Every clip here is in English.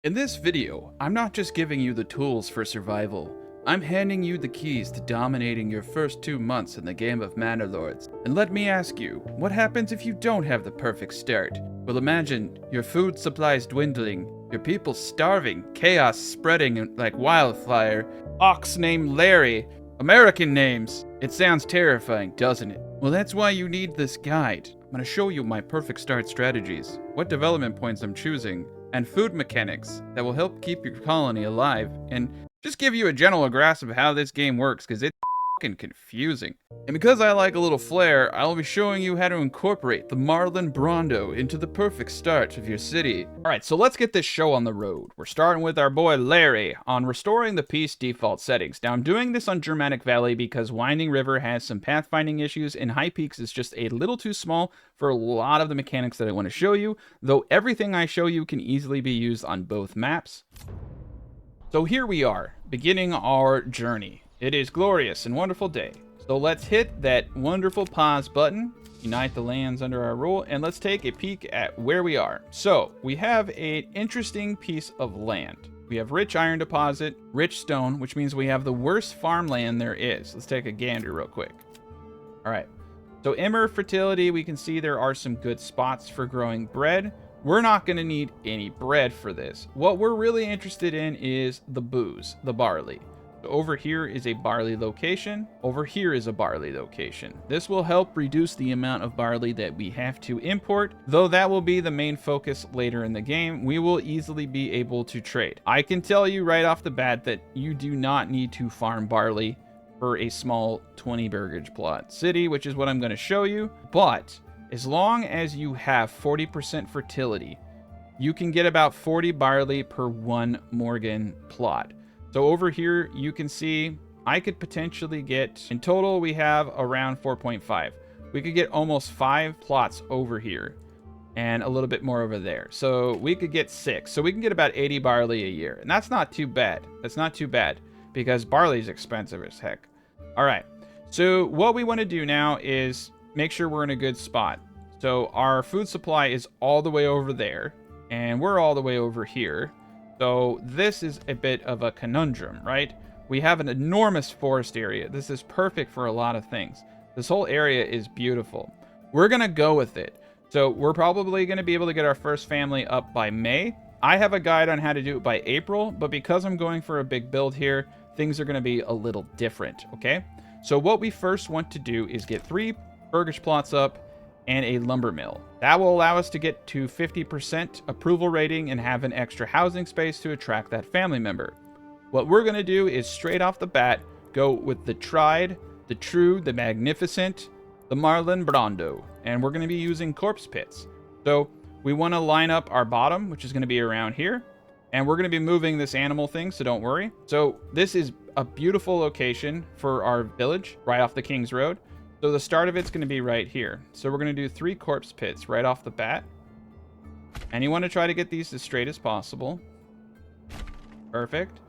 In this video, I'm not just giving you the tools for survival. I'm handing you the keys to dominating your first 2 months in the game of Manor Lords. And let me ask you, what happens if you don't have the perfect start? Well, imagine your food supplies dwindling, your people starving, chaos spreading like wildfire, ox named Larry, American names. It sounds terrifying, doesn't it? Well, that's why you need this guide. I'm going to show you my perfect start strategies, what development points I'm choosing, and food mechanics that will help keep your colony alive, and just give you a general grasp of how this game works, because it's fucking confusing. And because I like a little flair, I'll be showing you how to incorporate the Marlon Brawndo into the perfect start of your city. Alright, so let's get this show on the road. We're starting with our boy Larry on restoring the peace default settings. Now I'm doing this on Germanic Valley because Winding River has some pathfinding issues and High Peaks is just a little too small for a lot of the mechanics that I want to show you, though everything I show you can easily be used on both maps. So here we are, beginning our journey. It is glorious and wonderful day. So let's hit that wonderful pause button, unite the lands under our rule, and let's take a peek at where we are. So we have an interesting piece of land. We have rich iron deposit, rich stone, which means we have the worst farmland there is. Let's take a gander real quick. All right. So Emmer fertility, we can see there are some good spots for growing bread. We're not going to need any bread for this. What we're really interested in is the booze, the barley. So over here is a barley location. Over here is a barley location. This will help reduce the amount of barley that we have to import, though that will be the main focus later in the game. We will easily be able to trade. I can tell you right off the bat that you do not need to farm barley for a small 20 burgage plot city, which is what I'm going to show you. But as long as you have 40% fertility, you can get about 40 barley per 1 Morgan plot. So over here, you can see I could potentially get, in total, we have around 4.5. We could get almost 5 plots over here and a little bit more over there. So we could get 6. So we can get about 80 barley a year. And that's not too bad. That's not too bad because barley is expensive as heck. All right. So what we want to do now is make sure we're in a good spot. So our food supply is all the way over there and we're all the way over here. So this is a bit of a conundrum, right? We have an enormous forest area. This is perfect for a lot of things. This whole area is beautiful. We're going to go with it. So we're probably going to be able to get our first family up by May. I have a guide on how to do it by April, but because I'm going for a big build here, things are going to be a little different, okay? So what we first want to do is get 3 burgage plots up and a lumber mill. That will allow us to get to 50% approval rating and have an extra housing space to attract that family member. What we're going to do is straight off the bat go with the tried, the true, the magnificent, the Marlon Brawndo, and we're going to be using corpse pits. So we want to line up our bottom, which is going to be around here, and we're going to be moving this animal thing, so don't worry. So this is a beautiful location for our village right off the King's Road. So the start of it's going to be right here. So we're going to do 3 corpse pits right off the bat. And you want to try to get these as straight as possible. Perfect.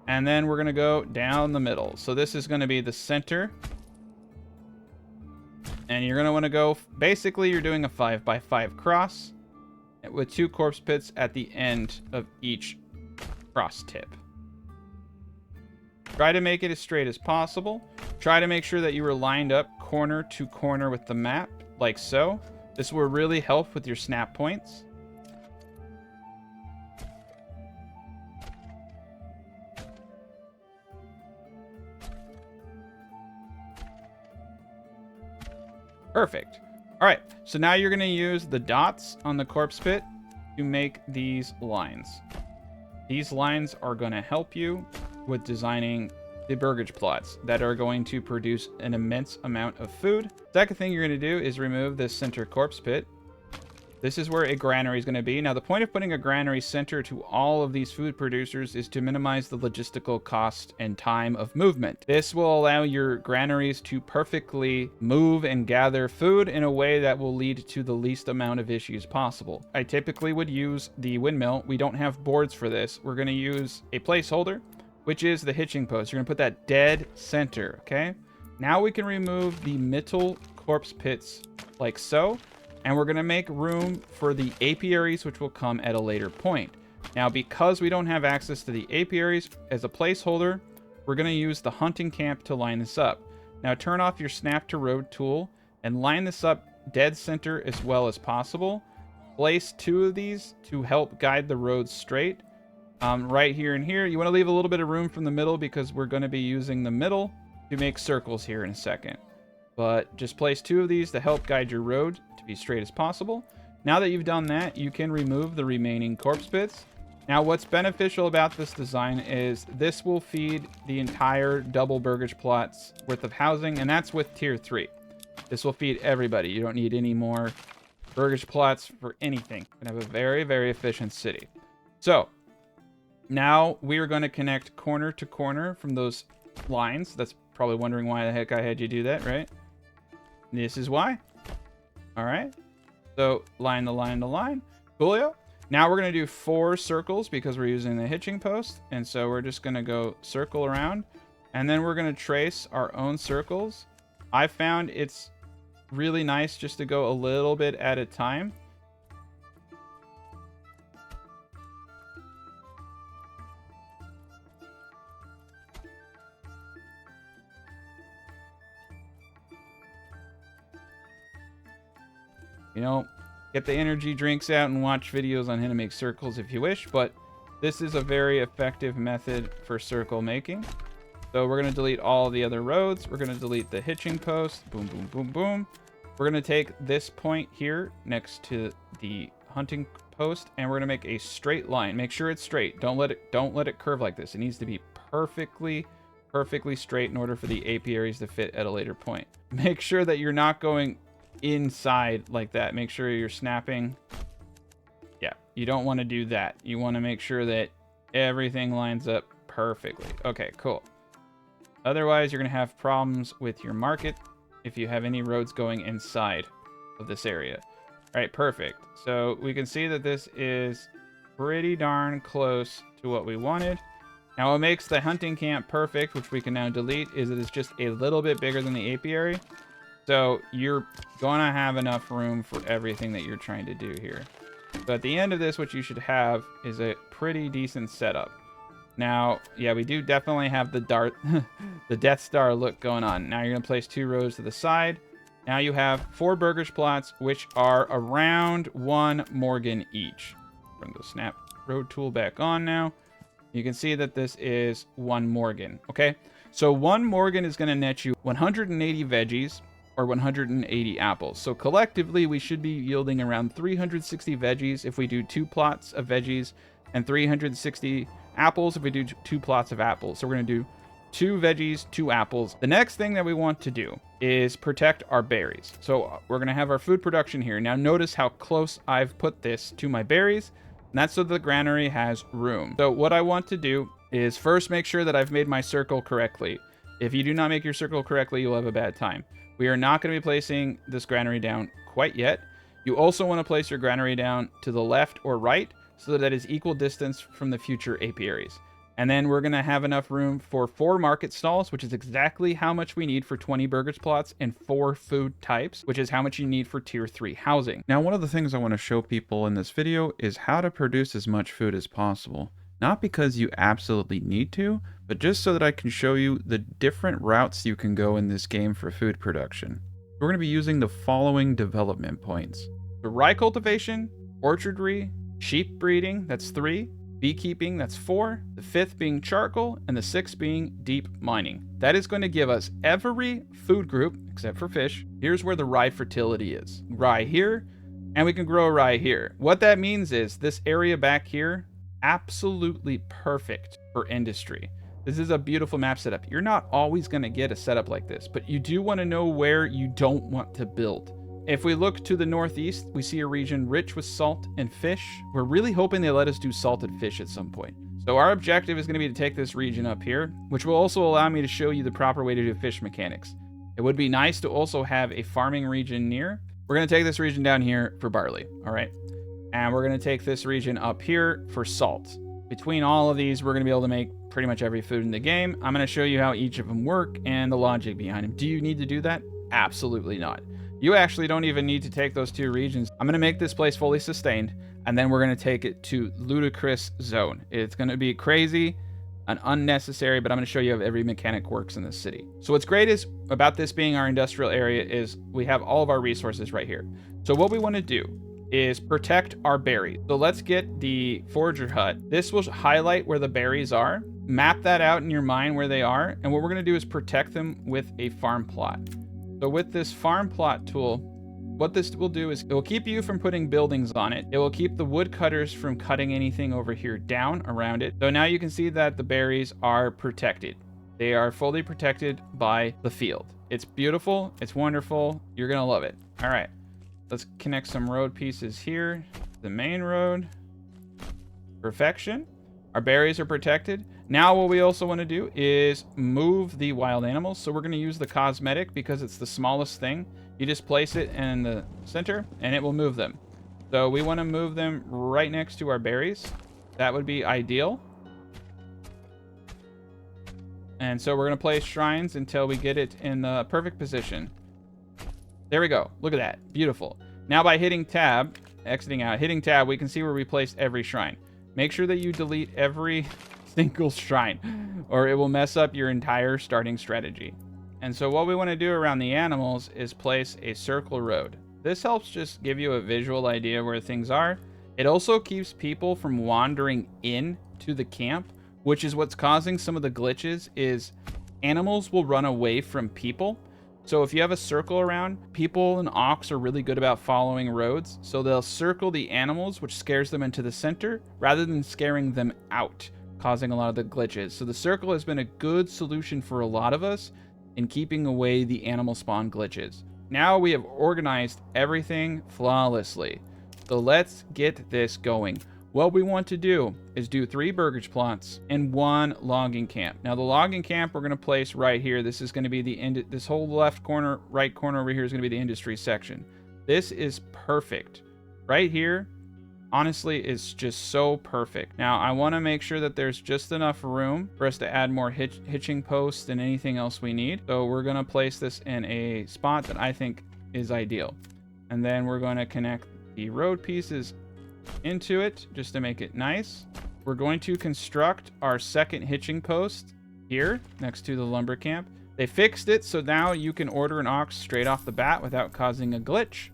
And then we're going to go down the middle. So this is going to be the center. And you're going to want to go, basically you're doing a 5x5 cross with 2 corpse pits at the end of each cross tip. Try to make it as straight as possible. Try to make sure that you are lined up corner to corner with the map, like so. This will really help with your snap points. Perfect. All right, so now you're going to use the dots on the corpse pit to make these lines. These lines are going to help you with designing the burgage plots that are going to produce an immense amount of food. Second thing you're going to do is remove this center corpse pit. This is where a granary is going to be. Now, the point of putting a granary center to all of these food producers is to minimize the logistical cost and time of movement. This will allow your granaries to perfectly move and gather food in a way that will lead to the least amount of issues possible. I typically would use the windmill. We don't have boards for this. We're going to use a placeholder, which is the hitching post. You're going to put that dead center, okay? Now we can remove the middle corpse pits like so. And we're going to make room for the apiaries, which will come at a later point. Now, because we don't have access to the apiaries, as a placeholder, we're going to use the hunting camp to line this up. Now, turn off your snap to road tool and line this up dead center as well as possible. Place 2 of these to help guide the road straight. Right here and here. You want to leave a little bit of room from the middle because we're going to be using the middle to make circles here in a second. But just place 2 of these to help guide your road to be straight as possible. Now that you've done that, you can remove the remaining corpse bits. Now, what's beneficial about this design is this will feed the entire double burgage plots worth of housing, and that's with tier 3. This will feed everybody. You don't need any more burgage plots for anything. You can have a very, very efficient city. So, now we are going to connect corner to corner from those lines. That's probably wondering why the heck I had you do that, right? This is why. All right. So line to line to line. Coolio. Now we're going to do 4 circles because we're using the hitching post. And so we're just going to go circle around. And then we're going to trace our own circles. I found it's really nice just to go a little bit at a time. You know, get the energy drinks out and watch videos on how to make circles if you wish, but this is a very effective method for circle making. So we're going to delete all the other roads. We're going to delete the hitching post. Boom, boom, boom, boom. We're going to take this point here next to the hunting post, and we're going to make a straight line. Make sure it's straight. Don't let it curve like this. It needs to be perfectly straight in order for the apiaries to fit at a later point. Make sure that you're not going inside like that. Make sure you're snapping. Yeah, you don't want to do that. You want to make sure that everything lines up perfectly. Okay, cool. Otherwise, you're going to have problems with your market if you have any roads going inside of this area. All right, perfect. So we can see that this is pretty darn close to what we wanted. Now, what makes the hunting camp perfect, which we can now delete, is it is just a little bit bigger than the apiary. So you're going to have enough room for everything that you're trying to do here. So at the end of this, what you should have is a pretty decent setup. Now, yeah, we do definitely have the the Death Star look going on. Now you're going to place 2 rows to the side. Now you have 4 burgage plots, which are around 1 Morgan each. Bring the snap road tool back on now. You can see that this is 1 Morgan, okay? So 1 Morgan is going to net you 180 veggies, or 180 apples. So collectively, we should be yielding around 360 veggies if we do 2 plots of veggies, and 360 apples if we do 2 plots of apples. So we're going to do 2 veggies, 2 apples. The next thing that we want to do is protect our berries. So we're going to have our food production here. Now notice how close I've put this to my berries, and that's so the granary has room. So what I want to do is first make sure that I've made my circle correctly. If you do not make your circle correctly, you'll have a bad time. We are not going to be placing this granary down quite yet. You also want to place your granary down to the left or right so that it is equal distance from the future apiaries. And then we're going to have enough room for 4 market stalls, which is exactly how much we need for 20 burgage plots, and 4 food types, which is how much you need for tier 3 housing. Now, one of the things I want to show people in this video is how to produce as much food as possible. Not because you absolutely need to, but just so that I can show you the different routes you can go in this game for food production. We're going to be using the following development points: the rye cultivation, orchardry, sheep breeding, that's 3, beekeeping, that's 4, the 5th being charcoal, and the 6th being deep mining. That is going to give us every food group, except for fish. Here's where the rye fertility is. Rye here, and we can grow rye here. What that means is this area back here, absolutely perfect for industry. This is a beautiful map setup. You're not always going to get a setup like this, but you do want to know where you don't want to build. If we look to the northeast, we see a region rich with salt and fish. We're really hoping they let us do salted fish at some point. So our objective is going to be to take this region up here, which will also allow me to show you the proper way to do fish mechanics. It would be nice to also have a farming region near. We're going to take this region down here for barley, all right? And we're going to take this region up here for salt. Between all of these, we're going to be able to make pretty much every food in the game. I'm going to show you how each of them work and the logic behind them. Do you need to do that? Absolutely not. You actually don't even need to take those 2 regions. I'm going to make this place fully sustained. and then we're going to take it to ludicrous zone. It's going to be crazy and unnecessary, but I'm going to show you how every mechanic works in this city. So what's great is about this being our industrial area is we have all of our resources right here. So what we want to do is protect our berries. So let's get the forager hut. This will highlight where the berries are. Map that out in your mind where they are. And what we're going to do is protect them with a farm plot. So with this farm plot tool, what this will do is it will keep you from putting buildings on it. It will keep the woodcutters from cutting anything over here down around it. So now you can see that the berries are protected. They are fully protected by the field. It's beautiful. It's wonderful. You're going to love it. All right. Let's connect some road pieces here. The main road. Perfection. Our berries are protected. Now what we also want to do is move the wild animals. So we're going to use the cosmetic because it's the smallest thing. You just place it in the center and it will move them. So we want to move them right next to our berries. That would be ideal. And so we're going to place shrines until we get it in the perfect position. There we go. Look at that. Beautiful. Now by hitting tab, exiting out, hitting tab, we can see where we placed every shrine. Make sure that you delete every single shrine or it will mess up your entire starting strategy. And so what we want to do around the animals is place a circle road. This helps just give you a visual idea where things are. It also keeps people from wandering in to the camp, which is what's causing some of the glitches is animals will run away from people. So if you have a circle around, people and ox are really good about following roads. So they'll circle the animals, which scares them into the center rather than scaring them out, causing a lot of the glitches. So the circle has been a good solution for a lot of us in keeping away the animal spawn glitches. Now we have organized everything flawlessly. So let's get this going. What we want to do is do 3 burgage plots and 1 logging camp. Now the logging camp we're going to place right here. This is going to be this whole left corner, right corner over here is going to be the industry section. This is perfect. Right here, honestly, it's just so perfect. Now I want to make sure that there's just enough room for us to add more hitching posts and anything else we need. So we're going to place this in a spot that I think is ideal. And then we're going to connect the road pieces into it just to make it nice. We're going to construct our second hitching post here next to the lumber camp. They fixed it so now you can order an ox straight off the bat without causing a glitch.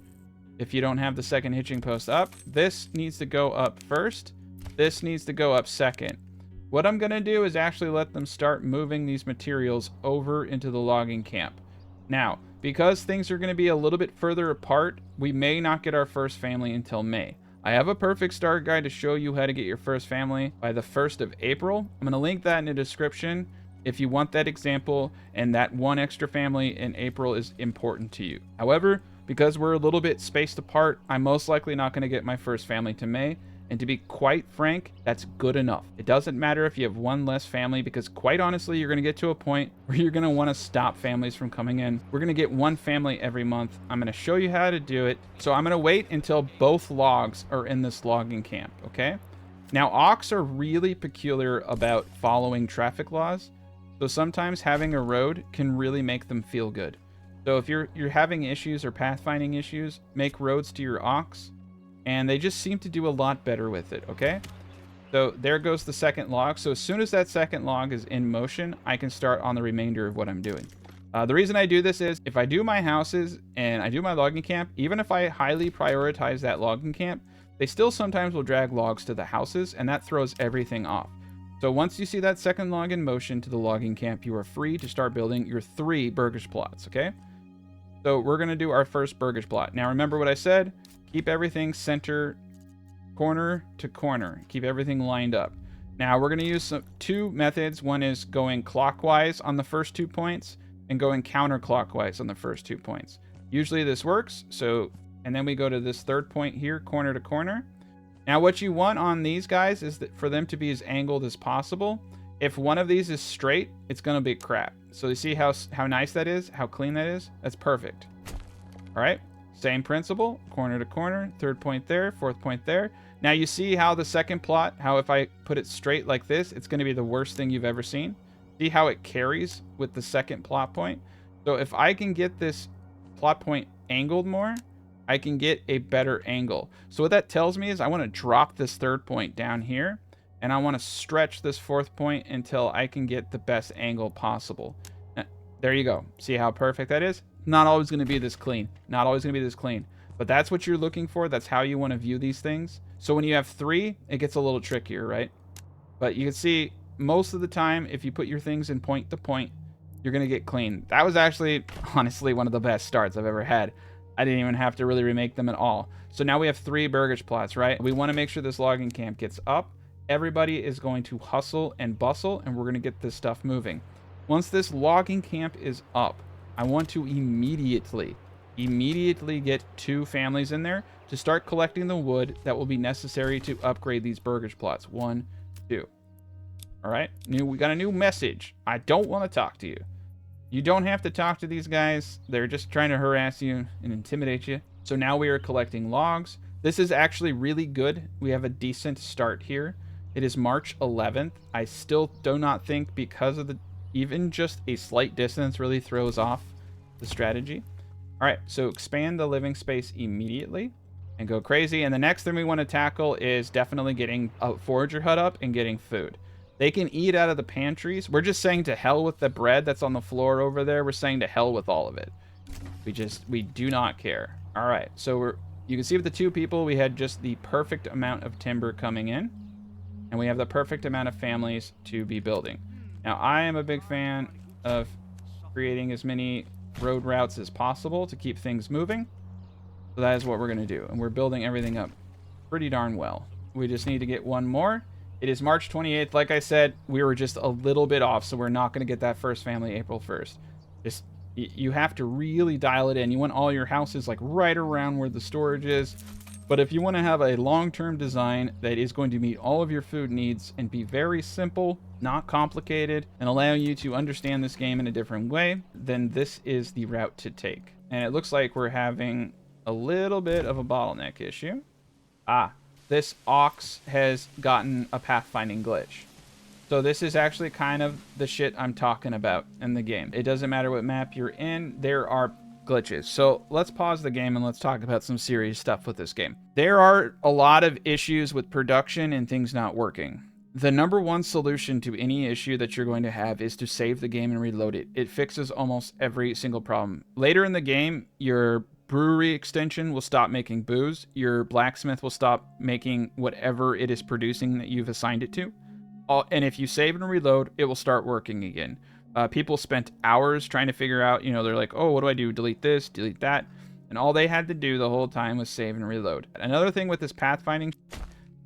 If you don't have the second hitching post up, this needs to go up first. This needs to go up second. What I'm going to do is actually let them start moving these materials over into the logging camp. Now, because things are going to be a little bit further apart, we may not get our first family until May. I have a perfect start guide to show you how to get your first family by the 1st of April. I'm going to link that in the description if you want that example, and that 1 extra family in April is important to you. However, because we're a little bit spaced apart, I'm most likely not going to get my first family to May. And to be quite frank, that's good enough. It doesn't matter if you have 1 less family, because quite honestly, you're going to get to a point where you're going to want to stop families from coming in. We're going to get 1 family every month. I'm going to show you how to do it. So I'm going to wait until both logs are in this logging camp, okay? Now, ox are really peculiar about following traffic laws. So sometimes having a road can really make them feel good. So if you're having issues or pathfinding issues, make roads to your ox. And they just seem to do a lot better with it, okay? So there goes the second log. So as soon as that second log is in motion, I can start on the remainder of what I'm doing. The reason I do this is if I do my houses and I do my logging camp, even if I highly prioritize that logging camp, they still sometimes will drag logs to the houses, and that throws everything off. So once you see that second log in motion to the logging camp, you are free to start building your 3 burgage plots, okay? So we're going to do our first burgage plot. Now remember what I said? Keep everything center, corner to corner. Keep everything lined up. Now we're going to use 2 methods. One is going clockwise on the first 2 points and going counterclockwise on the first 2 points. Usually this works. And then we go to this 3rd point here, corner to corner. Now what you want on these guys is that for them to be as angled as possible. If one of these is straight, it's going to be crap. So you see how nice that is, how clean that is? That's perfect. All right. Same principle, corner to corner, 3rd point there, 4th point there. Now you see how the second plot, how if I put it straight like this, it's going to be the worst thing you've ever seen. See how it carries with the second plot point? So if I can get this plot point angled more, I can get a better angle. So what that tells me is I want to drop this third point down here, and I want to stretch this fourth point until I can get the best angle possible. There you go. See how perfect that is? Not always going to be this clean. Not always going to be this clean. But that's what you're looking for. That's how you want to view these things. So when you have 3, it gets a little trickier, right? But you can see most of the time, if you put your things in point to point, you're going to get clean. That was actually, honestly, one of the best starts I've ever had. I didn't even have to really remake them at all. So now we have 3 burgage plots, right? We want to make sure this logging camp gets up. Everybody is going to hustle and bustle, and we're going to get this stuff moving. Once this logging camp is up, I want to immediately get 2 families in there to start collecting the wood that will be necessary to upgrade these burgage plots. 1, 2. All right, we got a new message. I don't want to talk to you. You don't have to talk to these guys. They're just trying to harass you and intimidate you. So now we are collecting logs. This is actually really good. We have a decent start here. It is March 11th. I still do not think, because of even just a slight distance really throws off the strategy. All right, so expand the living space immediately and go crazy. And the next thing we want to tackle is definitely getting a forager hut up and getting food. They can eat out of the pantries. We're just saying to hell with the bread that's on the floor over there. We're saying to hell with all of it. We do not care. All right, so you can see with the 2 people, we had just the perfect amount of timber coming in, and we have the perfect amount of families to be building. Now, I am a big fan of creating as many road routes as possible to keep things moving. So that is what we're going to do, and we're building everything up pretty darn well. We just need to get 1 more. It is March 28th. Like I said, we were just a little bit off, so we're not going to get that first family April 1st. You have to really dial it in. You want all your houses like right around where the storage is. But if you want to have a long-term design that is going to meet all of your food needs and be very simple, not complicated, and allow you to understand this game in a different way, then this is the route to take. And it looks like we're having a little bit of a bottleneck issue. This ox has gotten a pathfinding glitch. So this is actually kind of the shit I'm talking about in the game. It doesn't matter what map you're in, there are glitches. So let's pause the game and let's talk about some serious stuff with this game. There are a lot of issues with production and things not working. The number one solution to any issue that you're going to have is to save the game and reload it. It fixes almost every single problem. Later in the game, your brewery extension will stop making booze. Your blacksmith will stop making whatever it is producing that you've assigned it to. And if you save and reload, it will start working again. People spent hours trying to figure out, they're like, oh, what do I do? Delete this, delete that. And all they had to do the whole time was save and reload. Another thing with this pathfinding,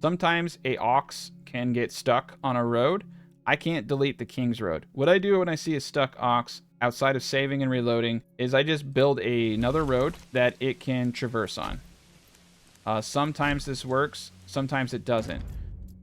sometimes a ox can get stuck on a road. I can't delete the King's Road. What I do when I see a stuck ox, outside of saving and reloading, is I just build another road that it can traverse on. Sometimes this works, sometimes it doesn't.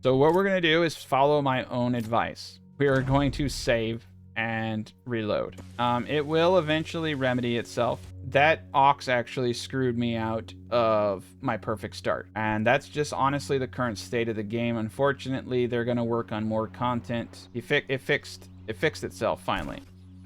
So what we're going to do is follow my own advice. We are going to save and reload. It will eventually remedy itself. That ox actually screwed me out of my perfect start. And that's just honestly the current state of the game. Unfortunately, they're going to work on more content. It fixed itself finally.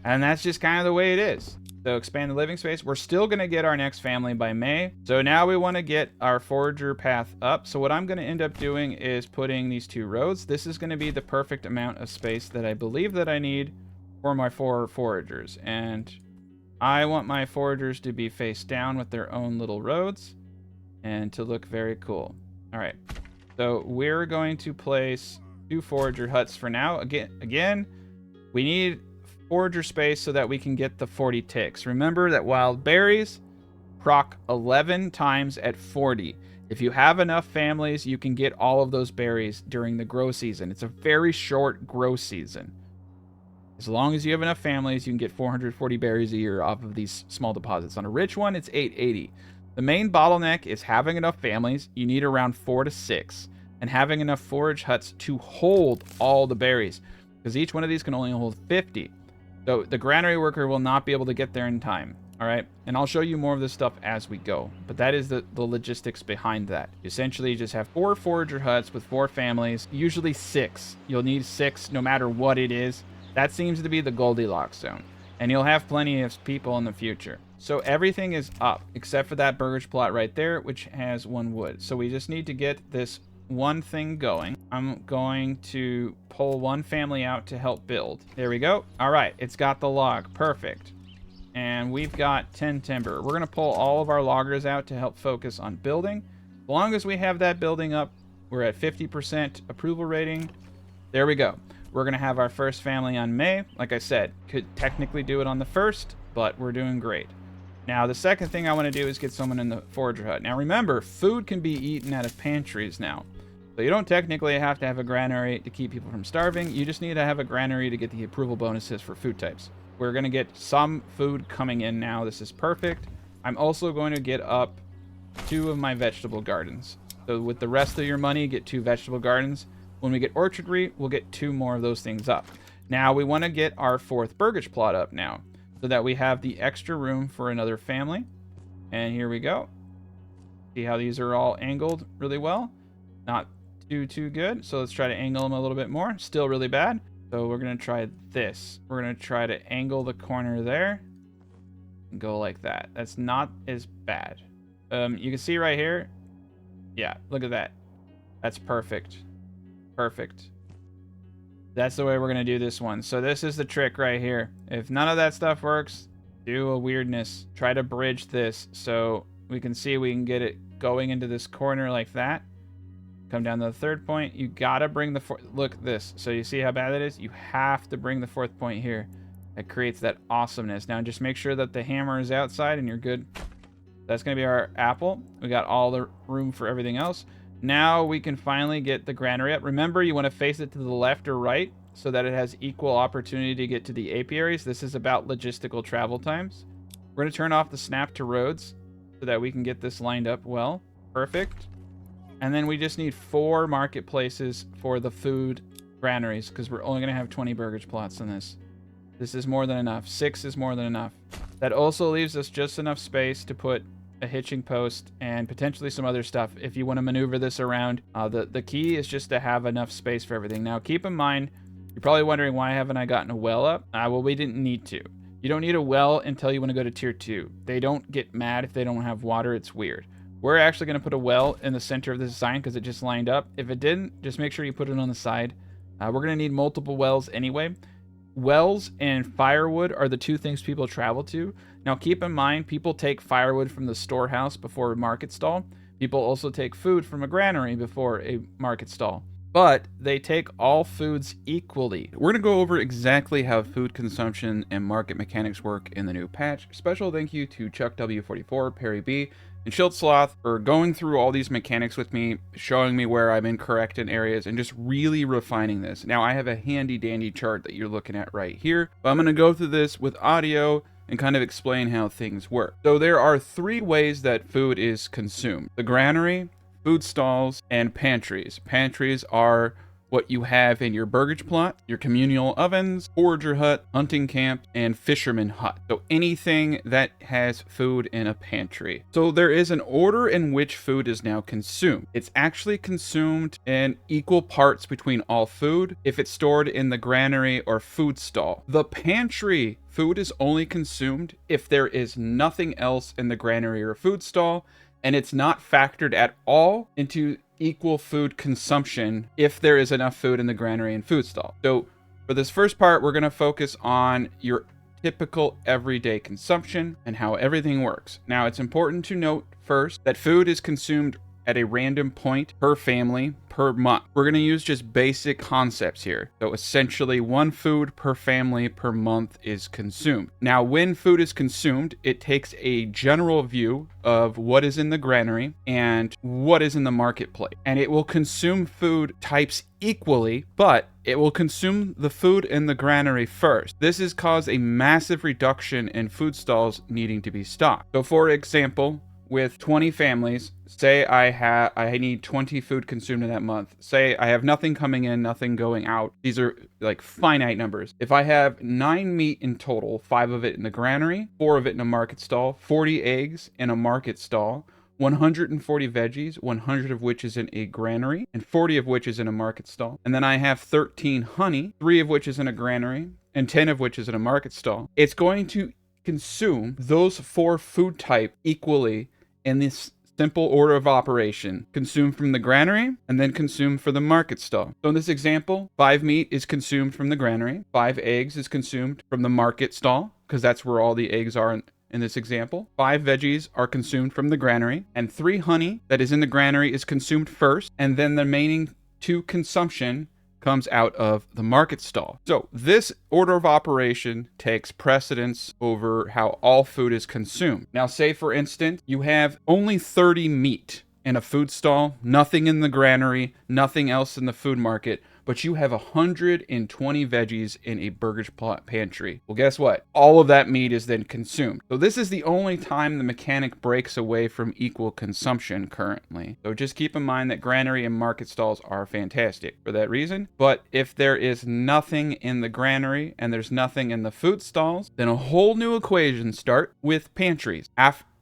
And that's just kind of the way it is. So expand the living space. We're still going to get our next family by May. So now we want to get our forager path up. So what I'm going to end up doing is putting these 2 roads. This is going to be the perfect amount of space that I believe that I need for my 4 foragers. And I want my foragers to be face down with their own little roads and to look very cool. All right. So we're going to place 2 forager huts for now. Again, we need forager space so that we can get the 40 ticks. Remember that wild berries proc 11 times at 40. If you have enough families, you can get all of those berries during the grow season. It's a very short grow season. As long as you have enough families, you can get 440 berries a year off of these small deposits. On a rich one, it's 880. The main bottleneck is having enough families. You need around 4 to 6. And having enough forage huts to hold all the berries, because each one of these can only hold 50. So the granary worker will not be able to get there in time. All right. And I'll show you more of this stuff as we go. But that is the logistics behind that. Essentially, you just have 4 forager huts with 4 families, usually 6. You'll need 6 no matter what it is. That seems to be the Goldilocks zone. And you'll have plenty of people in the future. So everything is up except for that burgage plot right there, which has 1 wood. So we just need to get this one thing going. I'm going to pull 1 family out to help build. There we go. All right, it's got the log. Perfect. And we've got 10 timber. We're going to pull all of our loggers out to help focus on building. As long as we have that building up, we're at 50% approval rating. There we go. We're going to have our first family on May. Like I said, could technically do it on the 1st, but we're doing great. Now, the second thing I want to do is get someone in the forager hut. Now, remember, food can be eaten out of pantries now. So you don't technically have to have a granary to keep people from starving. You just need to have a granary to get the approval bonuses for food types. We're going to get some food coming in now. This is perfect. I'm also going to get up 2 of my vegetable gardens. So with the rest of your money, get 2 vegetable gardens. When we get orchardry, we'll get 2 more of those things up. Now, we want to get our 4th burgage plot up now, so that we have the extra room for another family. And here we go. See how these are all angled really well? Not too good. So let's try to angle them a little bit more. Still really bad. So we're going to try this. We're going to try to angle the corner there and go like that. That's not as bad. You can see right here. Yeah, look at that. That's perfect. Perfect. That's the way we're going to do this one. So this is the trick right here. If none of that stuff works, do a weirdness. Try to bridge this so we can see we can get it going into this corner like that. Come down to the 3rd point. You got to bring the 4th. Look at this. So you see how bad that is? You have to bring the 4th point here. That creates that awesomeness. Now just make sure that the hammer is outside and you're good. That's going to be our apple. We got all the room for everything else. Now we can finally get the granary up. Remember, you want to face it to the left or right so that it has equal opportunity to get to the apiaries. This is about logistical travel times. We're going to turn off the snap to roads so that we can get this lined up well. Perfect. And then we just need 4 marketplaces for the food granaries because we're only going to have 20 burgage plots in this. This is more than enough. 6 is more than enough. That also leaves us just enough space to put a hitching post and potentially some other stuff if you want to maneuver this around. The key is just to have enough space for everything. Now keep in mind, you're probably wondering why haven't I gotten a well up? Well, we didn't need to. You don't need a well until you want to go to tier 2. They don't get mad if they don't have water. It's weird. We're actually going to put a well in the center of this sign because it just lined up. If it didn't, just make sure you put it on the side. We're going to need multiple wells anyway. Wells and firewood are the 2 things people travel to. Now keep in mind, people take firewood from the storehouse before a market stall. People also take food from a granary before a market stall. But they take all foods equally. We're going to go over exactly how food consumption and market mechanics work in the new patch. Special thank you to Chuck W44, Perry B, and Shield Sloth for going through all these mechanics with me, showing me where I'm incorrect in areas, and just really refining this. Now, I have a handy-dandy chart that you're looking at right here, but I'm going to go through this with audio and kind of explain how things work. So there are 3 ways that food is consumed. The granary, food stalls, and pantries. Pantries are what you have in your burgage plot, your communal ovens, forager hut, hunting camp, and fisherman hut. So anything that has food in a pantry. So there is an order in which food is now consumed. It's actually consumed in equal parts between all food if it's stored in the granary or food stall. The pantry food is only consumed if there is nothing else in the granary or food stall, and it's not factored at all into equal food consumption if there is enough food in the granary and food stall. So for this first part, we're going to focus on your typical everyday consumption and how everything works. Now, it's important to note first that food is consumed at a random point per family per month. We're going to use just basic concepts here. So essentially 1 food per family per month is consumed. Now, when food is consumed, it takes a general view of what is in the granary and what is in the marketplace. And it will consume food types equally, but it will consume the food in the granary first. This has caused a massive reduction in food stalls needing to be stocked. So for example, with 20 families, say I need 20 food consumed in that month. Say I have nothing coming in, nothing going out. These are like finite numbers. If I have 9 meat in total, 5 of it in the granary, 4 of it in a market stall, 40 eggs in a market stall, 140 veggies, 100 of which is in a granary, and 40 of which is in a market stall. And then I have 13 honey, 3 of which is in a granary, and 10 of which is in a market stall. It's going to consume those 4 food type equally in this simple order of operation. Consume from the granary and then consume for the market stall. So in this example, 5 meat is consumed from the granary, 5 eggs is consumed from the market stall, because that's where all the eggs are in this example. 5 veggies are consumed from the granary, and 3 honey that is in the granary is consumed first, and then the remaining 2 consumption comes out of the market stall. So this order of operation takes precedence over how all food is consumed. Now, say for instance, you have only 30 meat in a food stall, nothing in the granary, nothing else in the food market, but you have 120 veggies in a burgage pantry. Well, guess what? All of that meat is then consumed. So this is the only time the mechanic breaks away from equal consumption currently. So just keep in mind that granary and market stalls are fantastic for that reason. But if there is nothing in the granary and there's nothing in the food stalls, then a whole new equation starts with pantries.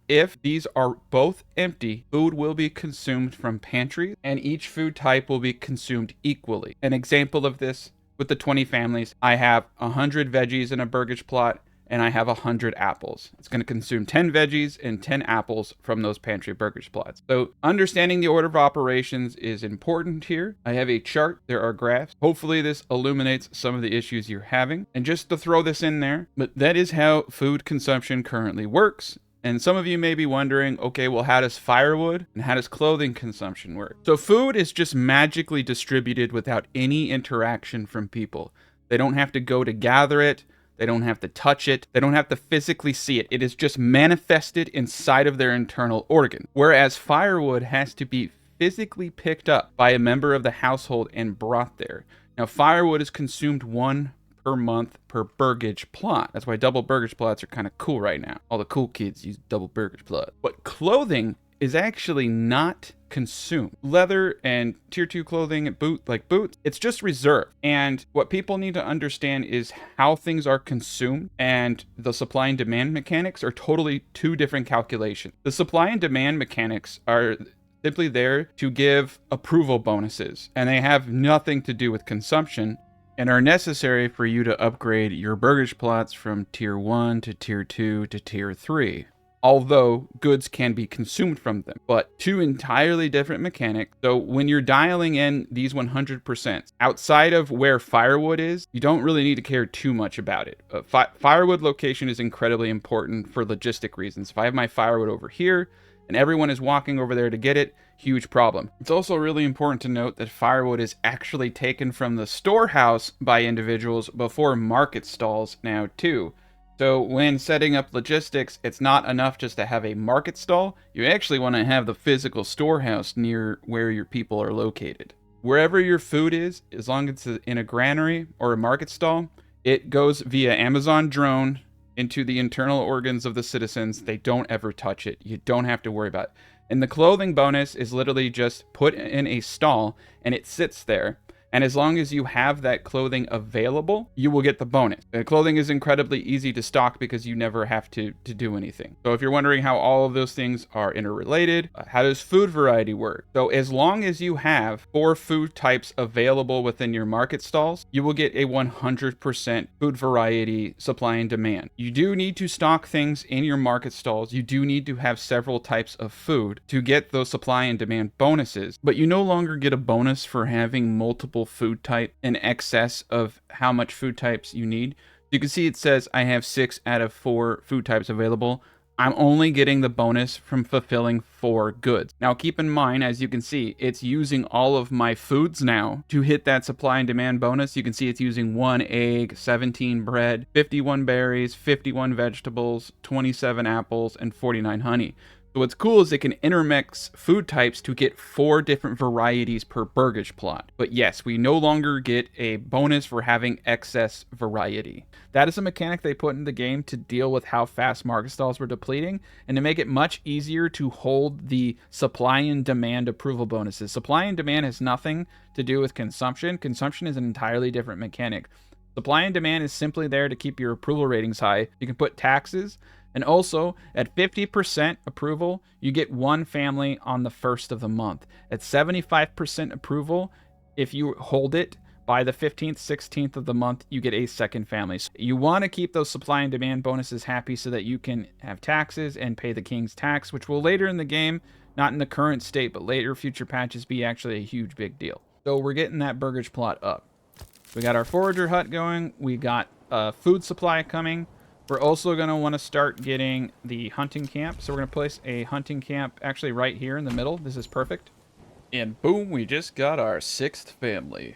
If these are both empty, food will be consumed from pantries, and each food type will be consumed equally. An example of this with the 20 families, I have 100 veggies in a burgage plot, and I have 100 apples. It's going to consume 10 veggies and 10 apples from those pantry burgage plots. So understanding the order of operations is important here. I have a chart. There are graphs. Hopefully this illuminates some of the issues you're having. And just to throw this in there, but that is how food consumption currently works. And some of you may be wondering, okay, well, how does firewood and how does clothing consumption work? So food is just magically distributed without any interaction from people. They don't have to go to gather it. They don't have to touch it. They don't have to physically see it. It is just manifested inside of their internal organ. Whereas firewood has to be physically picked up by a member of the household and brought there. Now, firewood is consumed 1 per month per burgage plot. That's why double burgage plots are kind of cool right now. All the cool kids use double burgage plot. But clothing is actually not consumed. Leather and tier 2 clothing, boots, it's just reserved. And what people need to understand is how things are consumed and the supply and demand mechanics are totally 2 different calculations. The supply and demand mechanics are simply there to give approval bonuses, and they have nothing to do with consumption, and are necessary for you to upgrade your burgage plots from tier 1 to tier 2 to tier 3. Although goods can be consumed from them, but 2 entirely different mechanics. So when you're dialing in these 100%, outside of where firewood is, you don't really need to care too much about it. Firewood location is incredibly important for logistic reasons. If I have my firewood over here and everyone is walking over there to get it, huge problem. It's also really important to note that firewood is actually taken from the storehouse by individuals before market stalls now too. So when setting up logistics, it's not enough just to have a market stall. You actually want to have the physical storehouse near where your people are located. Wherever your food is, as long as it's in a granary or a market stall, it goes via Amazon drone into the internal organs of the citizens. They don't ever touch it. You don't have to worry about it. And the clothing bonus is literally just put in a stall and it sits there. And as long as you have that clothing available, you will get the bonus. The clothing is incredibly easy to stock because you never have to do anything. So if you're wondering how all of those things are interrelated, how does food variety work? So as long as you have 4 food types available within your market stalls, you will get a 100% food variety supply and demand. You do need to stock things in your market stalls. You do need to have several types of food to get those supply and demand bonuses, but you no longer get a bonus for having multiple food type in excess of how much food types you need. You can see it says I have 6 out of 4 food types available. I'm only getting the bonus from fulfilling 4 goods. Now keep in mind, as you can see, it's using all of my foods now to hit that supply and demand bonus. You can see it's using 1 egg, 17 bread, 51 berries, 51 vegetables, 27 apples, and 49 honey. So what's cool is it can intermix food types to get 4 different varieties per burgage plot. But yes, we no longer get a bonus for having excess variety. That is a mechanic they put in the game to deal with how fast market stalls were depleting and to make it much easier to hold the supply and demand approval bonuses. Supply and demand has nothing to do with consumption. Consumption is an entirely different mechanic. Supply and demand is simply there to keep your approval ratings high. You can put taxes. And also, at 50% approval, you get 1 family on the 1st of the month. At 75% approval, if you hold it by the 15th, 16th of the month, you get a second family. So you want to keep those supply and demand bonuses happy so that you can have taxes and pay the king's tax, which will later in the game, not in the current state, but later future patches, be actually a huge big deal. So we're getting that burgage plot up. We got our forager hut going. We got food supply coming. We're also going to want to start getting the hunting camp. So we're going to place a hunting camp actually right here in the middle. This is perfect. And boom, we just got our 6th family.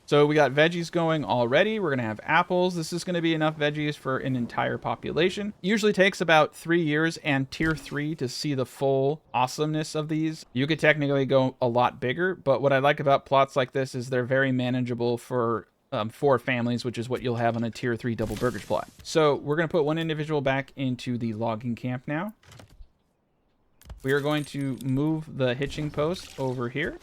So we got veggies going already. We're going to have apples. This is going to be enough veggies for an entire population. Usually takes about 3 years and tier 3 to see the full awesomeness of these. You could technically go a lot bigger, but what I like about plots like this is they're very manageable for 4 families, which is what you'll have on a tier 3 double burgage plot. So we're going to put one individual back into the logging camp now. We are going to move the hitching post over here,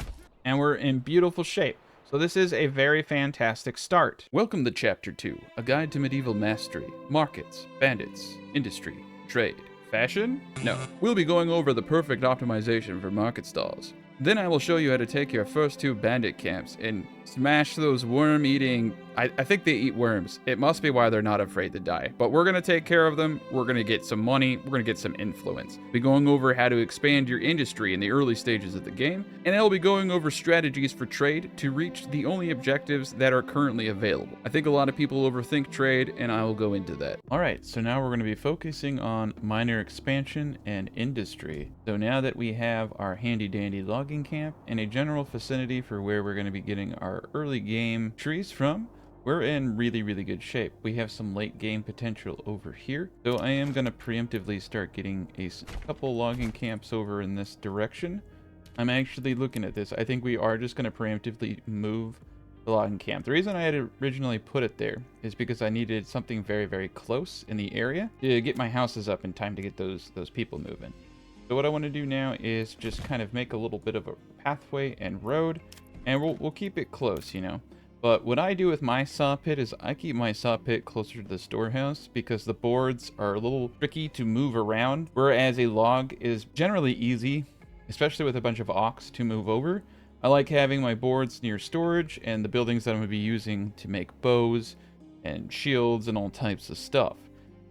and we're in beautiful shape. So this is a very fantastic start. Welcome to Chapter 2, a guide to medieval mastery, markets, bandits, industry, trade, fashion? No. We'll be going over the perfect optimization for market stalls. Then I will show you how to take your first 2 bandit camps and smash those worm-eating... I think they eat worms. It must be why they're not afraid to die. But we're going to take care of them. We're going to get some money. We're going to get some influence. We'll be going over how to expand your industry in the early stages of the game. And I'll be going over strategies for trade to reach the only objectives that are currently available. I think a lot of people overthink trade, and I will go into that. Alright, so now we're going to be focusing on minor expansion and industry. So now that we have our handy-dandy logging camp and a general vicinity for where we're going to be getting our early game trees from, we're in really, really good shape. We have some late game potential over here. So I am going to preemptively start getting a couple logging camps over in this direction. I'm actually looking at this. I think we are just going to preemptively move the logging camp. The reason I had originally put it there is because I needed something very, very close in the area to get my houses up in time to get those people moving. So what I want to do now is just kind of make a little bit of a pathway and road, and we'll keep it close, you know. But what I do with my saw pit is I keep my saw pit closer to the storehouse because the boards are a little tricky to move around, whereas a log is generally easy, especially with a bunch of ox to move over. I like having my boards near storage and the buildings that I'm going to be using to make bows and shields and all types of stuff.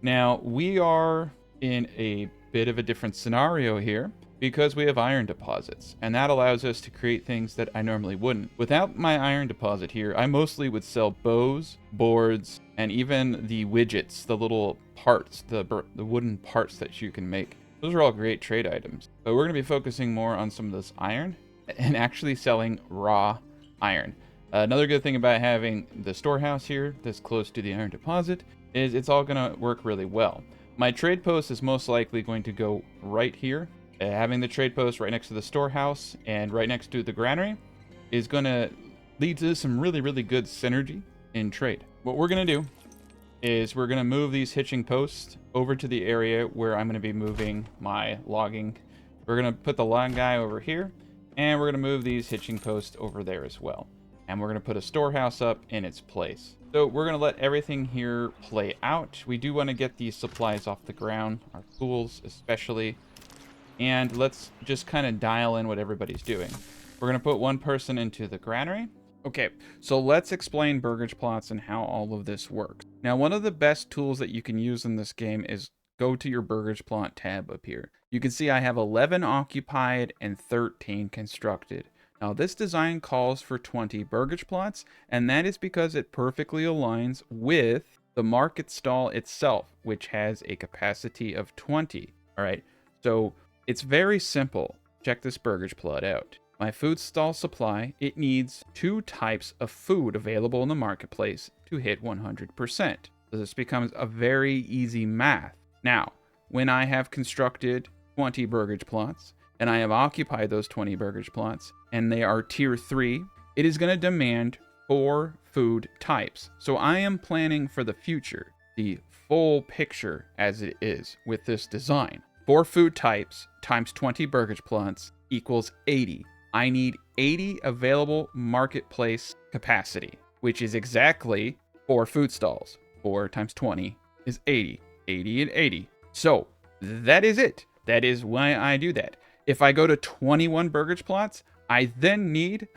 Now, we are in a bit of a different scenario here because we have iron deposits, and that allows us to create things that I normally wouldn't. Without my iron deposit here, I mostly would sell bows, boards, and even the widgets, the little parts, the wooden parts that you can make. Those are all great trade items. But we're going to be focusing more on some of this iron and actually selling raw iron. Another good thing about having the storehouse here this close to the iron deposit is it's all going to work really well. My trade post is most likely going to go right here. Having the trade post right next to the storehouse and right next to the granary is going to lead to some really, really good synergy in trade. What we're going to do is we're going to move these hitching posts over to the area where I'm going to be moving my logging. We're going to put the log guy over here, and we're going to move these hitching posts over there as well. And we're going to put a storehouse up in its place. So we're going to let everything here play out. We do want to get these supplies off the ground, our tools especially. And let's just kind of dial in what everybody's doing. We're going to put one person into the granary. Okay, so let's explain burgage plots and how all of this works. Now, one of the best tools that you can use in this game is go to your burgage plot tab up here. You can see I have 11 occupied and 13 constructed. Now, this design calls for 20 burgage plots, and that is because it perfectly aligns with the market stall itself, which has a capacity of 20. All right, so it's very simple. Check this burgage plot out. My food stall supply, it needs 2 types of food available in the marketplace to hit 100%. So this becomes a very easy math. Now, when I have constructed 20 burgage plots, and I have occupied those 20 burgage plots, and they are tier 3, it is going to demand 4 food types. So I am planning for the future, the full picture as it is with this design. 4 food types times 20 burgage plots equals 80. I need 80 available marketplace capacity, which is exactly 4 food stalls. 4 times 20 is 80. 80 and 80. So that is it. That is why I do that. If I go to 21 burgage plots, I then need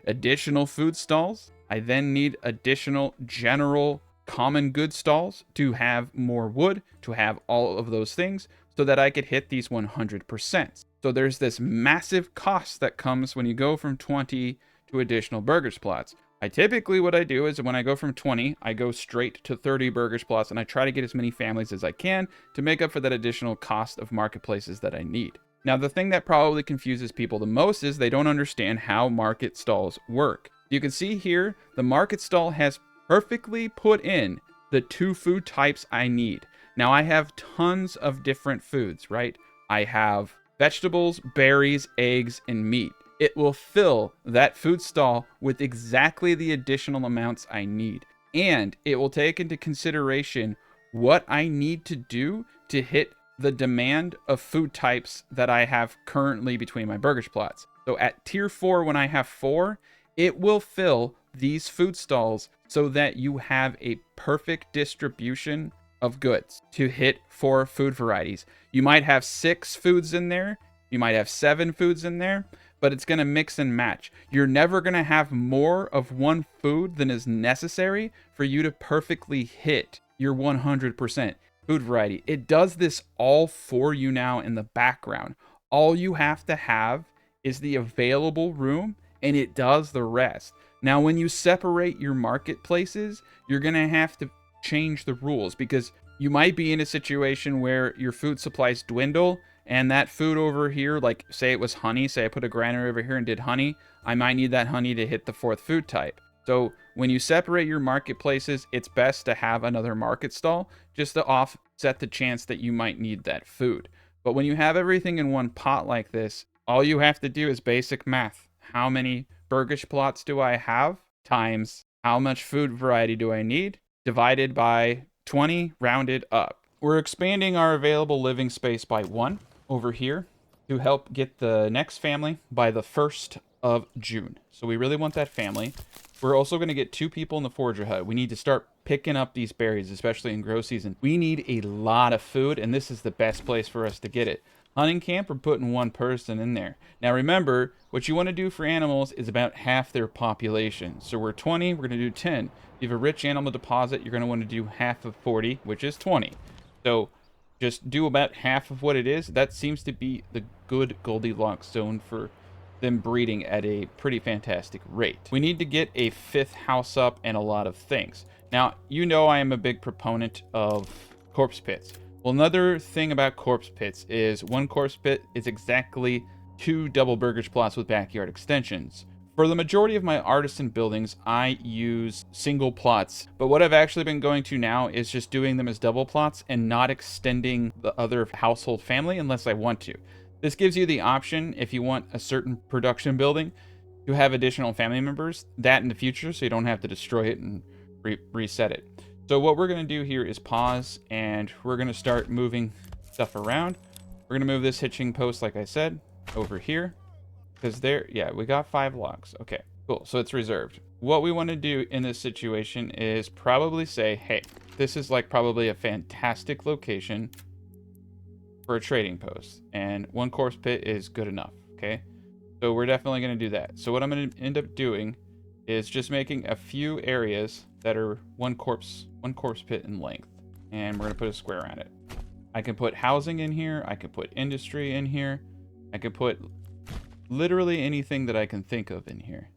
additional food stalls. I then need additional general common good stalls to have more wood, to have all of those things, so that I could hit these 100%. So there's this massive cost that comes when you go from 20 to additional burgage plots. Typically what I do is when I go from 20, I go straight to 30 burgage plots, and I try to get as many families as I can to make up for that additional cost of marketplaces that I need. Now, the thing that probably confuses people the most is they don't understand how market stalls work. You can see here, the market stall has perfectly put in the 2 food types I need. Now, I have tons of different foods, right? I have vegetables, berries, eggs, and meat. It will fill that food stall with exactly the additional amounts I need. And it will take into consideration what I need to do to hit the demand of food types that I have currently between my burgage plots. So at tier 4, when I have 4, it will fill these food stalls so that you have a perfect distribution of goods to hit 4 food varieties. You might have 6 foods in there, you might have 7 foods in there, but it's going to mix and match. You're never going to have more of one food than is necessary for you to perfectly hit your 100% food variety. It does this all for you now in the background. All you have to have is the available room, and it does the rest. Now, when you separate your marketplaces, you're going to have to change the rules, because you might be in a situation where your food supplies dwindle, and that food over here, like say it was honey, say I put a granary over here and did honey, I might need that honey to hit the 4th food type. So when you separate your marketplaces, it's best to have another market stall just to offset the chance that you might need that food. But when you have everything in one pot like this, all you have to do is basic math. How many burgage plots do I have times how much food variety do I need, divided by 20, rounded up. We're expanding our available living space by 1 over here to help get the next family by the 1st of June. So we really want that family. We're also going to get 2 people in the forager hut. We need to start picking up these berries, especially in grow season. We need a lot of food, and this is the best place for us to get it. Hunting camp, we're putting 1 person in there. Now remember, what you want to do for animals is about half their population. So we're 20, we're going to do 10. If you have a rich animal deposit, you're going to want to do half of 40, which is 20. So just do about half of what it is. That seems to be the good Goldilocks zone for them breeding at a pretty fantastic rate. We need to get a 5th house up and a lot of things. Now, you know I am a big proponent of corpse pits. Well, another thing about corpse pits is 1 corpse pit is exactly 2 double burgage plots with backyard extensions. For the majority of my artisan buildings, I use single plots, but what I've actually been going to now is just doing them as double plots and not extending the other household family unless I want to. This gives you the option, if you want a certain production building, to have additional family members, that in the future, so you don't have to destroy it and reset it. So what we're going to do here is pause, and we're going to start moving stuff around. We're going to move this hitching post, like I said, over here. Because there, yeah, we got 5 logs. Okay, cool. So it's reserved. What we want to do in this situation is probably say, hey, this is like probably a fantastic location for a trading post. And 1 corpse pit is good enough, okay? So we're definitely going to do that. So what I'm going to end up doing is just making a few areas that are 1 corpse pit in length. And we're going to put a square around it. I can put housing in here. I can put industry in here. I can put literally anything that I can think of in here.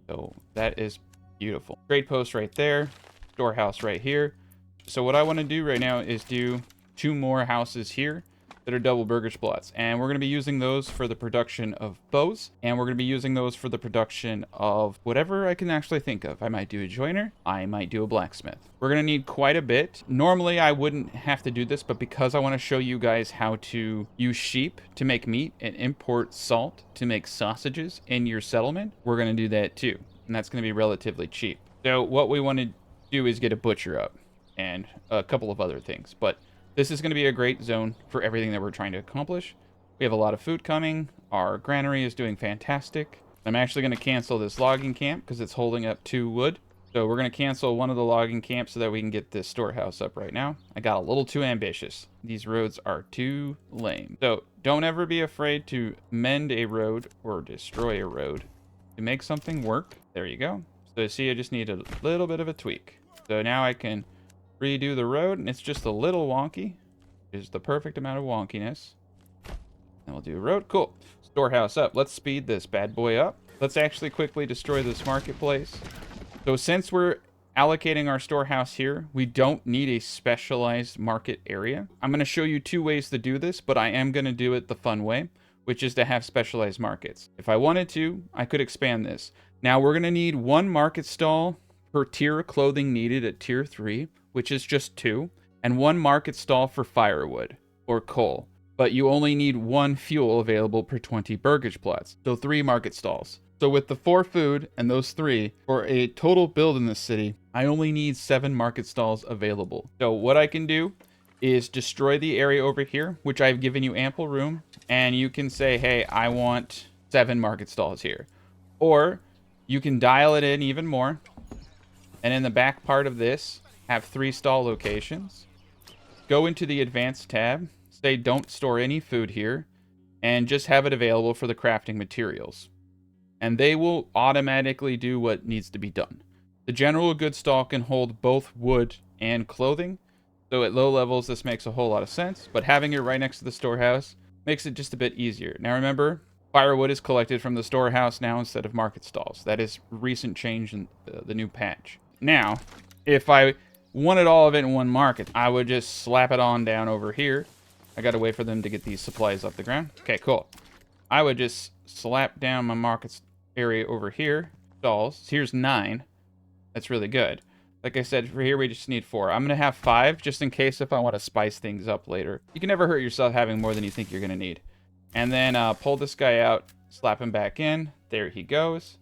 So that is beautiful. Trade post right there. Storehouse right here. So what I want to do right now is do 2 more houses here that are double burgage plots. And we're going to be using those for the production of bows. And we're going to be using those for the production of whatever I can actually think of. I might do a joiner. I might do a blacksmith. We're going to need quite a bit. Normally, I wouldn't have to do this, but because I want to show you guys how to use sheep to make meat and import salt to make sausages in your settlement, we're going to do that too. And that's going to be relatively cheap. So what we want to do is get a butcher up and a couple of other things. But this is going to be a great zone for everything that we're trying to accomplish. We have a lot of food coming. Our granary is doing fantastic. I'm actually going to cancel this logging camp because it's holding up 2 wood. So we're going to cancel one of the logging camps so that we can get this storehouse up right now. I got a little too ambitious. These roads are too lame. So don't ever be afraid to mend a road or destroy a road to make something work. There you go. So you see, I just need a little bit of a tweak. So now I can redo the road, and it's just a little wonky. Is the perfect amount of wonkiness. And we'll do a road. Cool. Storehouse up. Let's speed this bad boy up. Let's actually quickly destroy this marketplace. So since we're allocating our storehouse here, we don't need a specialized market area. I'm going to show you two ways to do this, but I am going to do it the fun way, which is to have specialized markets. If I wanted to, I could expand this. Now we're going to need one market stall per tier of clothing needed at tier 3, which is just 2, and one market stall for firewood or coal. But you only need 1 fuel available per 20 burgage plots, so 3 market stalls. So with the 4 food and those 3, for a total build in this city, I only need 7 market stalls available. So what I can do is destroy the area over here, which I've given you ample room, and you can say, hey, I want 7 market stalls here. Or you can dial it in even more, and in the back part of this, have 3 stall locations. Go into the advanced tab, say don't store any food here, and just have it available for the crafting materials. And they will automatically do what needs to be done. The general goods stall can hold both wood and clothing, so at low levels this makes a whole lot of sense, but having it right next to the storehouse makes it just a bit easier. Now remember, firewood is collected from the storehouse now instead of market stalls. That is recent change in the new patch. Now, if I wanted all of it in one market, I would just slap it on down over here. I gotta wait for them to get these supplies off the ground. Okay, cool. I would just slap down my markets area over here. Stalls. Here's 9. That's really good. Like I said, for here we just need 4. I'm going to have 5 just in case if I want to spice things up later. You can never hurt yourself having more than you think you're going to need. And then pull this guy out, slap him back in. There he goes.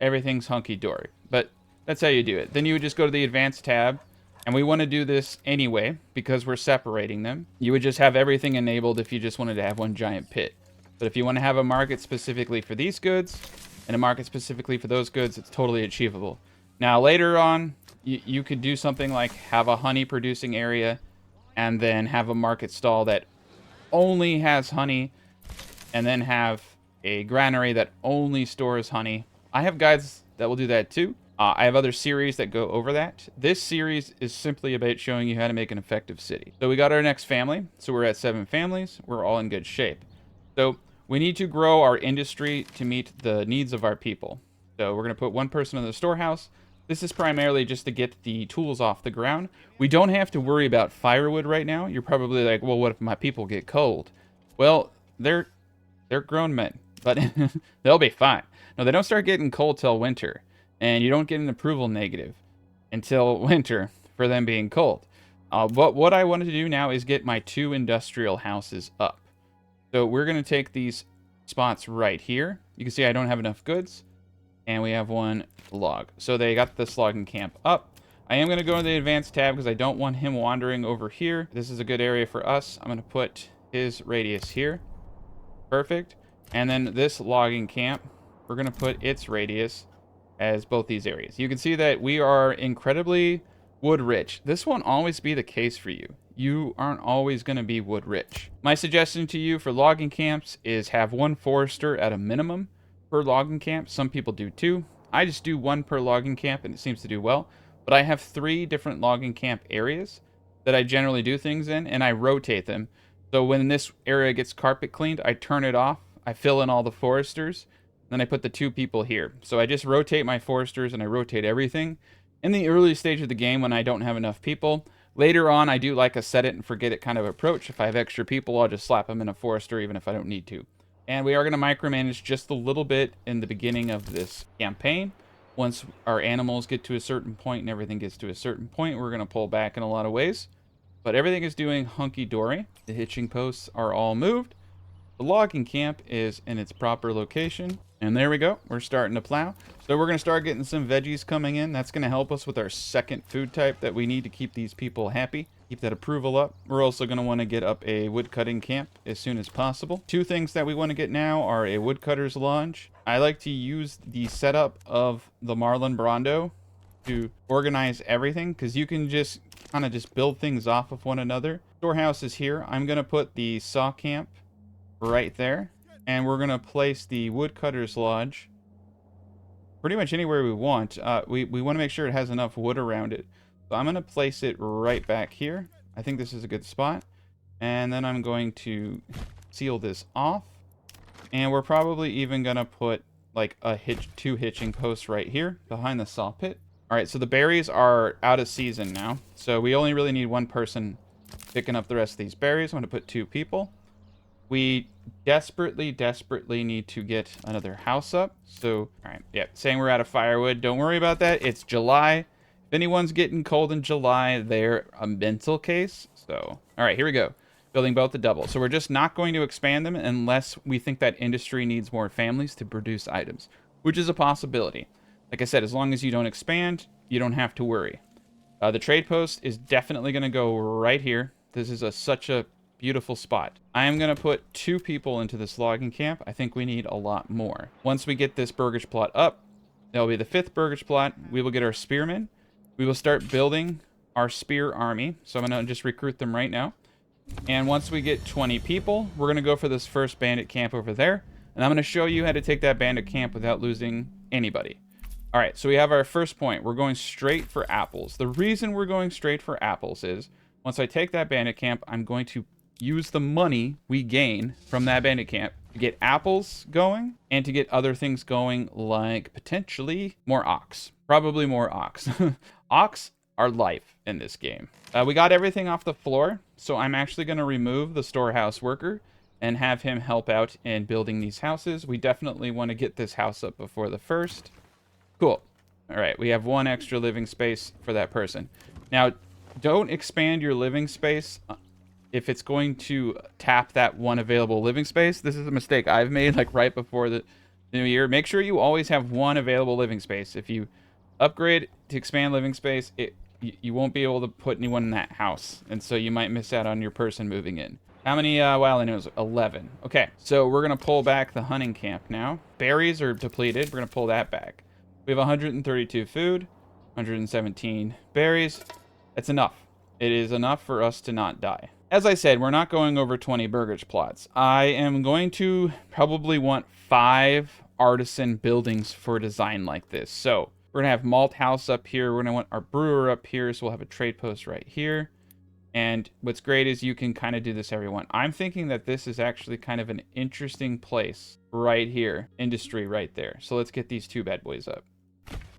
Everything's hunky-dory. But that's how you do it. Then you would just go to the advanced tab. And we want to do this anyway because we're separating them. You would just have everything enabled if you just wanted to have one giant pit. But if you want to have a market specifically for these goods and a market specifically for those goods, it's totally achievable. Now later on, you could do something like have a honey producing area and then have a market stall that only has honey and then have a granary that only stores honey. I have guides that will do that too. I have other series that go over that. This series is simply about showing you how to make an effective city. So we got our next family. So we're at 7 families. We're all in good shape. So we need to grow our industry to meet the needs of our people. So we're going to put 1 person in the storehouse. This is primarily just to get the tools off the ground. We don't have to worry about firewood right now. You're probably like, well, what if my people get cold? Well, they're grown men, but they'll be fine. No, they don't start getting cold till winter. And you don't get an approval negative until winter for them being cold. But what I wanted to do now is get my 2 industrial houses up. So we're going to take these spots right here. You can see I don't have enough goods. And we have 1 log. So they got this logging camp up. I am going to go to the advanced tab because I don't want him wandering over here. This is a good area for us. I'm going to put his radius here. Perfect. And then this logging camp, we're going to put its radius as both these areas. You can see that we are incredibly wood rich. This won't always be the case for you. You aren't always going to be wood rich. My suggestion to you for logging camps is have 1 forester at a minimum per logging camp. Some people do 2. I just do 1 per logging camp and it seems to do well. But I have 3 different logging camp areas that I generally do things in and I rotate them. So when this area gets carpet cleaned, I turn it off. I fill in all the foresters. Then I put the 2 people here. So I just rotate my foresters and I rotate everything. In the early stage of the game when I don't have enough people. Later on, I do like a set it and forget it kind of approach. If I have extra people, I'll just slap them in a forester even if I don't need to. And we are going to micromanage just a little bit in the beginning of this campaign. Once our animals get to a certain point and everything gets to a certain point, we're going to pull back in a lot of ways. But everything is doing hunky-dory. The hitching posts are all moved. The logging camp is in its proper location. And there we go. We're starting to plow. So we're going to start getting some veggies coming in. That's going to help us with our second food type that we need to keep these people happy. Keep that approval up. We're also going to want to get up a woodcutting camp as soon as possible. 2 things that we want to get now are a woodcutter's lodge. I like to use the setup of the Marlon Brawndo to organize everything because you can just kind of just build things off of one another. Storehouse is here. I'm going to put the saw camp right there. And we're going to place the woodcutter's lodge pretty much anywhere we want. We want to make sure it has enough wood around it. So I'm going to place it right back here. I think this is a good spot. And then I'm going to seal this off. And we're probably even going to put like two hitching posts right here behind the saw pit. All right, so the berries are out of season now. So we only really need one person picking up the rest of these berries. I'm going to put 2 people. We desperately need to get another house up. So, all right, yeah, saying we're out of firewood. Don't worry about that. It's July. If anyone's getting cold in July, they're a mental case. So, all right, here we go. Building both the double. So we're just not going to expand them unless we think that industry needs more families to produce items, which is a possibility. Like I said, as long as you don't expand, you don't have to worry. The trade post is definitely going to go right here. This is such a beautiful spot. I am going to put 2 people into this logging camp. I think we need a lot more. Once we get this burgage plot up, that'll be the 5th burgage plot. We will get our spearmen. We will start building our spear army. So I'm going to just recruit them right now. And once we get 20 people, we're going to go for this first bandit camp over there. And I'm going to show you how to take that bandit camp without losing anybody. All right, so we have our first point. We're going straight for apples. The reason we're going straight for apples is once I take that bandit camp, I'm going to use the money we gain from that bandit camp to get apples going and to get other things going, like potentially more ox. Probably more ox. Ox are life in this game. We got everything off the floor, so I'm actually going to remove the storehouse worker and have him help out in building these houses. We definitely want to get this house up before the first. Cool. All right, we have 1 extra living space for that person. Now, don't expand your living space if it's going to tap that 1 available living space. This is a mistake I've made, like right before the new year. Make sure you always have 1 available living space. If you upgrade to expand living space, you won't be able to put anyone in that house, and so you might miss out on your person moving in. How many wild animals? 11. Okay, so we're going to pull back the hunting camp now. Berries are depleted. We're going to pull that back. We have 132 food, 117 berries. That's enough. It is enough for us to not die. As I said, we're not going over 20 burgage plots. I am going to probably want 5 artisan buildings for a design like this. So we're going to have malt house up here. We're going to want our brewer up here. So we'll have a trade post right here. And what's great is you can kind of do this everyone. I'm thinking that this is actually kind of an interesting place right here. Industry right there. So let's get these 2 bad boys up.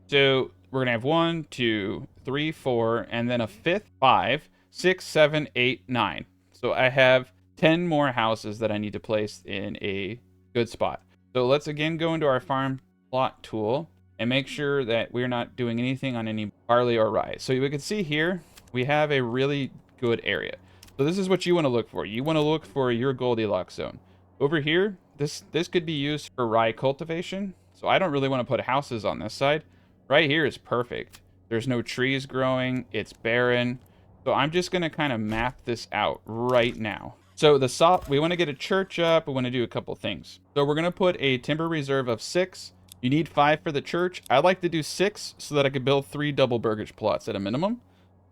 So we're going to have 1, 2, 3, 4, and then a 5th, 5, 6, 7, 8, 9. So I have 10 more houses that I need to place in a good spot. So let's again go into our farm plot tool and make sure that we're not doing anything on any barley or rye. So we can see here, we have a really good area. So this is what you want to look for. You want to look for your Goldilocks zone. Over here, this could be used for rye cultivation. So I don't really want to put houses on this side. Right here is perfect. There's no trees growing. It's barren. So I'm just going to kind of map this out right now. So we want to get a church up. We want to do a couple things. So we're going to put a timber reserve of 6. You need 5 for the church. I like to do 6 so that I could build 3 double burgage plots at a minimum.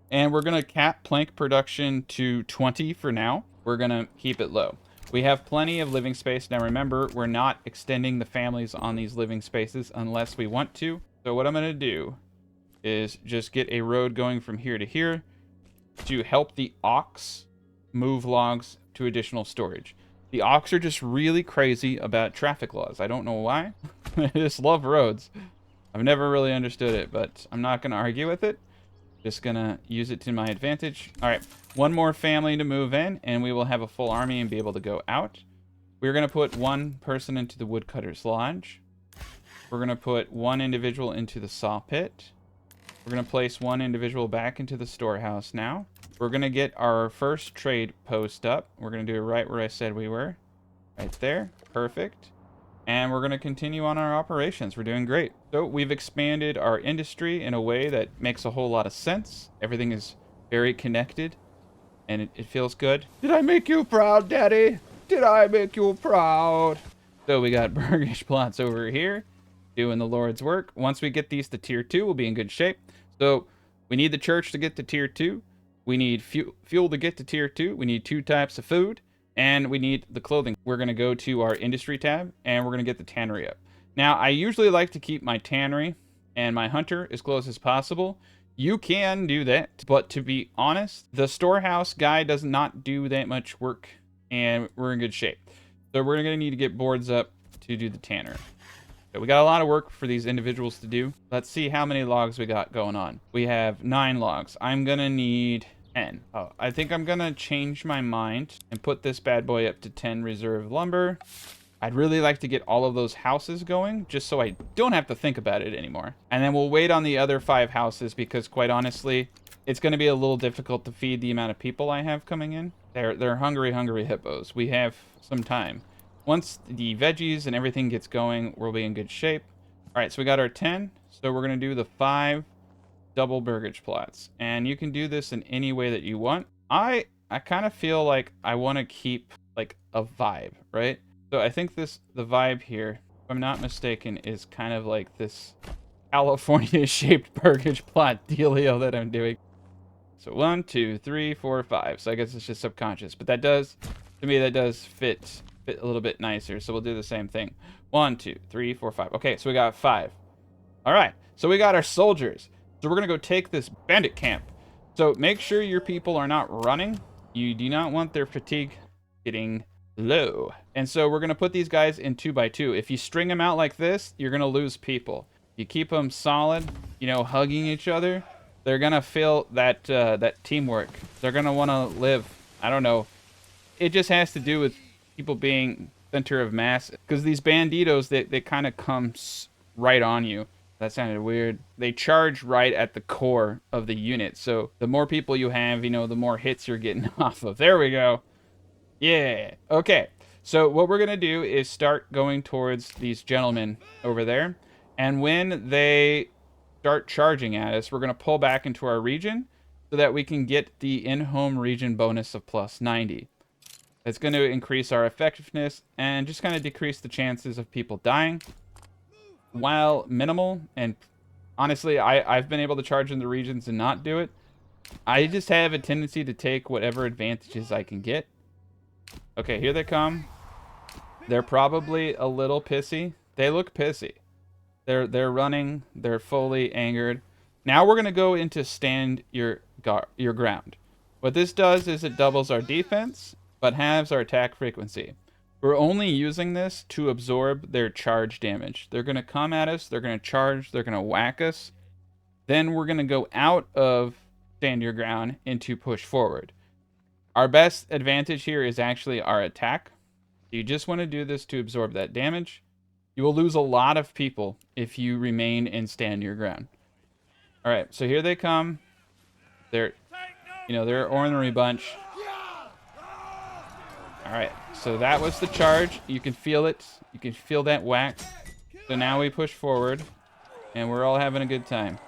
And we're going to cap plank production to 20 for now. We're going to keep it low. We have plenty of living space. Now remember, we're not extending the families on these living spaces unless we want to. So what I'm going to do is just get a road going from here to here to help the ox move logs to additional storage. The ox are just really crazy about traffic laws. I don't know why. I just love roads. I've never really understood it, but I'm not going to argue with it. Just going to use it to my advantage. All right, 1 more family to move in, and we will have a full army and be able to go out. We're going to put 1 person into the woodcutter's lodge. We're going to put 1 individual into the saw pit. We're going to place 1 individual back into the storehouse now. We're going to get our first trade post up. We're going to do it right where I said we were. Right there. Perfect. And we're going to continue on our operations. We're doing great. So we've expanded our industry in a way that makes a whole lot of sense. Everything is very connected, and it feels good. Did I make you proud, Daddy? Did I make you proud? So we got burgage plots over here doing the Lord's work. Once we get these to tier 2, we'll be in good shape. So we need the church to get to tier 2. We need fuel to get to tier 2. We need 2 types of food. And we need the clothing. We're going to go to our industry tab, and we're going to get the tannery up. Now, I usually like to keep my tannery and my hunter as close as possible. You can do that, but to be honest, the storehouse guy does not do that much work, and we're in good shape. So we're going to need to get boards up to do the tanner. So we got a lot of work for these individuals to do. Let's see how many logs we got going on. We have 9 logs. I'm going to need 10. Oh, I think I'm going to change my mind and put this bad boy up to 10 reserve lumber. I'd really like to get all of those houses going, just so I don't have to think about it anymore. And then we'll wait on the other 5 houses, because quite honestly, it's going to be a little difficult to feed the amount of people I have coming in. They're hungry, hungry hippos. We have some time. Once the veggies and everything gets going, we'll be in good shape. All right, so we got our 10. So we're going to do the 5 double burgage plots. And you can do this in any way that you want. I kind of feel like I want to keep like a vibe, right? So I think the vibe here, if I'm not mistaken, is kind of like this California-shaped burgage plot dealio that I'm doing. So 1, 2, 3, 4, 5. So I guess it's just subconscious, but that does, to me, that does fit a little bit nicer. So we'll do the same thing. 1, 2, 3, 4, 5. Okay, so we got 5. All right, so we got our soldiers. So we're gonna go take this bandit camp. So make sure your people are not running. You do not want their fatigue getting low. And so we're going to put these guys in 2x2. If you string them out like this, you're going to lose people. You keep them solid, you know, hugging each other, they're going to feel that that teamwork. They're going to want to live. I don't know. It just has to do with people being center of mass, because these banditos, they kind of come right on you. That sounded weird. They charge right at the core of the unit. So the more people you have, you know, the more hits you're getting off of. There we go. Yeah. Okay. So what we're going to do is start going towards these gentlemen over there. And when they start charging at us, we're going to pull back into our region so that we can get the in-home region bonus of plus 90. It's going to increase our effectiveness and just kind of decrease the chances of people dying. While minimal, and honestly, I've been able to charge in the regions and not do it. I just have a tendency to take whatever advantages I can get. Okay, here they come. They're probably a little pissy. They look pissy. They're running. They're fully angered. Now we're gonna go into stand your ground. What this does is it doubles our defense, but halves our attack frequency. We're only using this to absorb their charge damage. They're gonna come at us. They're gonna charge. They're gonna whack us. Then we're gonna go out of stand your ground into push forward. Our best advantage here is actually our attack. You just want to do this to absorb that damage. You will lose a lot of people if you remain and stand your ground. All right, so here they come. They're an ornery bunch. All right, so that was the charge. You can feel it. You can feel that whack. So now we push forward, and we're all having a good time.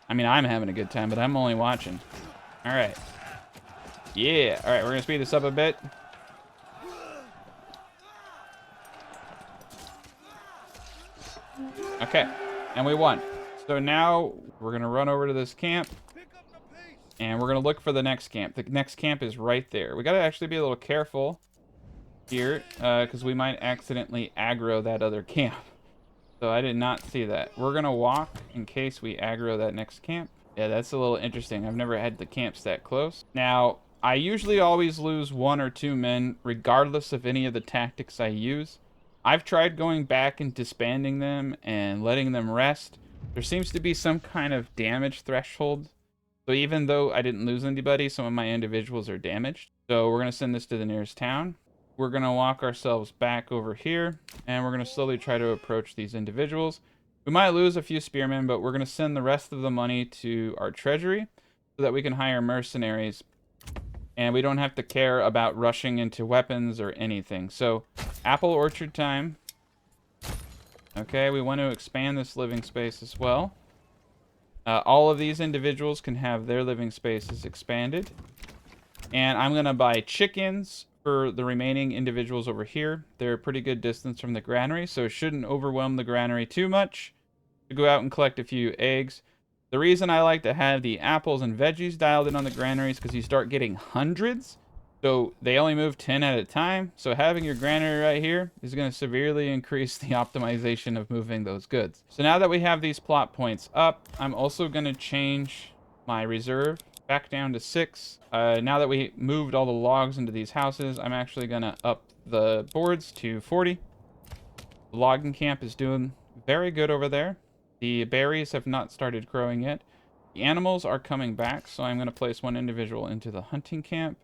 I mean, I'm having a good time, but I'm only watching. All right. Yeah. All right, we're going to speed this up a bit. Okay, and we won. So now we're going to run over to this camp, and we're going to look for the next camp. The next camp is right there. We got to actually be a little careful here, because we might accidentally aggro that other camp. So I did not see that. We're going to walk in case we aggro that next camp. Yeah, that's a little interesting. I've never had the camps that close. Now, I usually always lose 1 or 2 men, regardless of any of the tactics I use. I've tried going back and disbanding them and letting them rest. There seems to be some kind of damage threshold. So even though I didn't lose anybody, some of my individuals are damaged. So we're going to send this to the nearest town. We're going to walk ourselves back over here, and we're going to slowly try to approach these individuals. We might lose a few spearmen, but we're going to send the rest of the money to our treasury so that we can hire mercenaries. And we don't have to care about rushing into weapons or anything. So, apple orchard time. Okay, we want to expand this living space as well. All of these individuals can have their living spaces expanded. And I'm going to buy chickens for the remaining individuals over here. They're a pretty good distance from the granary, so it shouldn't overwhelm the granary too much. To go out and collect a few eggs. The reason I like to have the apples and veggies dialed in on the granaries is because you start getting hundreds. So they only move 10 at a time. So having your granary right here is going to severely increase the optimization of moving those goods. So now that we have these plot points up, I'm also going to change my reserve back down to 6. Now that we moved all the logs into these houses, I'm actually going to up the boards to 40. The logging camp is doing very good over there. The berries have not started growing yet. The animals are coming back, so I'm going to place one individual into the hunting camp.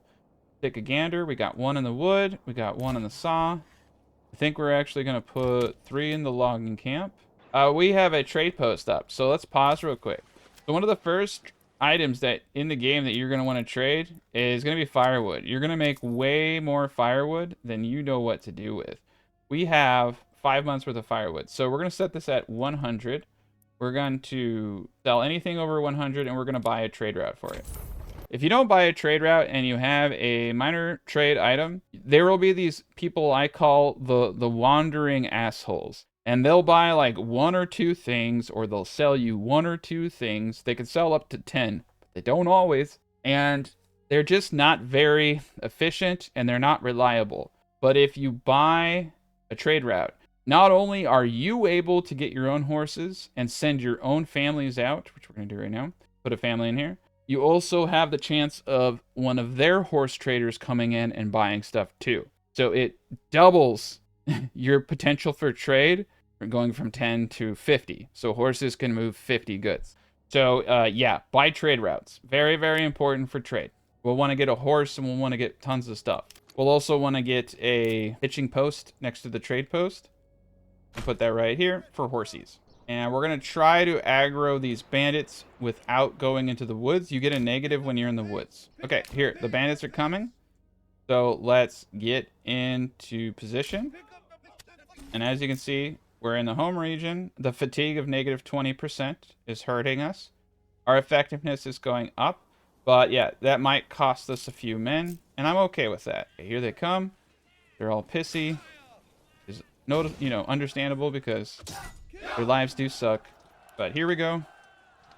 Take a gander. We got one in the wood. We got one in the saw. I think we're actually going to put 3 in the logging camp. We have a trade post up, so let's pause real quick. So one of the first items that in the game that you're going to want to trade is going to be firewood. You're going to make way more firewood than you know what to do with. We have 5 months worth of firewood, so we're going to set this at 100. We're going to sell anything over 100, and we're going to buy a trade route for it. If you don't buy a trade route and you have a minor trade item, there will be these people I call the wandering assholes. And they'll buy like 1 or 2 things, or they'll sell you 1 or 2 things. They can sell up to 10, but they don't always. And they're just not very efficient, and they're not reliable. But if you buy a trade route, not only are you able to get your own horses and send your own families out, which we're going to do right now, put a family in here, you also have the chance of one of their horse traders coming in and buying stuff too. So it doubles your potential for trade, going from 10 to 50. So horses can move 50 goods. So yeah, buy trade routes. Very, very important for trade. We'll want to get a horse, and we'll want to get tons of stuff. We'll also want to get a hitching post next to the trade post. I'll put that right here for horses. And we're going to try to aggro these bandits without going into the woods. You get a negative when you're in the woods. Okay, here, the bandits are coming. So let's get into position. And as you can see, we're in the home region. The fatigue of negative 20% is hurting us. Our effectiveness is going up. But yeah, that might cost us a few men. And I'm okay with that. Okay, here they come. They're all pissy. Is understandable because their lives do suck. But here we go.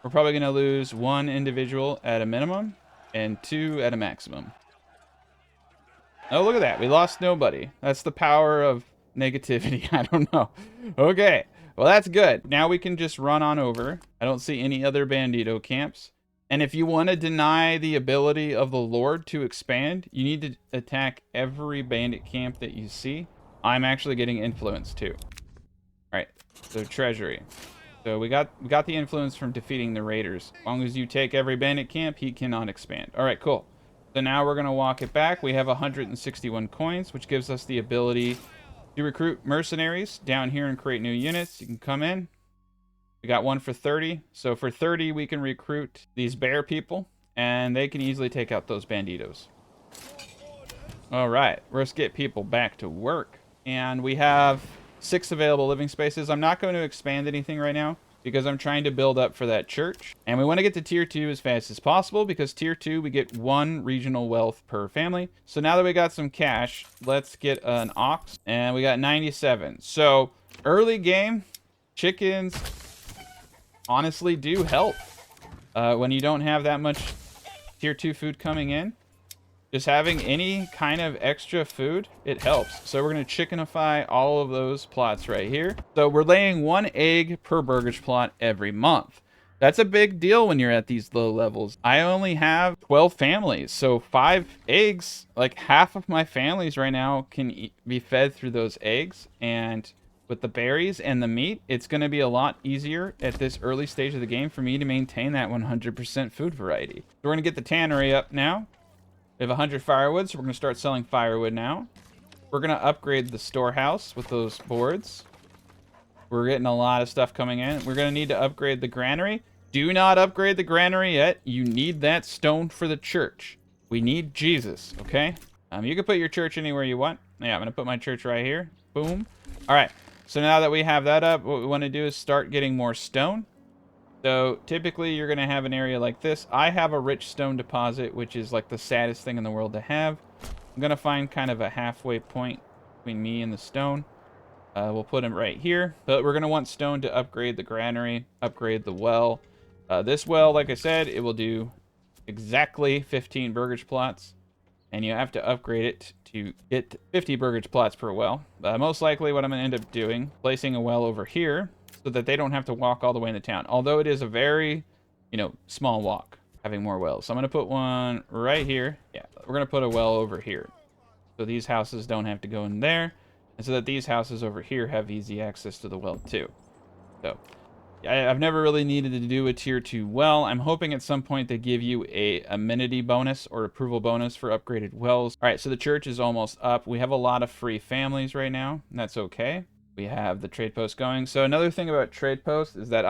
We're probably going to lose 1 individual at a minimum and 2 at a maximum. Oh, look at that. We lost nobody. That's the power of negativity. I don't know. Okay. Well, that's good. Now we can just run on over. I don't see any other bandito camps. And if you want to deny the ability of the Lord to expand, you need to attack every bandit camp that you see. I'm actually getting influence too. All right. So treasury. So we got the influence from defeating the raiders. As long as you take every bandit camp, he cannot expand. All right, cool. So now we're going to walk it back. We have 161 coins, which gives us the ability to recruit mercenaries down here and create new units. You can come in. We got one for 30. So for 30, we can recruit these bear people, and they can easily take out those banditos. All right, let's get people back to work. And we have 6 available living spaces. I'm not going to expand anything right now because I'm trying to build up for that church. And we want to get to tier 2 as fast as possible because tier 2, we get 1 regional wealth per family. So now that we got some cash, let's get an ox. And we got 97. So early game, chickens honestly do help when you don't have that much tier 2 food coming in. Just having any kind of extra food, it helps. So we're going to chickenify all of those plots right here. So we're laying 1 egg per burgage plot every month. That's a big deal when you're at these low levels. I only have 12 families, so 5 eggs, like half of my families right now can be fed through those eggs. And with the berries and the meat, it's going to be a lot easier at this early stage of the game for me to maintain that 100% food variety. So we're going to get the tannery up now. We have 100 firewood, so we're going to start selling firewood now. We're going to upgrade the storehouse with those boards. We're getting a lot of stuff coming in. We're going to need to upgrade the granary. Do not upgrade the granary yet. You need that stone for the church. We need Jesus, okay? You can put your church anywhere you want. Yeah, I'm going to put my church right here. Boom. All right. So now that we have that up, what we want to do is start getting more stone. So typically you're going to have an area like this. I have a rich stone deposit, which is like the saddest thing in the world to have. I'm going to find kind of a halfway point between me and the stone. We'll put them right here. But we're going to want stone to upgrade the granary, upgrade the well. This well, like I said, it will do exactly 15 burgage plots. and you have to upgrade it to get 50 burgage plots per well. Most likely what I'm going to end up doing, placing a well over here so that they don't have to walk all the way into town. Although it is a very, small walk, having more wells. So I'm going to put one right here. Yeah, we're going to put a well over here. So these houses don't have to go in there. And so that these houses over here have easy access to the well too. So I've never really needed to do a tier 2 well. I'm hoping at some point they give you a amenity bonus or approval bonus for upgraded wells. All right, so the church is almost up. We have a lot of free families right now, and that's okay. We have the trade post going. So another thing about trade post is that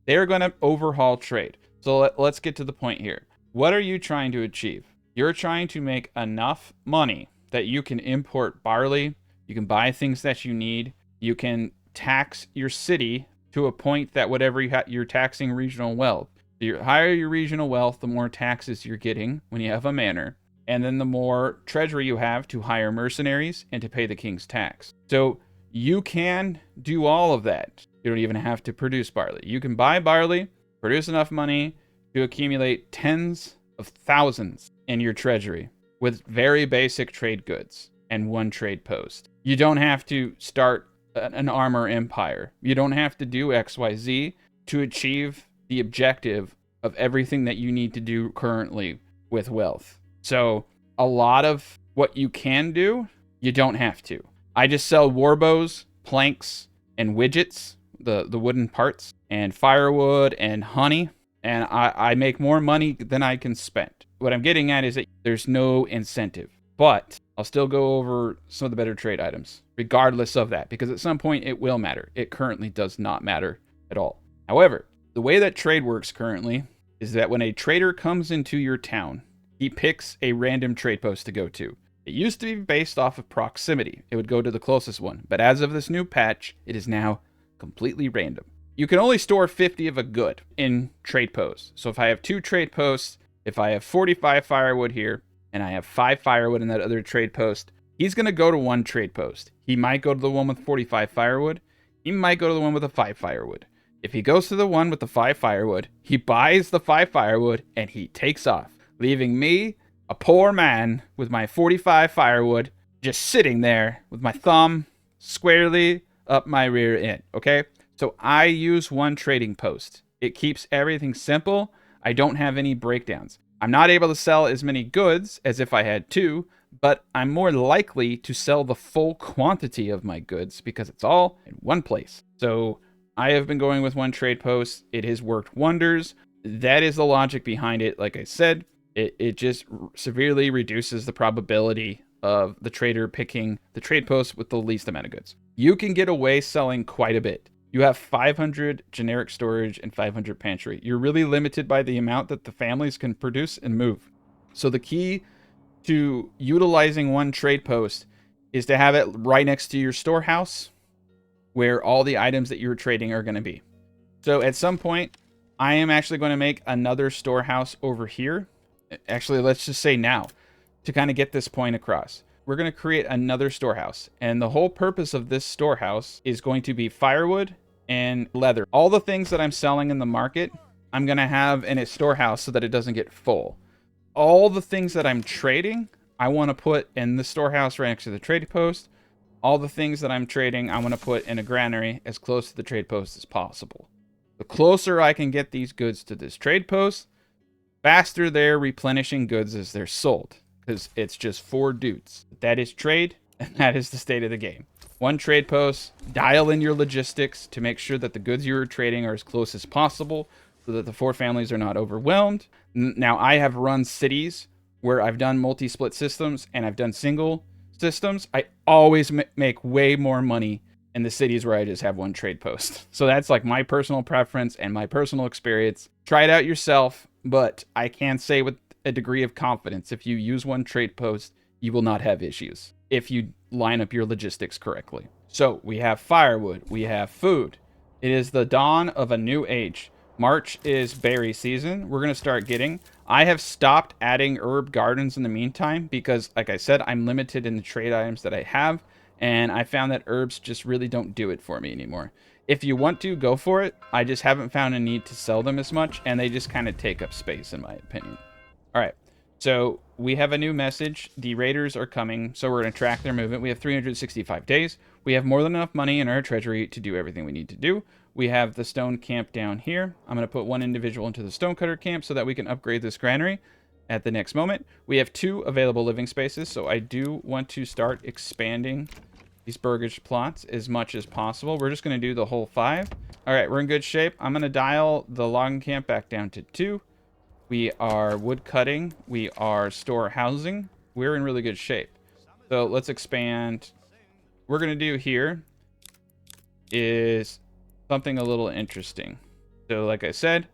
they're going to overhaul trade. So let's get to the point here. What are you trying to achieve? You're trying to make enough money that you can import barley, you can buy things that you need, you can tax your city to a point that whatever you're taxing regional wealth. The higher your regional wealth, the more taxes you're getting when you have a manor. And then the more treasury you have to hire mercenaries and to pay the king's tax. So you can do all of that. You don't even have to produce barley. You can buy barley, produce enough money to accumulate tens of thousands in your treasury with very basic trade goods and one trade post. You don't have to start an armor empire. You don't have to do XYZ to achieve the objective of everything that you need to do currently with wealth. So a lot of what you can do, you don't have to. I just sell warbows, planks, and widgets, the wooden parts, and firewood and honey, and I make more money than I can spend. What I'm getting at is that there's no incentive, but I'll still go over some of the better trade items, regardless of that, because at some point it will matter. It currently does not matter at all. However, the way that trade works currently is that when a trader comes into your town, he picks a random trade post to go to. It used to be based off of proximity. It would go to the closest one, but as of this new patch, it is now completely random. You can only store 50 of a good in trade posts. So if I have 2 trade posts, if I have 45 firewood here, and I have 5 firewood in that other trade post, he's going to go to one trade post. He might go to the one with 45 firewood. He might go to the one with the 5 firewood. If he goes to the one with the 5 firewood, he buys the 5 firewood, and he takes off, leaving me, a poor man, with my 45 firewood, just sitting there with my thumb squarely up my rear end, okay? So I use one trading post. It keeps everything simple. I don't have any breakdowns. I'm not able to sell as many goods as if I had 2, but I'm more likely to sell the full quantity of my goods because it's all in one place. So I have been going with one trade post. It has worked wonders. That is the logic behind it. Like I said, it just severely reduces the probability of the trader picking the trade post with the least amount of goods. You can get away selling quite a bit. You have 500 generic storage and 500 pantry. You're really limited by the amount that the families can produce and move. So the key to utilizing one trade post is to have it right next to your storehouse where all the items that you're trading are going to be. So at some point, I am actually going to make another storehouse over here. Actually, let's just say now, to kind of get this point across. We're going to create another storehouse. And the whole purpose of this storehouse is going to be firewood and leather. All the things that I'm selling in the market, I'm going to have in a storehouse so that it doesn't get full. All the things that I'm trading, I want to put in the storehouse right next to the trade post. All the things that I'm trading, I want to put in a granary as close to the trade post as possible. The closer I can get these goods to this trade post, faster they're replenishing goods as they're sold. Because it's just 4 dudes. That is trade, and that is the state of the game. One trade post, dial in your logistics to make sure that the goods you're trading are as close as possible so that the 4 families are not overwhelmed. Now, I have run cities where I've done multi-split systems and I've done single systems. I always make way more money in the cities where I just have one trade post. So that's like my personal preference and my personal experience. Try it out yourself, but I can say with a degree of confidence, if you use one trade post, you will not have issues if you line up your logistics correctly. So we have firewood, we have food. It is the dawn of a new age. March is berry season. We're going to start getting. I have stopped adding herb gardens in the meantime because, like I said, I'm limited in the trade items that I have, and I found that herbs just really don't do it for me anymore. If you want to, go for it. I just haven't found a need to sell them as much, and they just kind of take up space, in my opinion. All right, So we have a new message. The raiders are coming, so we're going to track their movement. We have 365 days. We have more than enough money in our treasury to do everything we need to do. We have the stone camp down here. I'm going to put one individual into the stonecutter camp so that we can upgrade this granary at the next moment. We have 2 available living spaces, so I do want to start expanding these burgage plots as much as possible. We're just going to do the whole 5. All right, we're in good shape. I'm going to dial the logging camp back down to 2. We are wood cutting. We are store housing. We're in really good shape. So let's expand. What we're going to do here is something a little interesting. So like I said,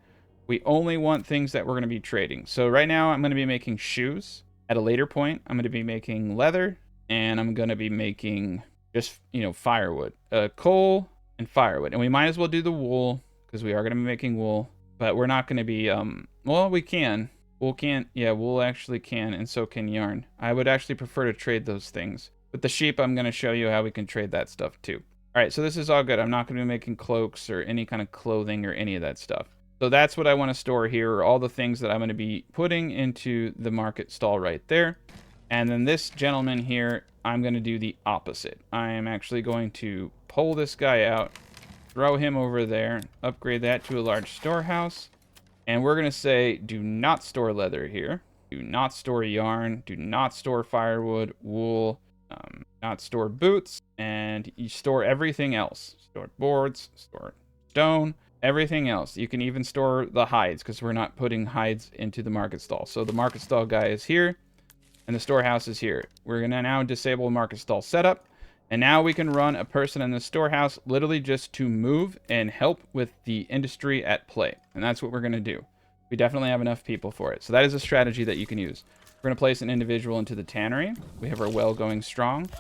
we only want things that we're going to be trading. So right now I'm going to be making shoes. At a later point, I'm going to be making leather, and I'm going to be making just, firewood, coal and firewood. And we might as well do the wool because we are going to be making wool, but we're not going to be, well, we can. Wool can't, yeah, wool actually can, and so can yarn. I would actually prefer to trade those things. With the sheep, I'm going to show you how we can trade that stuff too. All right, so this is all good. I'm not going to be making cloaks or any kind of clothing or any of that stuff. So that's what I want to store here, are all the things that I'm going to be putting into the market stall right there. And then this gentleman here, I'm going to do the opposite. I am actually going to pull this guy out, throw him over there, upgrade that to a large storehouse. And we're going to say, do not store leather here. Do not store yarn. Do not store firewood, wool, not store boots. And you store everything else. Store boards, store stone, everything else. You can even store the hides because we're not putting hides into the market stall. So the market stall guy is here and the storehouse is here. We're going to now disable market stall setup. And now we can run a person in the storehouse literally just to move and help with the industry at play. And that's what we're going to do. We definitely have enough people for it. So that is a strategy that you can use. We're going to place an individual into the tannery. We have our well going strong,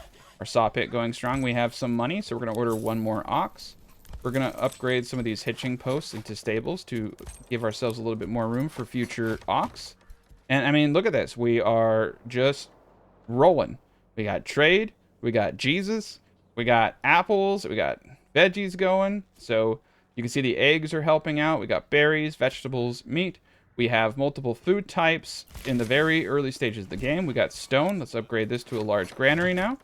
our saw pit going strong. We have some money, so we're going to order 1 more ox. We're going to upgrade some of these hitching posts into stables to give ourselves a little bit more room for future ox. And I mean, look at this. We are just rolling. We got trade. We got Jesus. We got apples. We got veggies going. So you can see the eggs are helping out. We got berries, vegetables, meat. We have multiple food types in the very early stages of the game. We got stone. Let's upgrade this to a large granary now.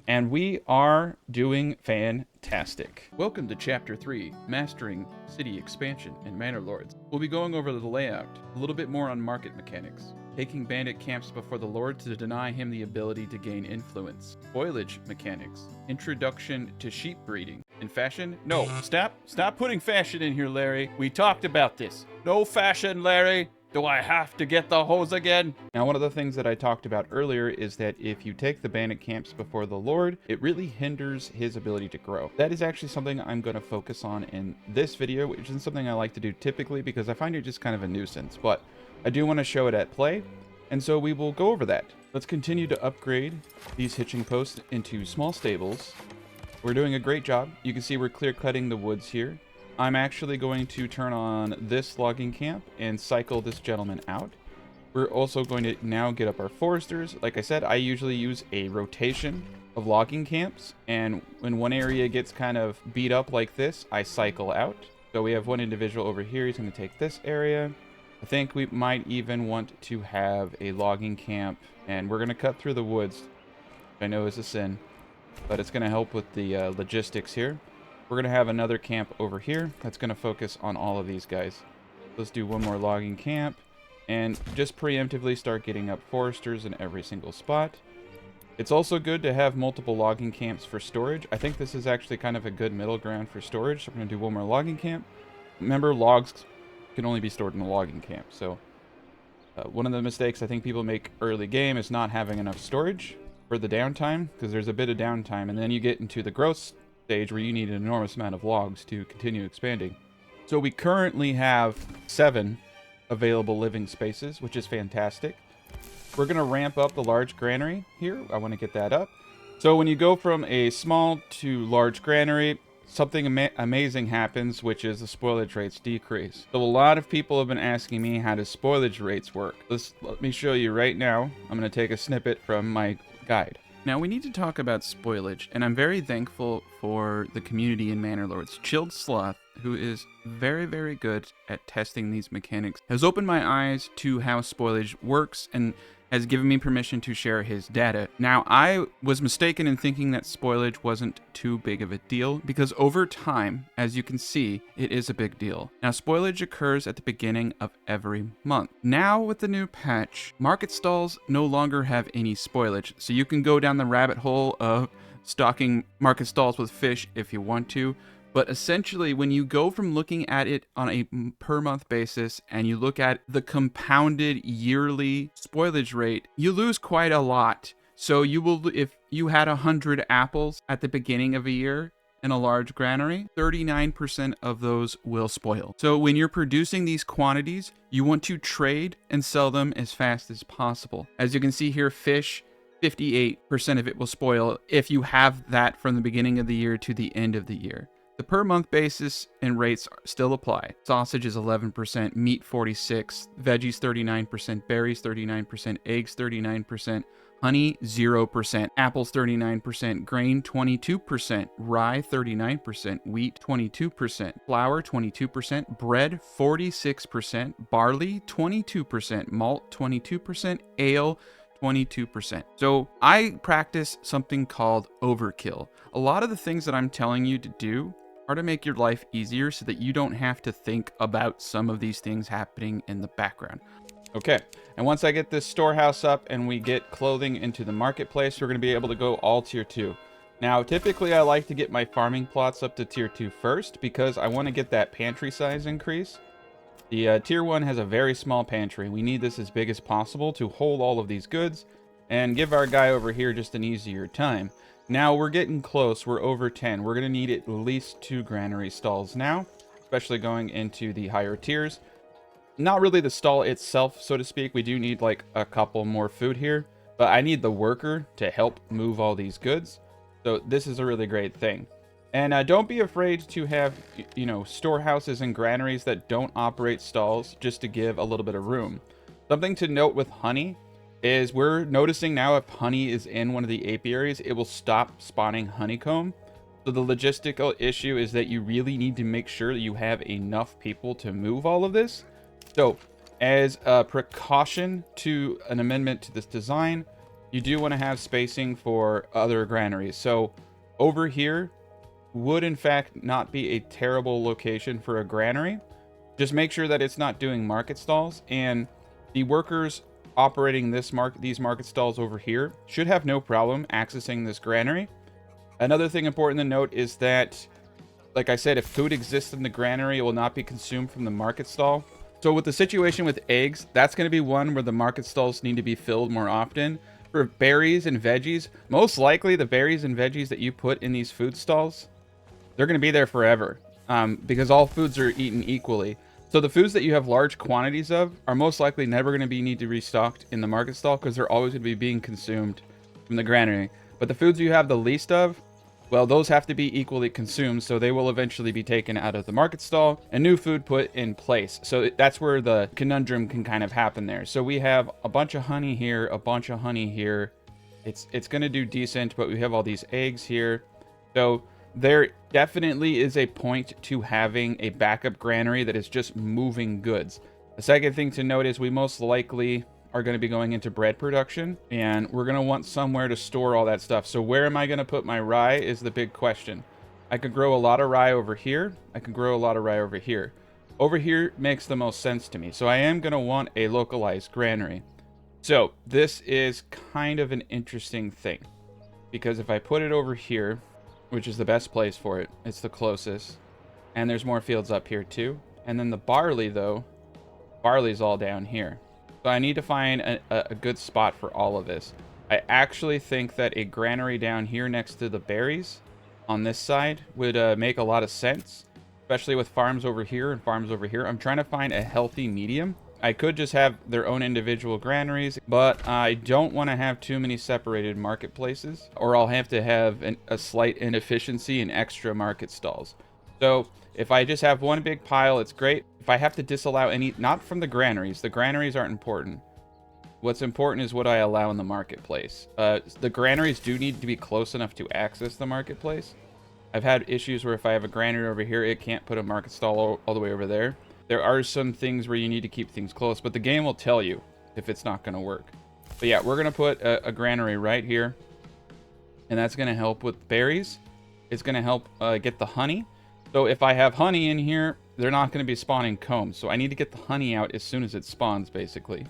And we are doing fantastic. Welcome to Chapter 3, Mastering City Expansion in Manor Lords. We'll be going over the layout, a little bit more on market mechanics, taking bandit camps before the Lord to deny him the ability to gain influence, spoilage mechanics, introduction to sheep breeding, and fashion. No, stop putting fashion in here, Larry. We talked about this. No fashion, Larry. Do I have to get the hose again? Now, one of the things that I talked about earlier is that if you take the bandit camps before the Lord, it really hinders his ability to grow. That is actually something I'm going to focus on in this video, which isn't something I like to do typically because I find it just kind of a nuisance, but I do want to show it at play, and so we will go over that. Let's continue to upgrade these hitching posts into small stables. We're doing a great job. You can see we're clear cutting the woods here. I'm actually going to turn on this logging camp and cycle this gentleman out. We're also going to now get up our foresters. Like I said, I usually use a rotation of logging camps, and when one area gets kind of beat up like this, I cycle out. So we have one individual over here. He's going to take this area. I think we might even want to have a logging camp, and we're going to cut through the woods, which I know is a sin, but it's going to help with the logistics here. We're going to have another camp over here that's going to focus on all of these guys. Let's do one more logging camp and just preemptively start getting up foresters in every single spot. It's also good to have multiple logging camps for storage. I think this is actually kind of a good middle ground for storage. So we're going to do one more logging camp. Remember, logs can only be stored in a logging camp. So one of the mistakes I think people make early game is not having enough storage for the downtime, because there's a bit of downtime, and then you get into the growth stage where you need an enormous amount of logs to continue expanding. So we currently have 7 available living spaces, which is fantastic. We're going to ramp up the large granary here. I want to get that up. So when you go from a small to large granary, something amazing happens, which is the spoilage rates decrease. So a lot of people have been asking me, how does spoilage rates work? Let me show you right now. I'm going to take a snippet from my guide. Now we need to talk about spoilage, and I'm very thankful for the community in Manor Lords. Chilled Sloth, who is very, very good at testing these mechanics, has opened my eyes to how spoilage works and has given me permission to share his data. Now, I was mistaken in thinking that spoilage wasn't too big of a deal, because over time, as you can see, it is a big deal. Now, spoilage occurs at the beginning of every month. Now, with the new patch, market stalls no longer have any spoilage, so you can go down the rabbit hole of stocking market stalls with fish if you want to. But essentially, when you go from looking at it on a per month basis and you look at the compounded yearly spoilage rate, you lose quite a lot. So you will, if you had 100 apples at the beginning of a year in a large granary, 39% of those will spoil. So when you're producing these quantities, you want to trade and sell them as fast as possible. As you can see here, fish, 58% of it will spoil if you have that from the beginning of the year to the end of the year. The per month basis and rates still apply. Sausage is 11%, meat 46%, veggies 39%, berries 39%, eggs 39%, honey 0%, apples 39%, grain 22%, rye 39%, wheat 22%, flour 22%, bread 46%, barley 22%, malt 22%, ale 22%. So I practice something called overkill. A lot of the things that I'm telling you to do are to make your life easier so that you don't have to think about some of these things happening in the background. Okay, and once I get this storehouse up and we get clothing into the marketplace, we're going to be able to go all tier 2. Now, typically I like to get my farming plots up to tier 2 first because I want to get that pantry size increase. The tier 1 has a very small pantry. We need this as big as possible to hold all of these goods and give our guy over here just an easier time. Now we're getting close. We're over 10. We're going to need at least 2 granary stalls now, especially going into the higher tiers. Not really the stall itself, so to speak. We do need like a couple more food here, but I need the worker to help move all these goods. So this is a really great thing. And don't be afraid to have, you know, storehouses and granaries that don't operate stalls just to give a little bit of room. Something to note with honey is we're noticing now if honey is in one of the apiaries, it will stop spawning honeycomb. So the logistical issue is that you really need to make sure that you have enough people to move all of this. So as a precaution to an amendment to this design, you do want to have spacing for other granaries. So over here would in fact not be a terrible location for a granary. Just make sure that it's not doing market stalls, and the workers operating these market stalls over here should have no problem accessing this granary. Another thing important to note is that, like I said, if food exists in the granary, it will not be consumed from the market stall. So with the situation with eggs, that's going to be one where the market stalls need to be filled more often. For berries and veggies, most likely the berries and veggies that you put in these food stalls, they're going to be there forever because all foods are eaten equally. So the foods that you have large quantities of are most likely never going to need to be restocked in the market stall because they're always going to be being consumed from the granary. But the foods you have the least of, well, those have to be equally consumed, so they will eventually be taken out of the market stall and new food put in place. So that's where the conundrum can kind of happen there. So we have a bunch of honey here, a bunch of honey here. It's going to do decent, but we have all these eggs here. So there definitely is a point to having a backup granary that is just moving goods. The second thing to note is we most likely are going to be going into bread production, and we're going to want somewhere to store all that stuff. So where am I going to put my rye is the big question. I could grow a lot of rye over here. I could grow a lot of rye over here. Over here makes the most sense to me. So I am going to want a localized granary. So this is kind of an interesting thing, because if I put it over here, which is the best place for it, it's the closest, and there's more fields up here too. And then the barley, though, barley's all down here. So I need to find a good spot for all of this. I actually think that a granary down here next to the berries on this side would make a lot of sense, especially with farms over here and farms over here. I'm trying to find a healthy medium. I could just have their own individual granaries, but I don't want to have too many separated marketplaces, or I'll have to have a slight inefficiency in extra market stalls. So if I just have one big pile, it's great. If I have to disallow any, not from the granaries aren't important, what's important is what I allow in the marketplace. The granaries do need to be close enough to access the marketplace. I've had issues where if I have a granary over here, it can't put a market stall all the way over there. There are some things where you need to keep things close, but the game will tell you if it's not going to work. But yeah, we're going to put a granary right here, and that's going to help with berries. It's going to help get the honey. So if I have honey in here, they're not going to be spawning combs. So I need to get the honey out as soon as it spawns, basically.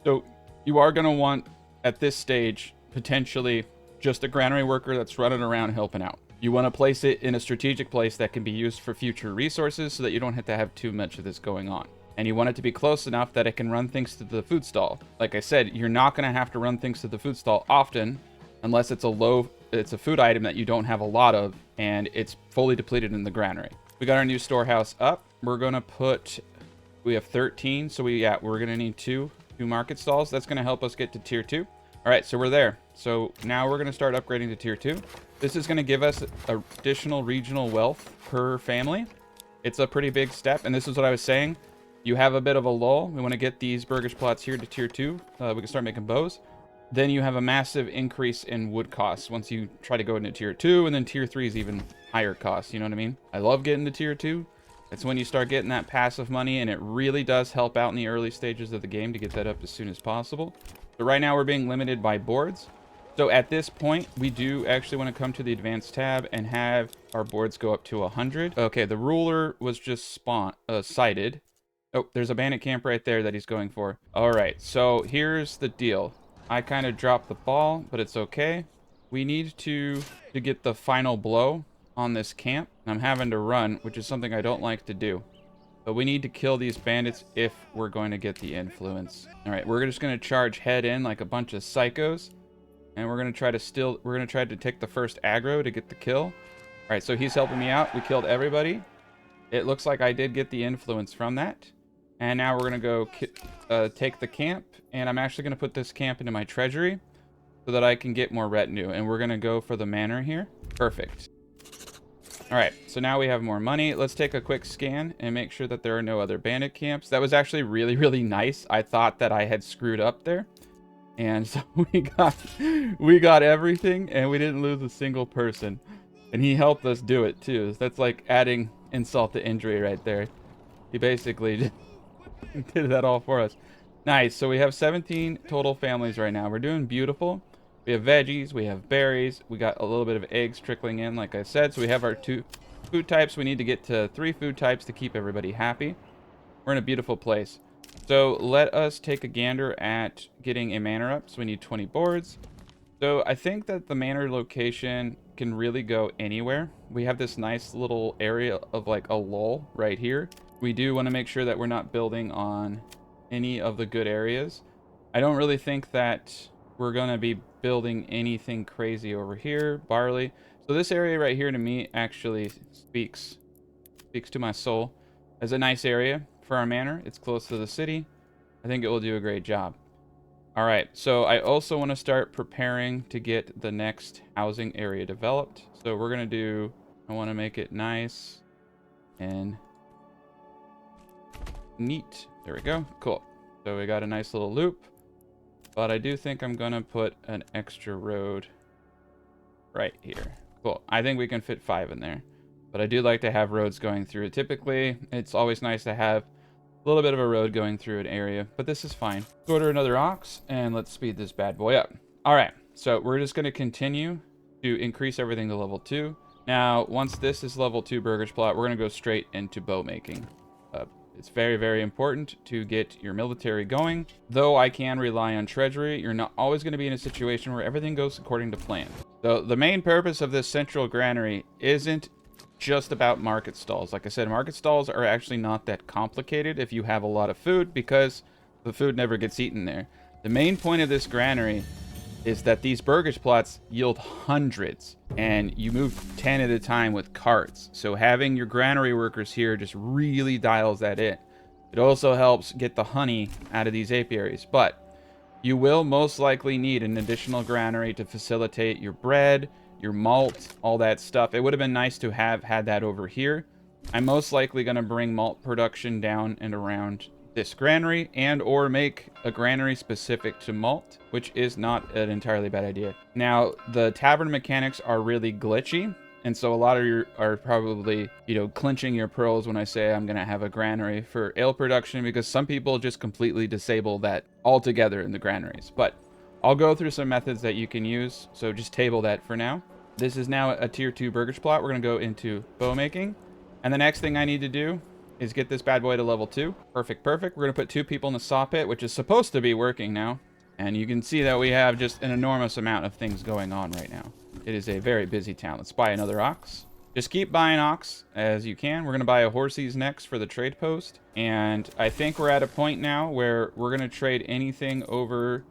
So you are going to want, at this stage, potentially just a granary worker that's running around helping out. You want to place it in a strategic place that can be used for future resources so that you don't have to have too much of this going on. And you want it to be close enough that it can run things to the food stall. Like I said, you're not going to have to run things to the food stall often unless it's a food item that you don't have a lot of and it's fully depleted in the granary. We got our new storehouse up. We're going to we have 13, so we're going to need two market stalls. That's going to help us get to tier 2. All right, so we're there. So now we're going to start upgrading to tier 2. This is going to give us additional regional wealth per family. It's a pretty big step, and this is what I was saying. You have a bit of a lull. We want to get these burgage plots here to tier 2. We can start making bows. Then you have a massive increase in wood costs once you try to go into tier 2, and then tier 3 is even higher costs. You know what I mean? I love getting to tier 2. It's when you start getting that passive money, and it really does help out in the early stages of the game to get that up as soon as possible. But right now we're being limited by boards. So at this point, we do actually want to come to the advanced tab and have our boards go up to 100. Okay, the ruler was just sighted. Oh, there's a bandit camp right there that he's going for. All right, so here's the deal. I kind of dropped the ball, but it's okay. We need to get the final blow on this camp. I'm having to run, which is something I don't like to do. But we need to kill these bandits if we're going to get the influence. All right, we're just going to charge head in like a bunch of psychos. And we're going to try to take the first aggro to get the kill. All right, so he's helping me out. We killed everybody. It looks like I did get the influence from that. And now we're going to go take the camp. And I'm actually going to put this camp into my treasury so that I can get more retinue. And we're going to go for the manor here. Perfect. All right, so now we have more money. Let's take a quick scan and make sure that there are no other bandit camps. That was actually really, really nice. I thought that I had screwed up there. And so we got everything, and we didn't lose a single person. And he helped us do it, too. That's like adding insult to injury right there. He basically did that all for us. Nice. So we have 17 total families right now. We're doing beautiful. We have veggies. We have berries. We got a little bit of eggs trickling in, like I said. So we have our 2 food types. We need to get to 3 food types to keep everybody happy. We're in a beautiful place. So let us take a gander at getting a manor up. So we need 20 boards. So I think that the manor location can really go anywhere. We have this nice little area of like a lull right here. We do want to make sure that we're not building on any of the good areas. I don't really think that we're going to be building anything crazy over here. Barley. So this area right here to me actually speaks to my soul as a nice area. For our manor, it's close to the city. I think it will do a great job. All right, so I also want to start preparing to get the next housing area developed. So we're going to do, I want to make it nice and neat. There we go. Cool. So we got a nice little loop, but I do think I'm going to put an extra road right here. Cool. I think we can fit 5 in there, but I do like to have roads going through it. Typically, it's always nice to have a little bit of a road going through an area, but this is fine. Let's order another ox and let's speed this bad boy up. All right, so we're just going to continue to increase everything to level 2. Now, once this is level 2 burgage plot, we're going to go straight into bow making. It's very, very important to get your military going. Though I can rely on treasury, you're not always going to be in a situation where everything goes according to plan. So the main purpose of this central granary isn't just about market stalls. Like I said, market stalls are actually not that complicated if you have a lot of food, because the food never gets eaten there. The main point of this granary is that these burgage plots yield hundreds, and you move 10 at a time with carts. So having your granary workers here just really dials that in. It also helps get the honey out of these apiaries, but you will most likely need an additional granary to facilitate your bread, your malt, all that stuff. It would have been nice to have had that over here. I'm most likely going to bring malt production down and around this granary and or make a granary specific to malt, which is not an entirely bad idea. Now, the tavern mechanics are really glitchy, and so a lot of you are probably, you know, clinching your pearls when I say I'm going to have a granary for ale production, because some people just completely disable that altogether in the granaries. But I'll go through some methods that you can use, so just table that for now. This is now a tier 2 burgage plot. We're going to go into bow making, and the next thing I need to do is get this bad boy to level 2. Perfect, perfect. We're going to put 2 people in the saw pit, which is supposed to be working now. And you can see that we have just an enormous amount of things going on right now. It is a very busy town. Let's buy another ox. Just keep buying ox as you can. We're going to buy a horsies next for the trade post. And I think we're at a point now where we're going to trade anything over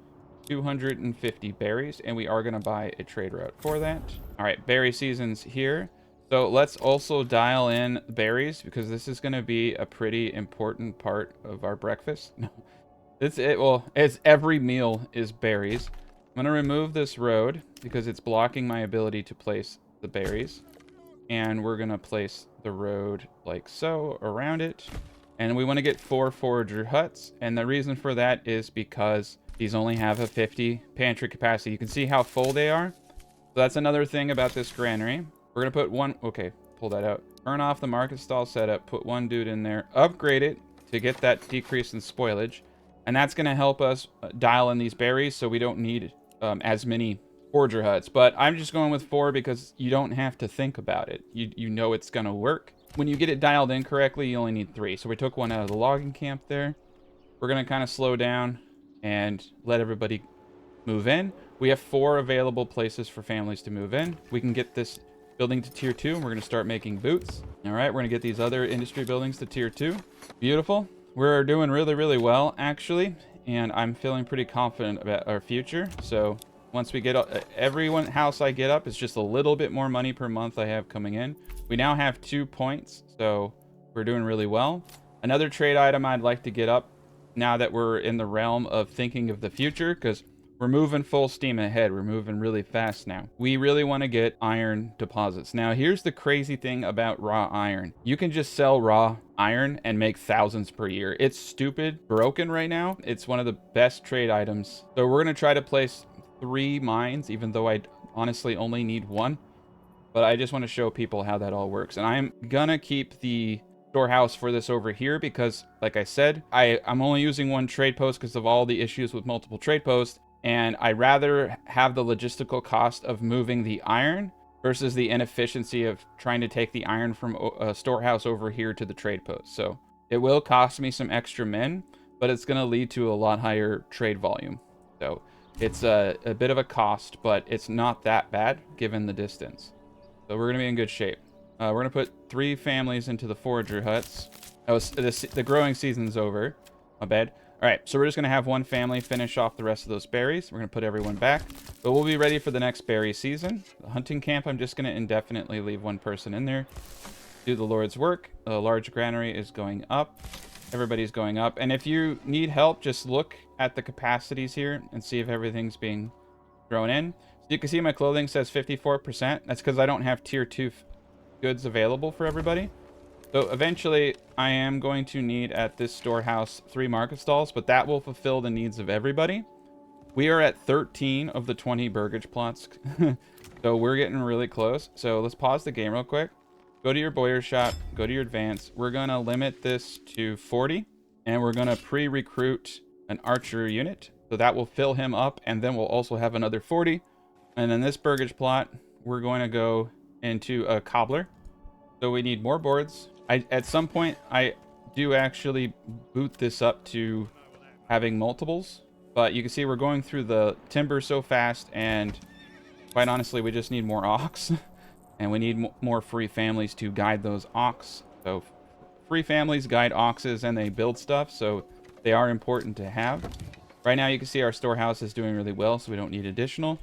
250 berries. And we are going to buy a trade route for that. All right, berry season's here. So let's also dial in berries, because this is going to be a pretty important part of our breakfast. No, it's every meal is berries. I'm going to remove this road because it's blocking my ability to place the berries. And we're going to place the road like so around it. And we want to get 4 forager huts. And the reason for that is because these only have a 50 pantry capacity. You can see how full they are. So that's another thing about this granary. We're going to put one... Okay, pull that out. Turn off the market stall setup. Put one dude in there. Upgrade it to get that decrease in spoilage. And that's going to help us dial in these berries so we don't need as many forager huts. But I'm just going with 4 because you don't have to think about it. You know it's going to work. When you get it dialed in correctly, you only need 3. So we took one out of the logging camp there. We're going to kind of slow down and let everybody move in. We have 4 available places for families to move in. We can get this building to tier 2, and we're going to start making boots. All right, we're going to get these other industry buildings to tier 2. Beautiful. We're doing really, really well, actually, and I'm feeling pretty confident about our future. So once we get every house I get up is just a little bit more money per month I have coming in. We now have 2 points, so we're doing really well. Another trade item I'd like to get up now that we're in the realm of thinking of the future, because we're moving full steam ahead. We're moving really fast now. We really want to get iron deposits. Now, here's the crazy thing about raw iron. You can just sell raw iron and make thousands per year. It's stupid broken right now. It's one of the best trade items. So we're going to try to place 3 mines, even though I honestly only need 1. But I just want to show people how that all works. And I'm going to keep the storehouse for this over here because, like I said, I'm only using 1 trade post because of all the issues with multiple trade posts. And I'd rather have the logistical cost of moving the iron versus the inefficiency of trying to take the iron from a storehouse over here to the trade post. So it will cost me some extra men, but it's going to lead to a lot higher trade volume. So it's a bit of a cost, but it's not that bad given the distance. So we're going to be in good shape. We're going to put 3 families into the forager huts. Oh, the growing season's over. My bad. All right, so we're just going to have 1 family finish off the rest of those berries. We're going to put everyone back, but we'll be ready for the next berry season. The hunting camp, I'm just going to indefinitely leave 1 person in there. Do the Lord's work. The large granary is going up. Everybody's going up. And if you need help, just look at the capacities here and see if everything's being thrown in. So you can see my clothing says 54%. That's because I don't have tier 2 goods available for everybody. So eventually, I am going to need at this storehouse 3 market stalls, but that will fulfill the needs of everybody. We are at 13 of the 20 burgage plots, so we're getting really close. So let's pause the game real quick. Go to your bowyer shop, go to your advance. We're going to limit this to 40, and we're going to pre-recruit an archer unit. So that will fill him up, and then we'll also have another 40. And then this burgage plot, we're going to go into a cobbler. So we need more boards. At some point, I do actually boot this up to having multiples. But you can see we're going through the timber so fast, and quite honestly, we just need more ox. And we need more free families to guide those ox. So free families guide oxes, and they build stuff, so they are important to have. Right now, you can see our storehouse is doing really well, so we don't need additional.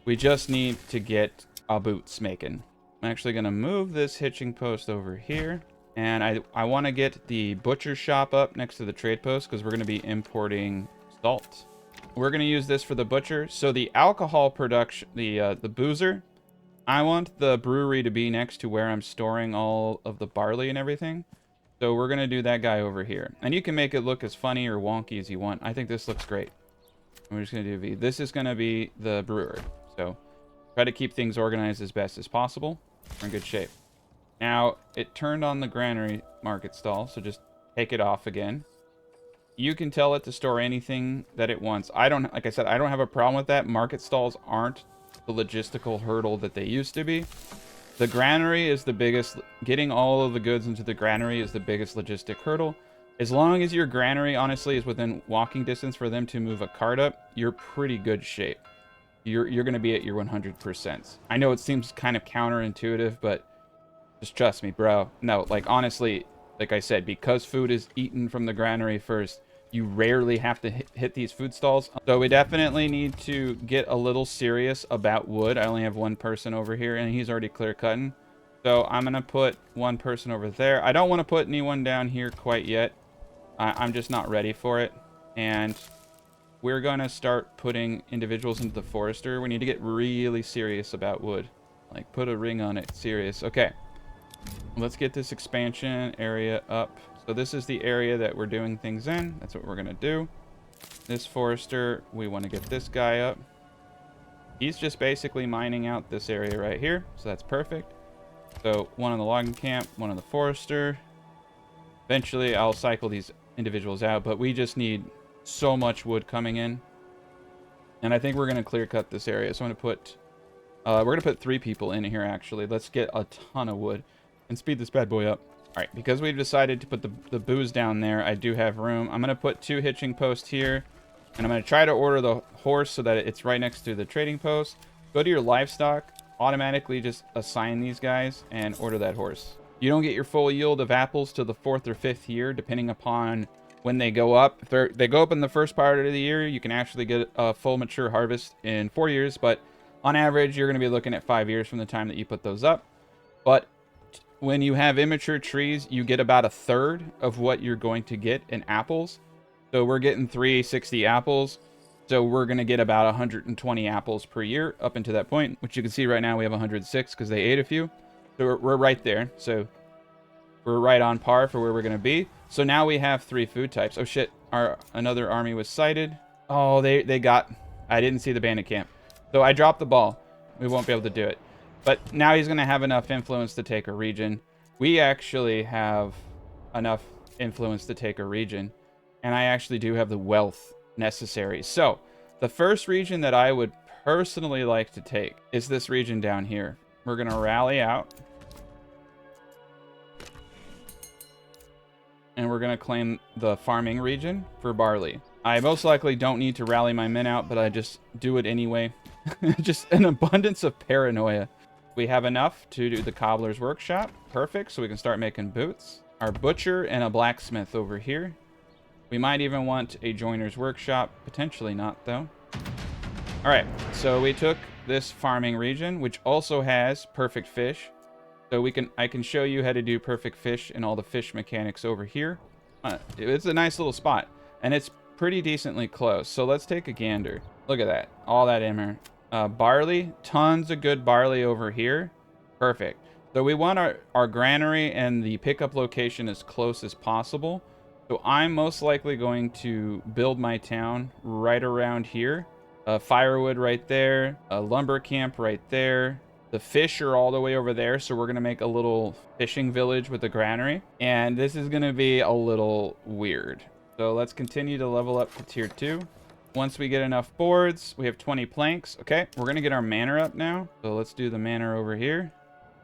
We just need to get our boots making. I'm actually going to move this hitching post over here. And I want to get the butcher shop up next to the trade post because we're going to be importing salt. We're going to use this for the butcher. So the alcohol production, the boozer, I want the brewery to be next to where I'm storing all of the barley and everything. So we're going to do that guy over here. And you can make it look as funny or wonky as you want. I think this looks great. We're just going to do V. This is going to be the brewery. So try to keep things organized as best as possible. We're in good shape. Now, it turned on the granary market stall, so just take it off again. You can tell it to store anything that it wants. Like I said, I don't have a problem with that. Market stalls aren't the logistical hurdle that they used to be. The granary is the biggest. Getting all of the goods into the granary is the biggest logistic hurdle. As long as your granary, honestly, is within walking distance for them to move a cart up, you're pretty good shape. You're going to be at your 100%. I know it seems kind of counterintuitive, but just trust me, bro. No, like, honestly, like I said, because food is eaten from the granary first, you rarely have to hit these food stalls. So we definitely need to get a little serious about wood. I only have one person over here, and he's already clear cutting. So I'm going to put one person over there. I don't want to put anyone down here quite yet. I'm just not ready for it. And we're going to start putting individuals into the forester. We need to get really serious about wood. Like, put a ring on it. Serious. Okay. Let's get this expansion area up. So this is the area that we're doing things in. That's what we're going to do. This forester, we want to get this guy up. He's just basically mining out this area right here. So that's perfect. So one on the logging camp, one on the forester. Eventually, I'll cycle these individuals out, but we just need so much wood coming in. And I think we're going to clear cut this area. So I'm going to put, we're going to put 3 people in here, actually. Let's get a ton of wood and speed this bad boy up. All right, because we've decided to put the booze down there, I do have room. I'm going to put 2 hitching posts here, and I'm going to try to order the horse so that it's right next to the trading post. Go to your livestock, automatically just assign these guys, and order that horse. You don't get your full yield of apples till the 4th or 5th year, depending upon when they go up. If they go up in the first part of the year, you can actually get a full mature harvest in 4 years, but on average, you're going to be looking at 5 years from the time that you put those up. But when you have immature trees, you get about 1/3 of what you're going to get in apples. So we're getting 360 apples. So we're going to get about 120 apples per year up into that point, which you can see right now we have 106 because they ate a few. So we're right there. So we're right on par for where we're going to be. So now we have 3 food types. Oh shit, another army was sighted. Oh, they got, I didn't see the bandit camp. So I dropped the ball. We won't be able to do it. But now he's going to have enough influence to take a region. We actually have enough influence to take a region. And I actually do have the wealth necessary. So the first region that I would personally like to take is this region down here. We're going to rally out. And we're going to claim the farming region for barley. I most likely don't need to rally my men out, but I just do it anyway. Just an abundance of paranoia. We have enough to do the cobbler's workshop. Perfect, so we can start making boots. Our butcher and a blacksmith over here. We might even want a joiner's workshop. Potentially not, though. All right, so we took this farming region, which also has perfect fish. So I can show you how to do perfect fish and all the fish mechanics over here. It's a nice little spot, and it's pretty decently close. So let's take a gander. Look at that, all that emmer. Barley, tons of good barley over here. Perfect. So we want our granary and the pickup location as close as possible. So I'm most likely going to build my town right around here. Firewood right there, a lumber camp right there. The fish are all the way over there, so we're going to make a little fishing village with a granary. And this is going to be a little weird. So let's continue to level up to tier 2. Once we get enough boards, we have 20 planks. Okay, we're going to get our manor up now. So let's do the manor over here.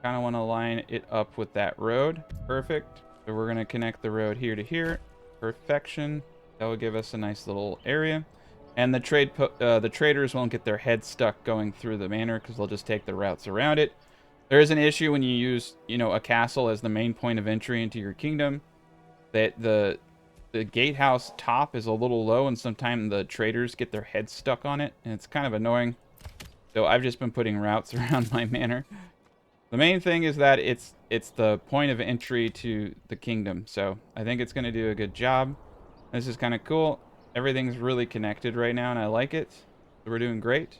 Kind of want to line it up with that road. Perfect. So we're going to connect the road here to here. Perfection. That will give us a nice little area. And the traders won't get their heads stuck going through the manor because they'll just take the routes around it. There is an issue when you use, a castle as the main point of entry into your kingdom. That the gatehouse top is a little low, and sometimes the traders get their heads stuck on it, and it's kind of annoying. So I've just been putting routes around my manor. The main thing is that it's the point of entry to the kingdom, so I think it's going to do a good job. This is kind of cool. Everything's really connected right now, and I like it. So we're doing great.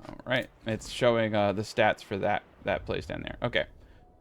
All right, it's showing the stats for that place down there. Okay,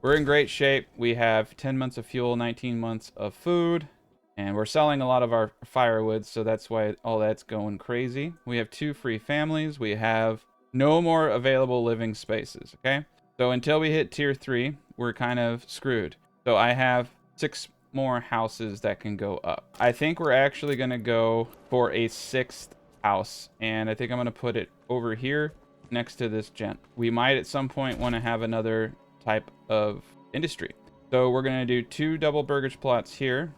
we're in great shape. We have 10 months of fuel, 19 months of food, and we're selling a lot of our firewood, so that's why all that's going crazy. We have 2 free families. We have no more available living spaces, okay? So until we hit tier 3, we're kind of screwed. So I have 6 more houses that can go up. I think we're actually going to go for a 6th house, and I think I'm going to put it over here next to this gent. We might at some point want to have another type of industry. So we're going to do 2 double burgage plots here.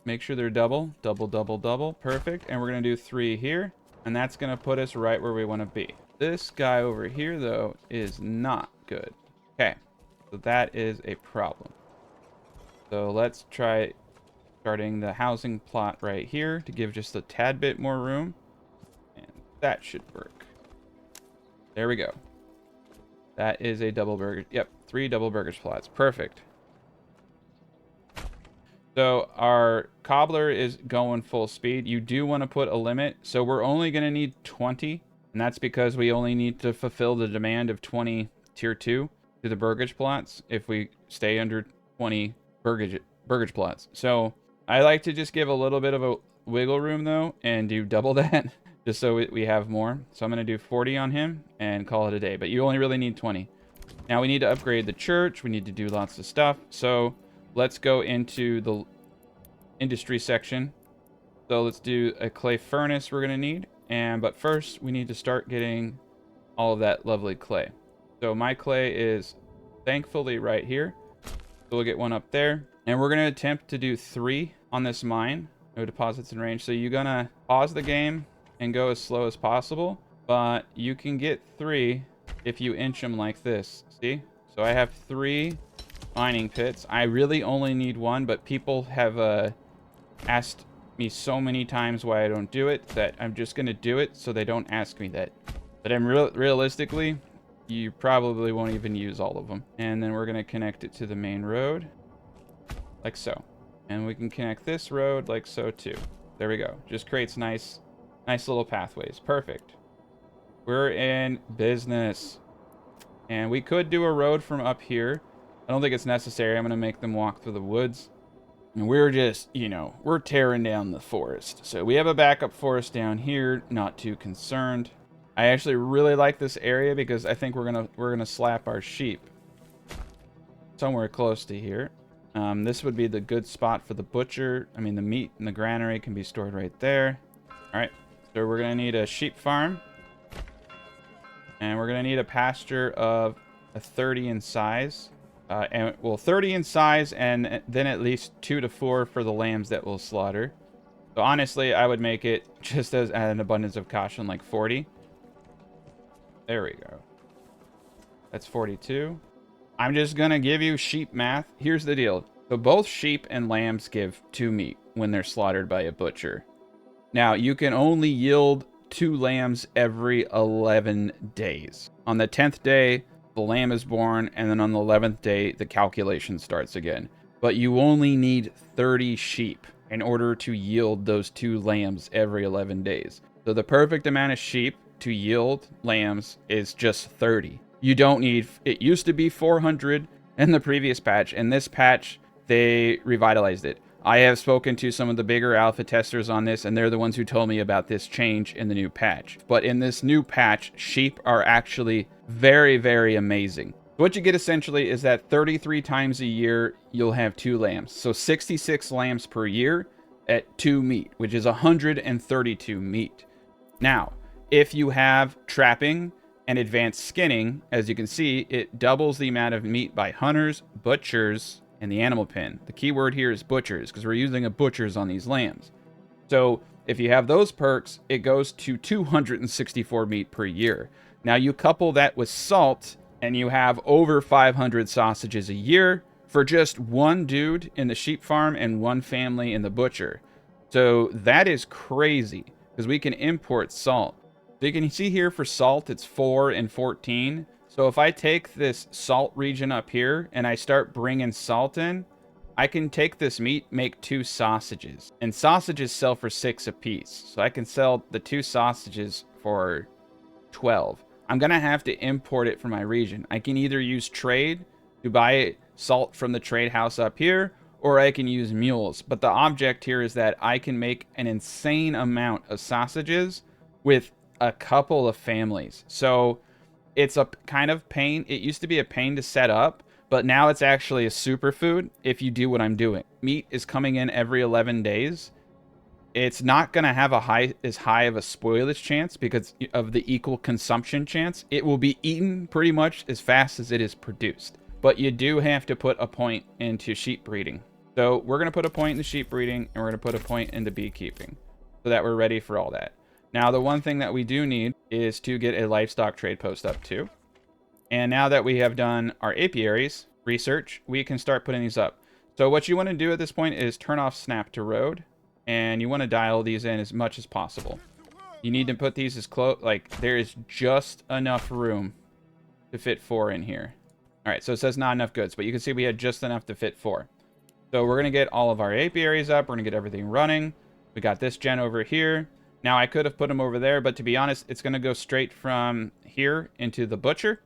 Make sure they're double, double, double, double. Perfect. And we're going to do 3 here, and that's going to put us right where we want to be. This guy over here, though, is not good. Okay, so that is a problem. So let's try starting the housing plot right here to give just a tad bit more room. And that should work. There we go. That is a double burger. Yep, 3 double burgage plots. Perfect. So our cobbler is going full speed. You do want to put a limit. So we're only going to need 20. And that's because we only need to fulfill the demand of 20 tier 2 to the burgage plots if we stay under 20 burgage plots. So I like to just give a little bit of a wiggle room though and do double that just so we have more. So I'm going to do 40 on him and call it a day, but you only really need 20. Now we need to upgrade the church. We need to do lots of stuff. So let's go into the industry section. So let's do a clay furnace we're going to need. But first we need to start getting all of that lovely clay. So my clay is thankfully right here. So we'll get one up there. And we're going to attempt to do 3 on this mine. No deposits in range. So you're going to pause the game and go as slow as possible. But you can get 3 if you inch them like this. See? So I have 3 mining pits. I really only need 1, but people have asked me so many times why I don't do it that I'm just going to do it so they don't ask me that. But realistically, you probably won't even use all of them. And then we're going to connect it to the main road like so. And we can connect this road like so too. There we go. Just creates nice little pathways. Perfect. We're in business. And we could do a road from up here. I don't think it's necessary. I'm going to make them walk through the woods. And we're just, we're tearing down the forest. So we have a backup forest down here. Not too concerned. I actually really like this area because I think we're gonna slap our sheep somewhere close to here. This would be the good spot for the butcher. I mean, the meat in the granary can be stored right there. All right, so we're gonna need a sheep farm, and we're gonna need a pasture of a 30 in size, 30 in size, and then at least 2 to 4 for the lambs that we'll slaughter. So honestly, I would make it just as an abundance of caution, like 40. There we go. That's 42. I'm just going to give you sheep math. Here's the deal. So both sheep and lambs give 2 meat when they're slaughtered by a butcher. Now, you can only yield 2 lambs every 11 days. On the 10th day, the lamb is born, and then on the 11th day, the calculation starts again. But you only need 30 sheep in order to yield those 2 lambs every 11 days. So the perfect amount of sheep to yield lambs is just 30. You don't need, it used to be 400 in the previous patch. In this patch, they revitalized it. I have spoken to some of the bigger alpha testers on this, and they're the ones who told me about this change in the new patch. But in this new patch, sheep are actually very, very amazing. What you get essentially is that 33 times a year, you'll have 2 lambs. So 66 lambs per year at 2 meat, which is 132 meat. Now, if you have trapping and advanced skinning, as you can see, it doubles the amount of meat by hunters, butchers, and the animal pen. The key word here is butchers, because we're using a butchers on these lambs. So if you have those perks, it goes to 264 meat per year. Now you couple that with salt, and you have over 500 sausages a year for just 1 dude in the sheep farm and 1 family in the butcher. So that is crazy, because we can import salt. So you can see here for salt, it's 4 and 14. So if I take this salt region up here and I start bringing salt in, I can take this meat, make 2 sausages. And sausages sell for 6 a piece. So I can sell the 2 sausages for 12. I'm going to have to import it from my region. I can either use trade to buy salt from the trade house up here, or I can use mules. But the object here is that I can make an insane amount of sausages with a couple of families. So it's a kind of pain. It used to be a pain to set up, but now it's actually a superfood if you do what I'm doing. Meat is coming in every 11 days. It's not going to have as high of a spoilage chance because of the equal consumption chance. It will be eaten pretty much as fast as it is produced. But you do have to put a point into sheep breeding. So we're going to put a point into sheep breeding, and we're going to put a point into beekeeping so that we're ready for all that. Now, the one thing that we do need is to get a livestock trade post up too. And now that we have done our apiaries research, we can start putting these up. So what you want to do at this point is turn off snap to road, and you want to dial these in as much as possible. You need to put these as close, like there is just enough room to fit 4 in here. All right, so it says not enough goods, but you can see we had just enough to fit 4. So we're going to get all of our apiaries up. We're going to get everything running. We got this gen over here. Now, I could have put them over there, but to be honest, it's going to go straight from here into the butcher.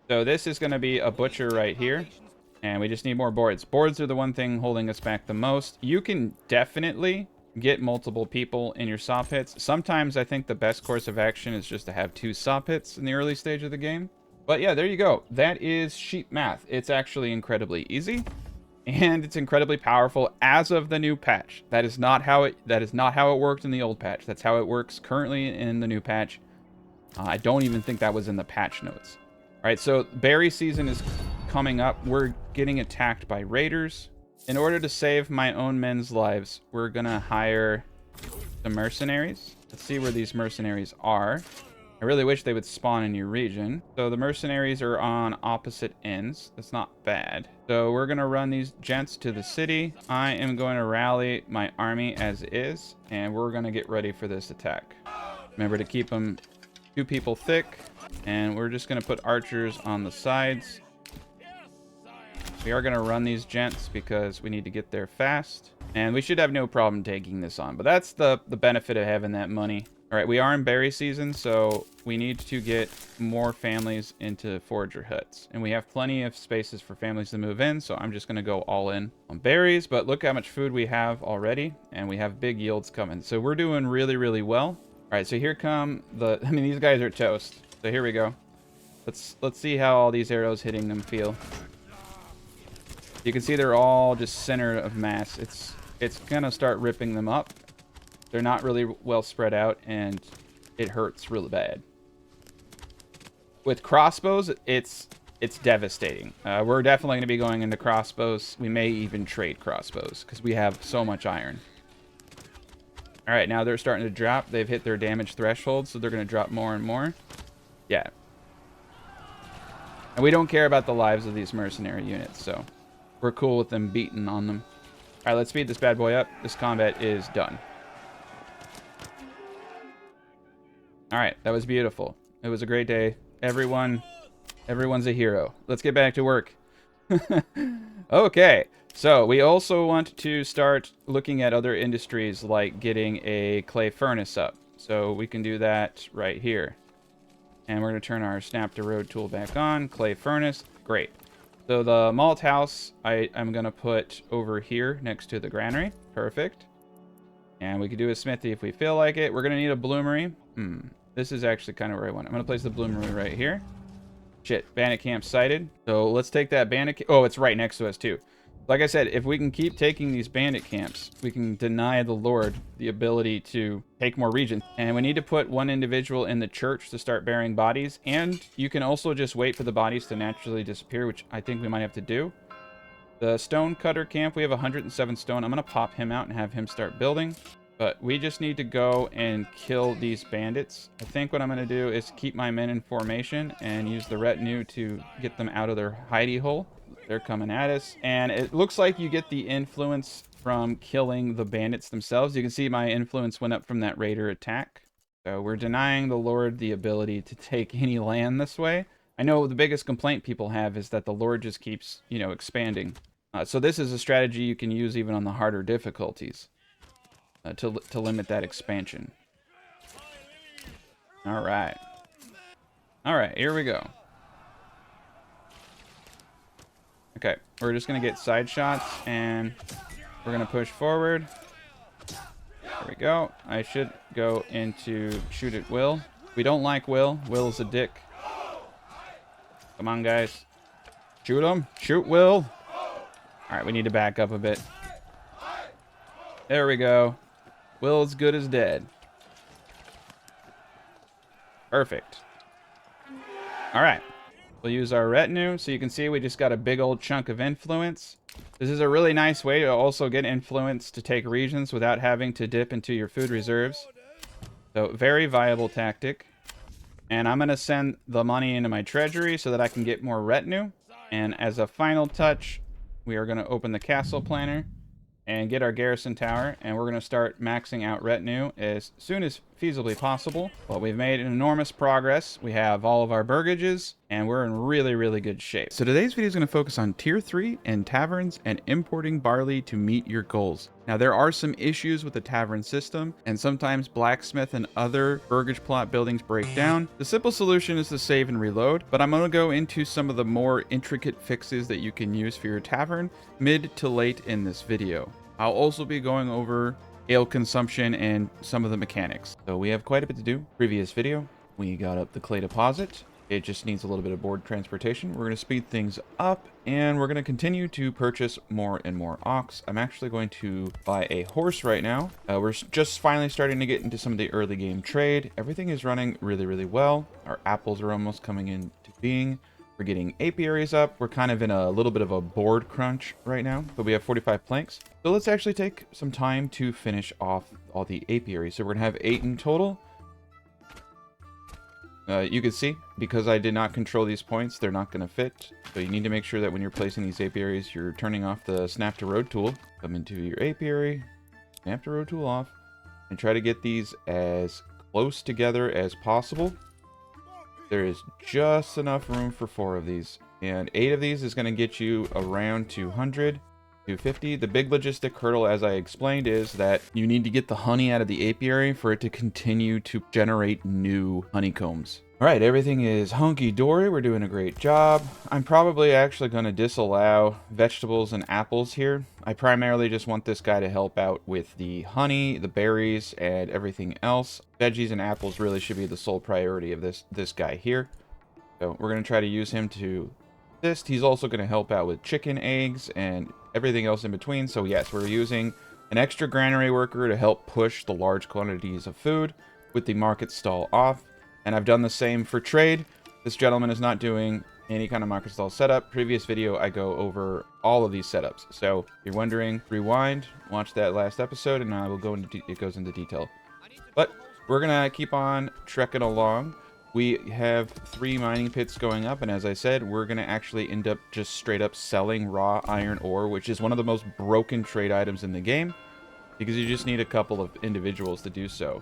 So this is going to be a butcher right here. And we just need more boards. Boards are the one thing holding us back the most. You can definitely get multiple people in your saw pits. Sometimes I think the best course of action is just to have 2 saw pits in the early stage of the game. But yeah, there you go. That is sheep math. It's actually incredibly easy. And it's incredibly powerful as of the new patch. That is not how it worked in the old patch. That's how it works currently in the new patch. I don't even think that was in the patch notes. All right, so berry season is coming up. We're getting attacked by raiders. In order to save my own men's lives, we're gonna hire the mercenaries. Let's see where these mercenaries are. I really wish they would spawn in your region. So the mercenaries are on opposite ends. That's not bad. So we're going to run these gents to the city. I am going to rally my army as is, and we're going to get ready for this attack. Remember to keep them 2 people thick, and we're just going to put archers on the sides. We are going to run these gents because we need to get there fast, and we should have no problem taking this on. But that's the benefit of having that money. All right, we are in berry season, so we need to get more families into forager huts. And we have plenty of spaces for families to move in, so I'm just going to go all in on berries. But look how much food we have already, and we have big yields coming. So we're doing really, really well. All right, so here come I mean, these guys are toast. So here we go. Let's see how all these arrows hitting them feel. You can see they're all just center of mass. It's going to start ripping them up. They're not really well spread out, and it hurts really bad. With crossbows, it's devastating. We're definitely going to be going into crossbows. We may even trade crossbows because we have so much iron. All right, now they're starting to drop. They've hit their damage threshold, so they're going to drop more and more. Yeah. And we don't care about the lives of these mercenary units, so we're cool with them beating on them. All right, let's speed this bad boy up. This combat is done. All right, that was beautiful. It was a great day. Everyone's a hero. Let's get back to work. Okay, so we also want to start looking at other industries like getting a clay furnace up. So we can do that right here. And we're going to turn our snap to road tool back on. Clay furnace, great. So the malt house I'm going to put over here next to the granary. Perfect. And we could do a smithy if we feel like it. We're going to need a bloomery. This is actually kind of where I want it. I'm going to place the bloomery right here. Shit, bandit camp sighted. So let's take that bandit camp. Oh, it's right next to us too. Like I said, if we can keep taking these bandit camps, we can deny the Lord the ability to take more regions. And we need to put one individual in the church to start burying bodies. And you can also just wait for the bodies to naturally disappear, which I think we might have to do. The stone cutter camp, we have 107 stone. I'm going to pop him out and have him start building. But we just need to go and kill these bandits. I think what I'm going to do is keep my men in formation and use the retinue to get them out of their hidey hole. They're coming at us. And it looks like you get the influence from killing the bandits themselves. You can see my influence went up from that raider attack. So we're denying the Lord the ability to take any land this way. I know the biggest complaint people have is that the Lord just keeps, expanding. So this is a strategy you can use even on the harder difficulties. To limit that expansion. All right, here we go. I Okay, we're just gonna get side shots and we're gonna push forward. There we go. I should go into shoot at Will. We don't like Will. Will's a dick. Come on, guys. Shoot him. Shoot Will. All right, we need to back up a bit. There we go. Will is good as dead. Perfect. All right. We'll use our retinue. So you can see we just got a big old chunk of influence. This is a really nice way to also get influence to take regions without having to dip into your food reserves. So very viable tactic. And I'm going to send the money into my treasury so that I can get more retinue. And as a final touch, we are going to open the castle planner and get our garrison tower, and we're going to start maxing out retinue as soon as feasibly possible. Well, we've made enormous progress. We have all of our burgages, and we're in really, really good shape. So today's video is going to focus on tier 3 and taverns and importing barley to meet your goals. Now, there are some issues with the tavern system, and sometimes blacksmith and other burgage plot buildings break down. The simple solution is to save and reload, but I'm going to go into some of the more intricate fixes that you can use for your tavern mid to late in this video. I'll also be going over ale consumption and some of the mechanics. So we have quite a bit to do. Previous video, we got up the clay deposit. It just needs a little bit of board transportation. We're going to speed things up, and we're going to continue to purchase more and more ox. I'm actually going to buy a horse right now. We're just finally starting to get into some of the early game trade. Everything is running really, really well. Our apples are almost coming into being. We're getting apiaries up. We're kind of in a little bit of a board crunch right now, but we have 45 planks. So let's actually take some time to finish off all the apiaries. So we're going to have 8 in total. You can see, because I did not control these points, they're not going to fit. So you need to make sure that when you're placing these apiaries, you're turning off the snap to road tool. Come into your apiary, snap to road tool off, and try to get these as close together as possible. There is just enough room for 4 of these, and 8 of these is going to get you around 200, 250. The big logistic hurdle, as I explained, is that you need to get the honey out of the apiary for it to continue to generate new honeycombs. All right, everything is hunky-dory. We're doing a great job. I'm probably actually going to disallow vegetables and apples here. I primarily just want this guy to help out with the honey, the berries, and everything else. Veggies and apples really should be the sole priority of this guy here. So we're going to try to use him to assist. He's also going to help out with chicken eggs and everything else in between. So yes, we're using an extra granary worker to help push the large quantities of food with the market stall off. And I've done the same for trade. This gentleman is not doing any kind of market stall setup. Previous video, I go over all of these setups. So if you're wondering, rewind, watch that last episode, and I will go into it goes into detail. But we're gonna keep on trekking along. We have 3 mining pits going up, and as I said, we're gonna actually end up just straight up selling raw iron ore, which is one of the most broken trade items in the game, because you just need a couple of individuals to do so.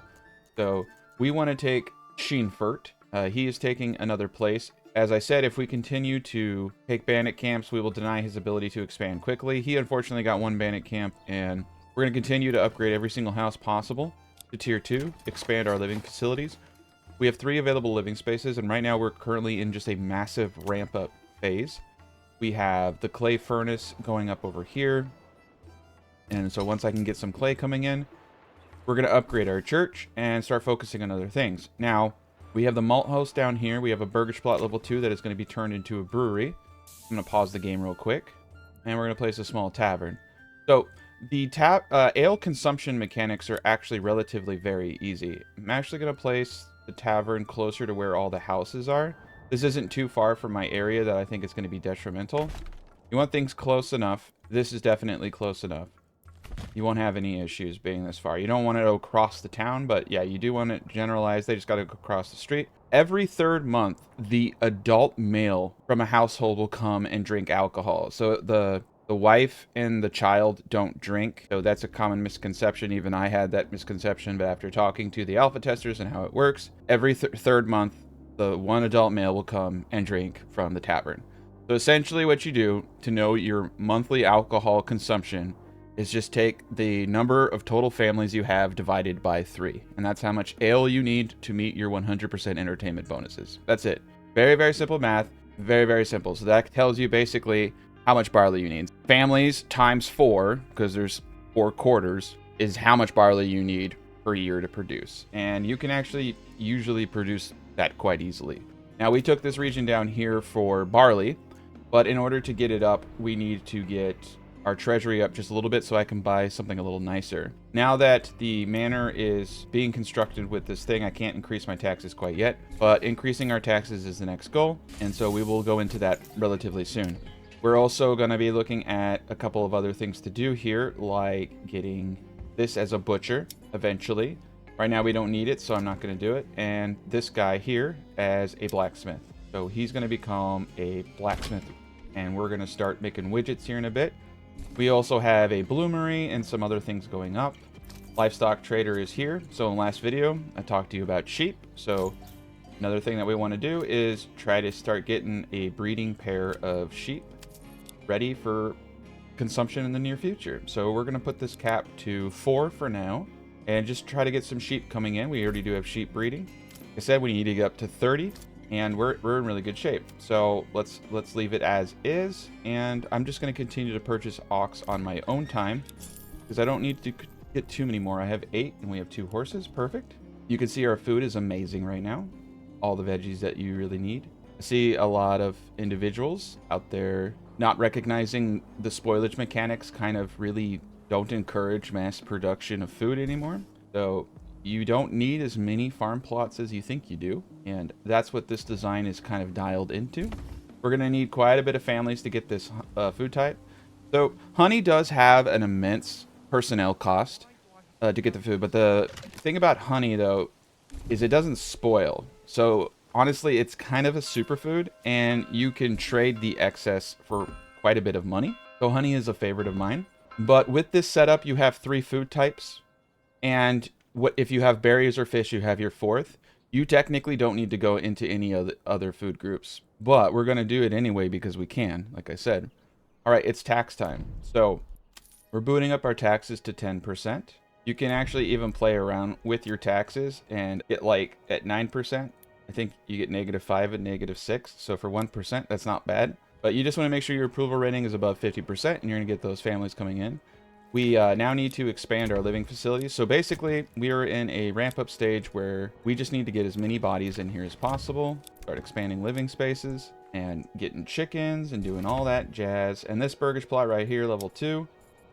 So we want to take Sheenfurt. He is taking another place. As I said, if we continue to take bandit camps, we will deny his ability to expand quickly. He unfortunately got 1 bandit camp, and we're going to continue to upgrade every single house possible to tier 2, expand our living facilities. We have 3 available living spaces, and right now we're currently in just a massive ramp up phase. We have the clay furnace going up over here, and so once I can get some clay coming in, we're going to upgrade our church and start focusing on other things. Now, we have the malt house down here. We have a burgage plot level 2 that is going to be turned into a brewery. I'm going to pause the game real quick, and we're going to place a small tavern. So the ale consumption mechanics are actually relatively very easy. I'm actually going to place the tavern closer to where all the houses are. This isn't too far from my area that I think is going to be detrimental. You want things close enough. This is definitely close enough. You won't have any issues being this far. You don't want to go across the town, but yeah, you do want to generalize. They just got to go across the street. Every 3rd month, the adult male from a household will come and drink alcohol. So the wife and the child don't drink. So that's a common misconception. Even I had that misconception, but after talking to the alpha testers and how it works, every 3rd month, the 1 adult male will come and drink from the tavern. So essentially what you do to know your monthly alcohol consumption is just take the number of total families you have divided by 3. And that's how much ale you need to meet your 100% entertainment bonuses. That's it. Very, very simple math. Very, very simple. So that tells you basically how much barley you need. Families times 4, because there's 4 quarters, is how much barley you need per year to produce. And you can actually usually produce that quite easily. Now, we took this region down here for barley, but in order to get it up, we need to get our treasury up just a little bit so I can buy something a little nicer. Now that the manor is being constructed with this thing, I can't increase my taxes quite yet, but increasing our taxes is the next goal, and so we will go into that relatively soon. We're also going to be looking at a couple of other things to do here, like getting this as a butcher eventually. Right now we don't need it, so I'm not going to do it. And this guy here as a blacksmith. So he's going to become a blacksmith, and we're going to start making widgets here in a bit. We also have a bloomery and some other things going up. Livestock trader is here. So in the last video, I talked to you about sheep. So another thing that we want to do is try to start getting a breeding pair of sheep ready for consumption in the near future. So we're going to put this cap to 4 for now and just try to get some sheep coming in. We already do have sheep breeding. Like I said, we need to get up to 30. And we're in really good shape. So let's leave it as is. And I'm just going to continue to purchase ox on my own time, because I don't need to get too many more. I have 8 and we have 2 horses. Perfect. You can see our food is amazing right now. All the veggies that you really need. I see a lot of individuals out there not recognizing the spoilage mechanics kind of really don't encourage mass production of food anymore. So you don't need as many farm plots as you think you do, and that's what this design is kind of dialed into. We're going to need quite a bit of families to get this food type. So honey does have an immense personnel cost to get the food, but the thing about honey, though, is it doesn't spoil. So honestly, it's kind of a superfood, and you can trade the excess for quite a bit of money. So honey is a favorite of mine. But with this setup, you have 3 food types, and if you have berries or fish, you have your 4th. You technically don't need to go into any other food groups, but we're going to do it anyway because we can, like I said. All right, it's tax time. So we're booting up our taxes to 10%. You can actually even play around with your taxes and get like at 9%. I think you get -5 and -6. So for 1%, that's not bad. But you just want to make sure your approval rating is above 50% and you're going to get those families coming in. We now need to expand our living facilities. So basically, we are in a ramp-up stage where we just need to get as many bodies in here as possible, start expanding living spaces, and getting chickens and doing all that jazz. And this burgage plot right here, level 2,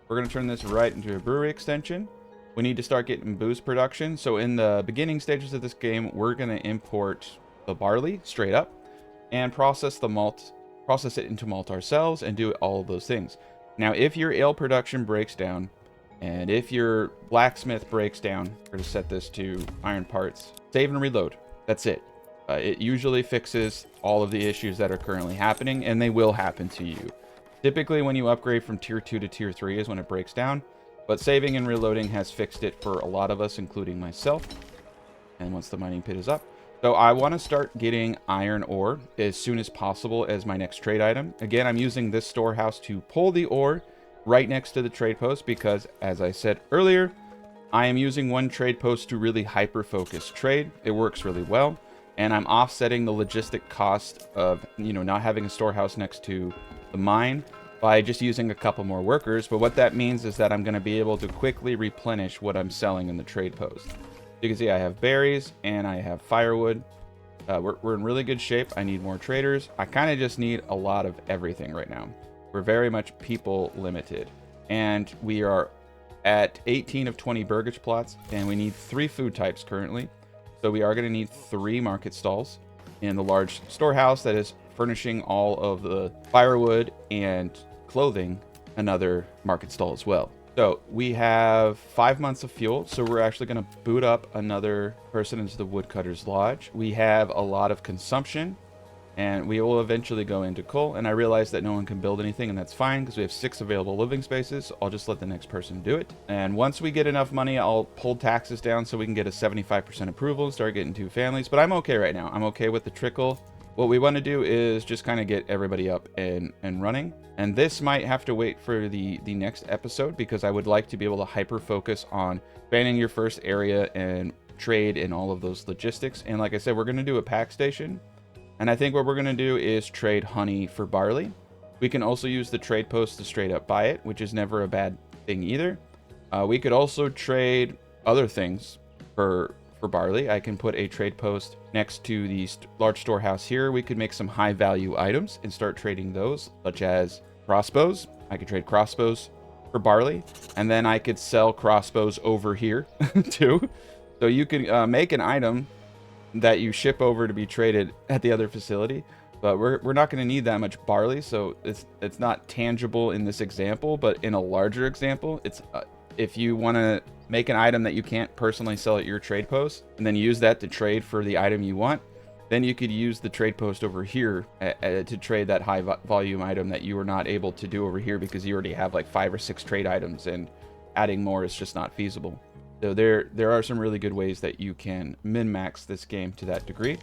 we're going to turn this right into a brewery extension. We need to start getting booze production. So in the beginning stages of this game, we're going to import the barley straight up and process it into malt ourselves and do all of those things. Now, if your ale production breaks down, and if your blacksmith breaks down, we're going to set this to iron parts, save and reload. That's it. It usually fixes all of the issues that are currently happening, and they will happen to you. Typically, when you upgrade from tier 2 to tier 3 is when it breaks down, but saving and reloading has fixed it for a lot of us, including myself. And once the mining pit is up, so I want to start getting iron ore as soon as possible as my next trade item. Again, I'm using this storehouse to pull the ore right next to the trade post because, as I said earlier, I am using one trade post to really hyper-focus trade. It works really well, and I'm offsetting the logistic cost of, not having a storehouse next to the mine by just using a couple more workers. But what that means is that I'm going to be able to quickly replenish what I'm selling in the trade post. You can see I have berries and I have firewood. We're in really good shape. I need more traders. I kind of just need a lot of everything right now. We're very much people limited. And we are at 18 of 20 burgage plots, and we need 3 food types currently. So we are going to need 3 market stalls in the large storehouse that is furnishing all of the firewood and clothing, another market stall as well. So we have 5 months of fuel, so we're actually going to boot up another person into the woodcutter's lodge. We have a lot of consumption, and we will eventually go into coal. And I realize that no one can build anything, and that's fine because we have 6 available living spaces. So I'll just let the next person do it. And once we get enough money, I'll pull taxes down so we can get a 75% approval and start getting 2 families. But I'm okay right now. I'm okay with the trickle. What we want to do is just kind of get everybody up and running. And this might have to wait for the next episode because I would like to be able to hyper focus on expanding your first area and trade and all of those logistics. And like I said, we're going to do a pack station. And I think what we're going to do is trade honey for barley. We can also use the trade post to straight up buy it, which is never a bad thing either. We could also trade other things for barley. I can put a trade post next to the large storehouse here. We could make some high value items and start trading those, such as crossbows. I could trade crossbows for barley, and then I could sell crossbows over here too. So you can make an item that you ship over to be traded at the other facility, but we're not going to need that much barley, so it's not tangible in this example. But in a larger example, it's if you want to make an item that you can't personally sell at your trade post and then use that to trade for the item you want, then you could use the trade post over here to trade that high volume item that you were not able to do over here because you already have like 5 or 6 trade items, and adding more is just not feasible. So there are some really good ways that you can min-max this game to that degree.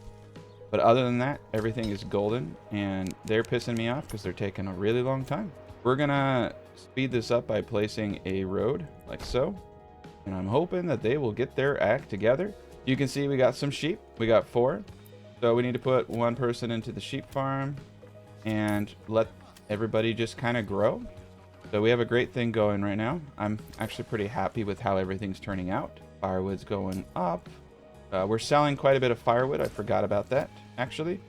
But other than that, everything is golden, and they're pissing me off because they're taking a really long time. We're gonna speed this up by placing a road like so, and I'm hoping that they will get their act together. You can see we got some sheep. We got 4. So we need to put 1 person into the sheep farm and let everybody just kind of grow. So we have a great thing going right now. I'm actually pretty happy with how everything's turning out. Firewood's going up. We're selling quite a bit of firewood. I forgot about that, actually.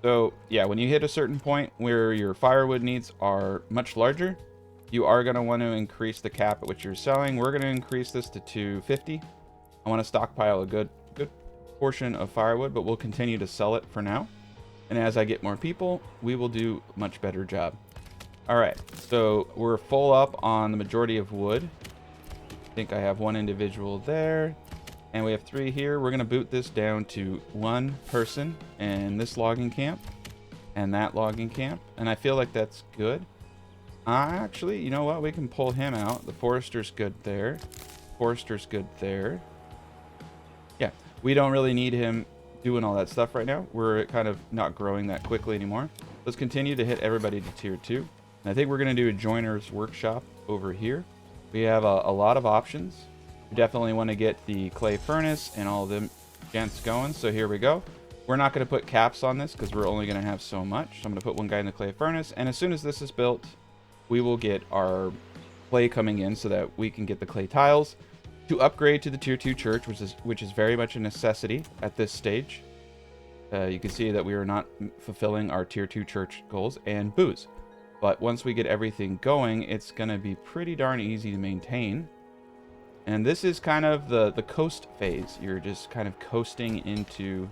So yeah, when you hit a certain point where your firewood needs are much larger, you are going to want to increase the cap at which you're selling. We're going to increase this to 250. I want to stockpile a good portion of firewood, but we'll continue to sell it for now. And as I get more people, we will do a much better job. All right, so we're full up on the majority of wood. I think I have 1 individual there, and we have 3 here. We're going to boot this down to 1 person in this logging camp and that logging camp, and I feel like that's good. Actually, you know what? We can pull him out. The forester's good there. Forester's good there. Yeah, we don't really need him doing all that stuff right now. We're kind of not growing that quickly anymore. Let's continue to hit everybody to tier 2. And I think we're going to do a joiner's workshop over here. We have a lot of options. We definitely want to get the clay furnace and all of them gents going. So here we go. We're not going to put caps on this because we're only going to have so much. So I'm going to put 1 guy in the clay furnace. And as soon as this is built, we will get our clay coming in so that we can get the clay tiles to upgrade to the tier 2 church, which is very much a necessity at this stage. You can see that we are not fulfilling our tier 2 church goals and booze. But once we get everything going, it's going to be pretty darn easy to maintain. And this is kind of the coast phase. You're just kind of coasting into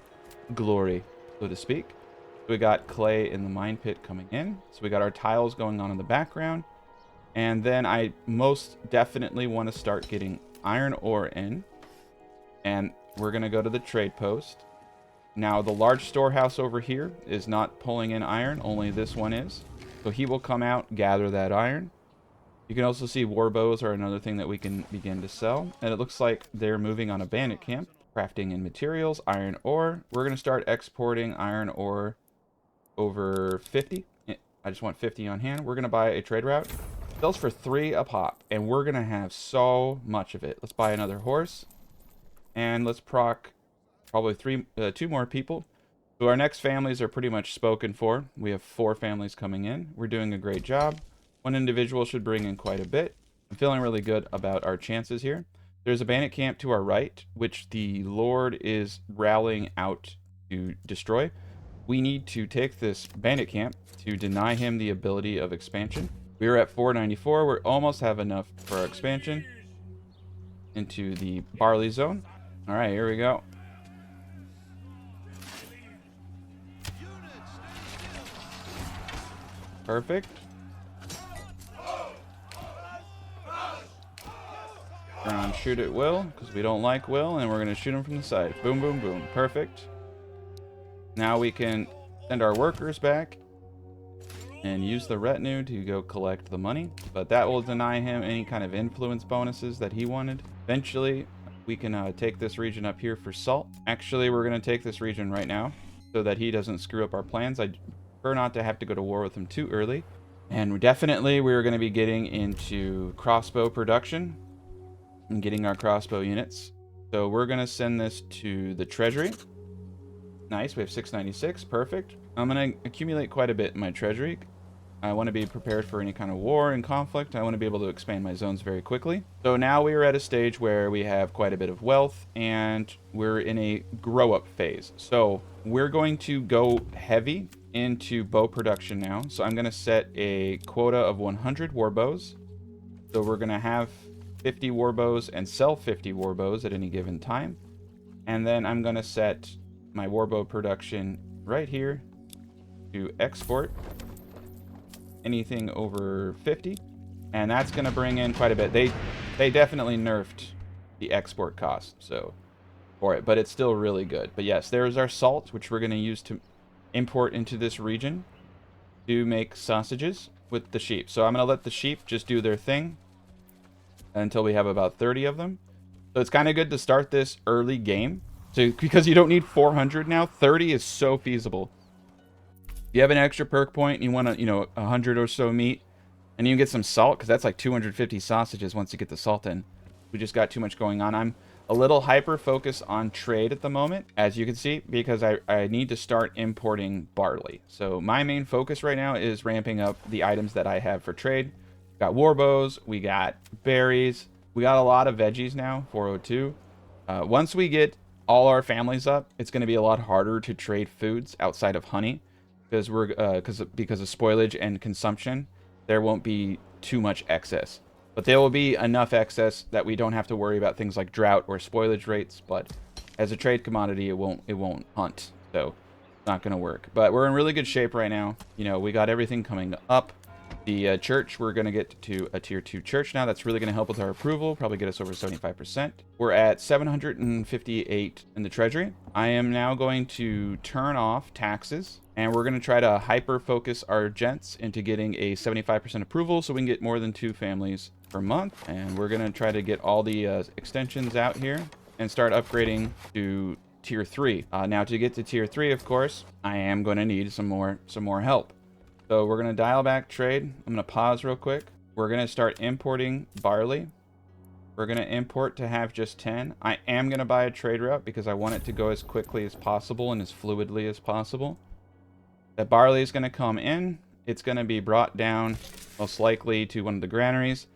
glory, so to speak. We got clay in the mine pit coming in. So we got our tiles going on in the background. And then I most definitely want to start getting iron ore in. And we're going to go to the trade post. Now, the large storehouse over here is not pulling in iron. Only this one is. So he will come out, gather that iron. You can also see war bows are another thing that we can begin to sell. And it looks like they're moving on a bandit camp. Crafting in materials, iron ore. We're going to start exporting iron ore over 50. I just want 50 on hand. We're going to buy a trade route. Sells for 3 a pop. And we're going to have so much of it. Let's buy another horse. And let's proc probably 2 more people. So our next families are pretty much spoken for. We have 4 families coming in. We're doing a great job. 1 individual should bring in quite a bit. I'm feeling really good about our chances here. There's a bandit camp to our right, which the Lord is rallying out to destroy. We need to take this bandit camp to deny him the ability of expansion. We are at 494. We almost have enough for our expansion into the barley zone. All right, here we go. Perfect. We're going to shoot at Will, because we don't like Will, and we're going to shoot him from the side. Boom, boom, boom. Perfect. Now we can send our workers back and use the retinue to go collect the money. But that will deny him any kind of influence bonuses that he wanted. Eventually, we can take this region up here for salt. Actually, we're going to take this region right now so that he doesn't screw up our plans. I prefer not to have to go to war with him too early. And definitely we're going to be getting into crossbow production and getting our crossbow units. So we're going to send this to the treasury. Nice, we have 696, perfect. I'm going to accumulate quite a bit in my treasury. I want to be prepared for any kind of war and conflict. I want to be able to expand my zones very quickly. So now we are at a stage where we have quite a bit of wealth and we're in a grow up phase. So we're going to go heavy into bow production now. So I'm going to set a quota of 100 war bows. So we're going to have 50 war bows and sell 50 war bows at any given time. And then I'm going to set my war bow production right here to export anything over 50, and that's going to bring in quite a bit. They definitely nerfed the export cost so for it, but it's still really good. But yes, there's our salt, which we're going to use to import into this region to make sausages with the sheep. So I'm going to let the sheep just do their thing until we have about 30 of them. So it's kind of good to start this early game, so because you don't need 400 now. 30 is so feasible. You have an extra perk point and you want to, 100 or so meat, and you get some salt, because that's like 250 sausages once you get the salt in. We just got too much going on. I'm a little hyper focused on trade at the moment, as you can see, because I need to start importing barley. So my main focus right now is ramping up the items that I have for trade. We got war bows, we got berries, we got a lot of veggies now, 402. Once we get all our families up, it's going to be a lot harder to trade foods outside of honey. Because because of spoilage and consumption, there won't be too much excess, but there will be enough excess that we don't have to worry about things like drought or spoilage rates. But as a trade commodity, it won't hunt, so it's not going to work. But we're in really good shape right now. We got everything coming up. The church, we're going to get to a tier 2 church now. That's really going to help with our approval, probably get us over 75%. We're at 758 in the treasury. I am now going to turn off taxes, and we're going to try to hyper focus our gents into getting a 75% approval so we can get more than 2 families per month. And we're going to try to get all the extensions out here and start upgrading to tier 3. Now to get to tier 3, of course, I am going to need some more help. So we're going to dial back trade. I'm going to pause real quick. We're going to start importing barley. We're going to import to have just 10. I am going to buy a trade route because I want it to go as quickly as possible and as fluidly as possible. That barley is going to come in. It's going to be brought down most likely to one of the granaries.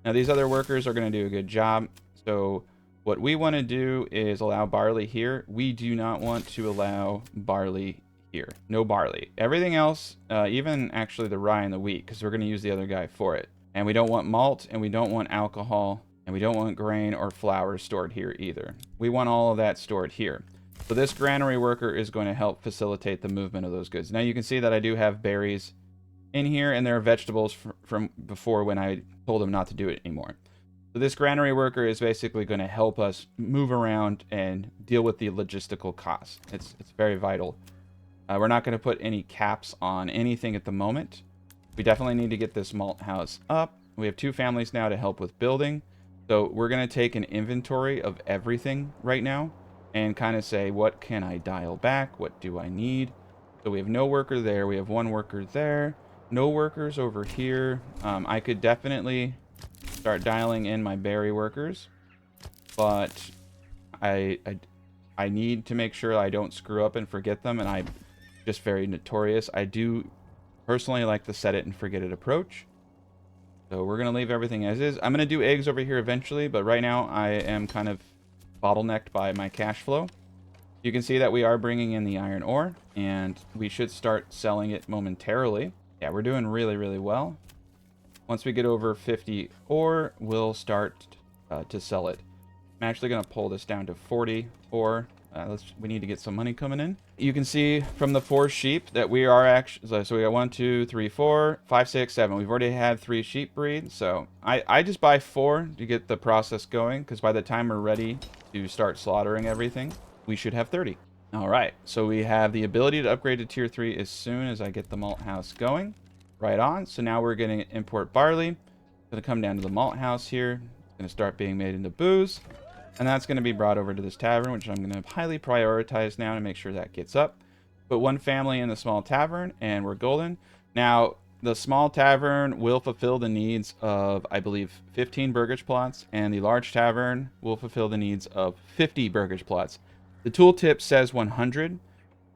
Now these other workers are going to do a good job. So what we want to do is allow barley here. We do not want to allow barley here. No barley. Everything else, even actually the rye and the wheat, because we're going to use the other guy for it. And we don't want malt, and we don't want alcohol, and we don't want grain or flour stored here either. We want all of that stored here. So this granary worker is going to help facilitate the movement of those goods. Now you can see that I do have berries in here, and there are vegetables from before when I told them not to do it anymore. So this granary worker is basically going to help us move around and deal with the logistical costs. It's very vital. We're not going to put any caps on anything at the moment. We definitely need to get this malt house up. We have 2 families now to help with building. So we're going to take an inventory of everything right now and kind of say, what can I dial back? What do I need? So we have no worker there. We have 1 worker there. No workers over here. I could definitely start dialing in my berry workers, but I need to make sure I don't screw up and forget them, and I'm just very notorious. I do personally like the set it and forget it approach. So we're going to leave everything as is. I'm going to do eggs over here eventually, but right now I am kind of bottlenecked by my cash flow. You can see that we are bringing in the iron ore, and we should start selling it momentarily. Yeah, we're doing really, really well. Once we get over 50 ore, we'll start to sell it. I'm actually going to pull this down to 40 ore. We need to get some money coming in. You can see from the 4 sheep that we are actually, so we got 1, 2, 3, 4, 5, 6, 7. We've already had 3 sheep breed. So I just buy 4 to get the process going, because by the time we're ready to start slaughtering everything, we should have 30. All right, so we have the ability to upgrade to tier 3 as soon as I get the malt house going. Right on. So now we're going to import barley. Going to come down to the malt house here. It's going to start being made into booze. And that's going to be brought over to this tavern, which I'm going to highly prioritize now to make sure that gets up. Put 1 family in the small tavern, and we're golden. Now, the small tavern will fulfill the needs of, I believe, 15 burgage plots, and the large tavern will fulfill the needs of 50 burgage plots. The tooltip says 100.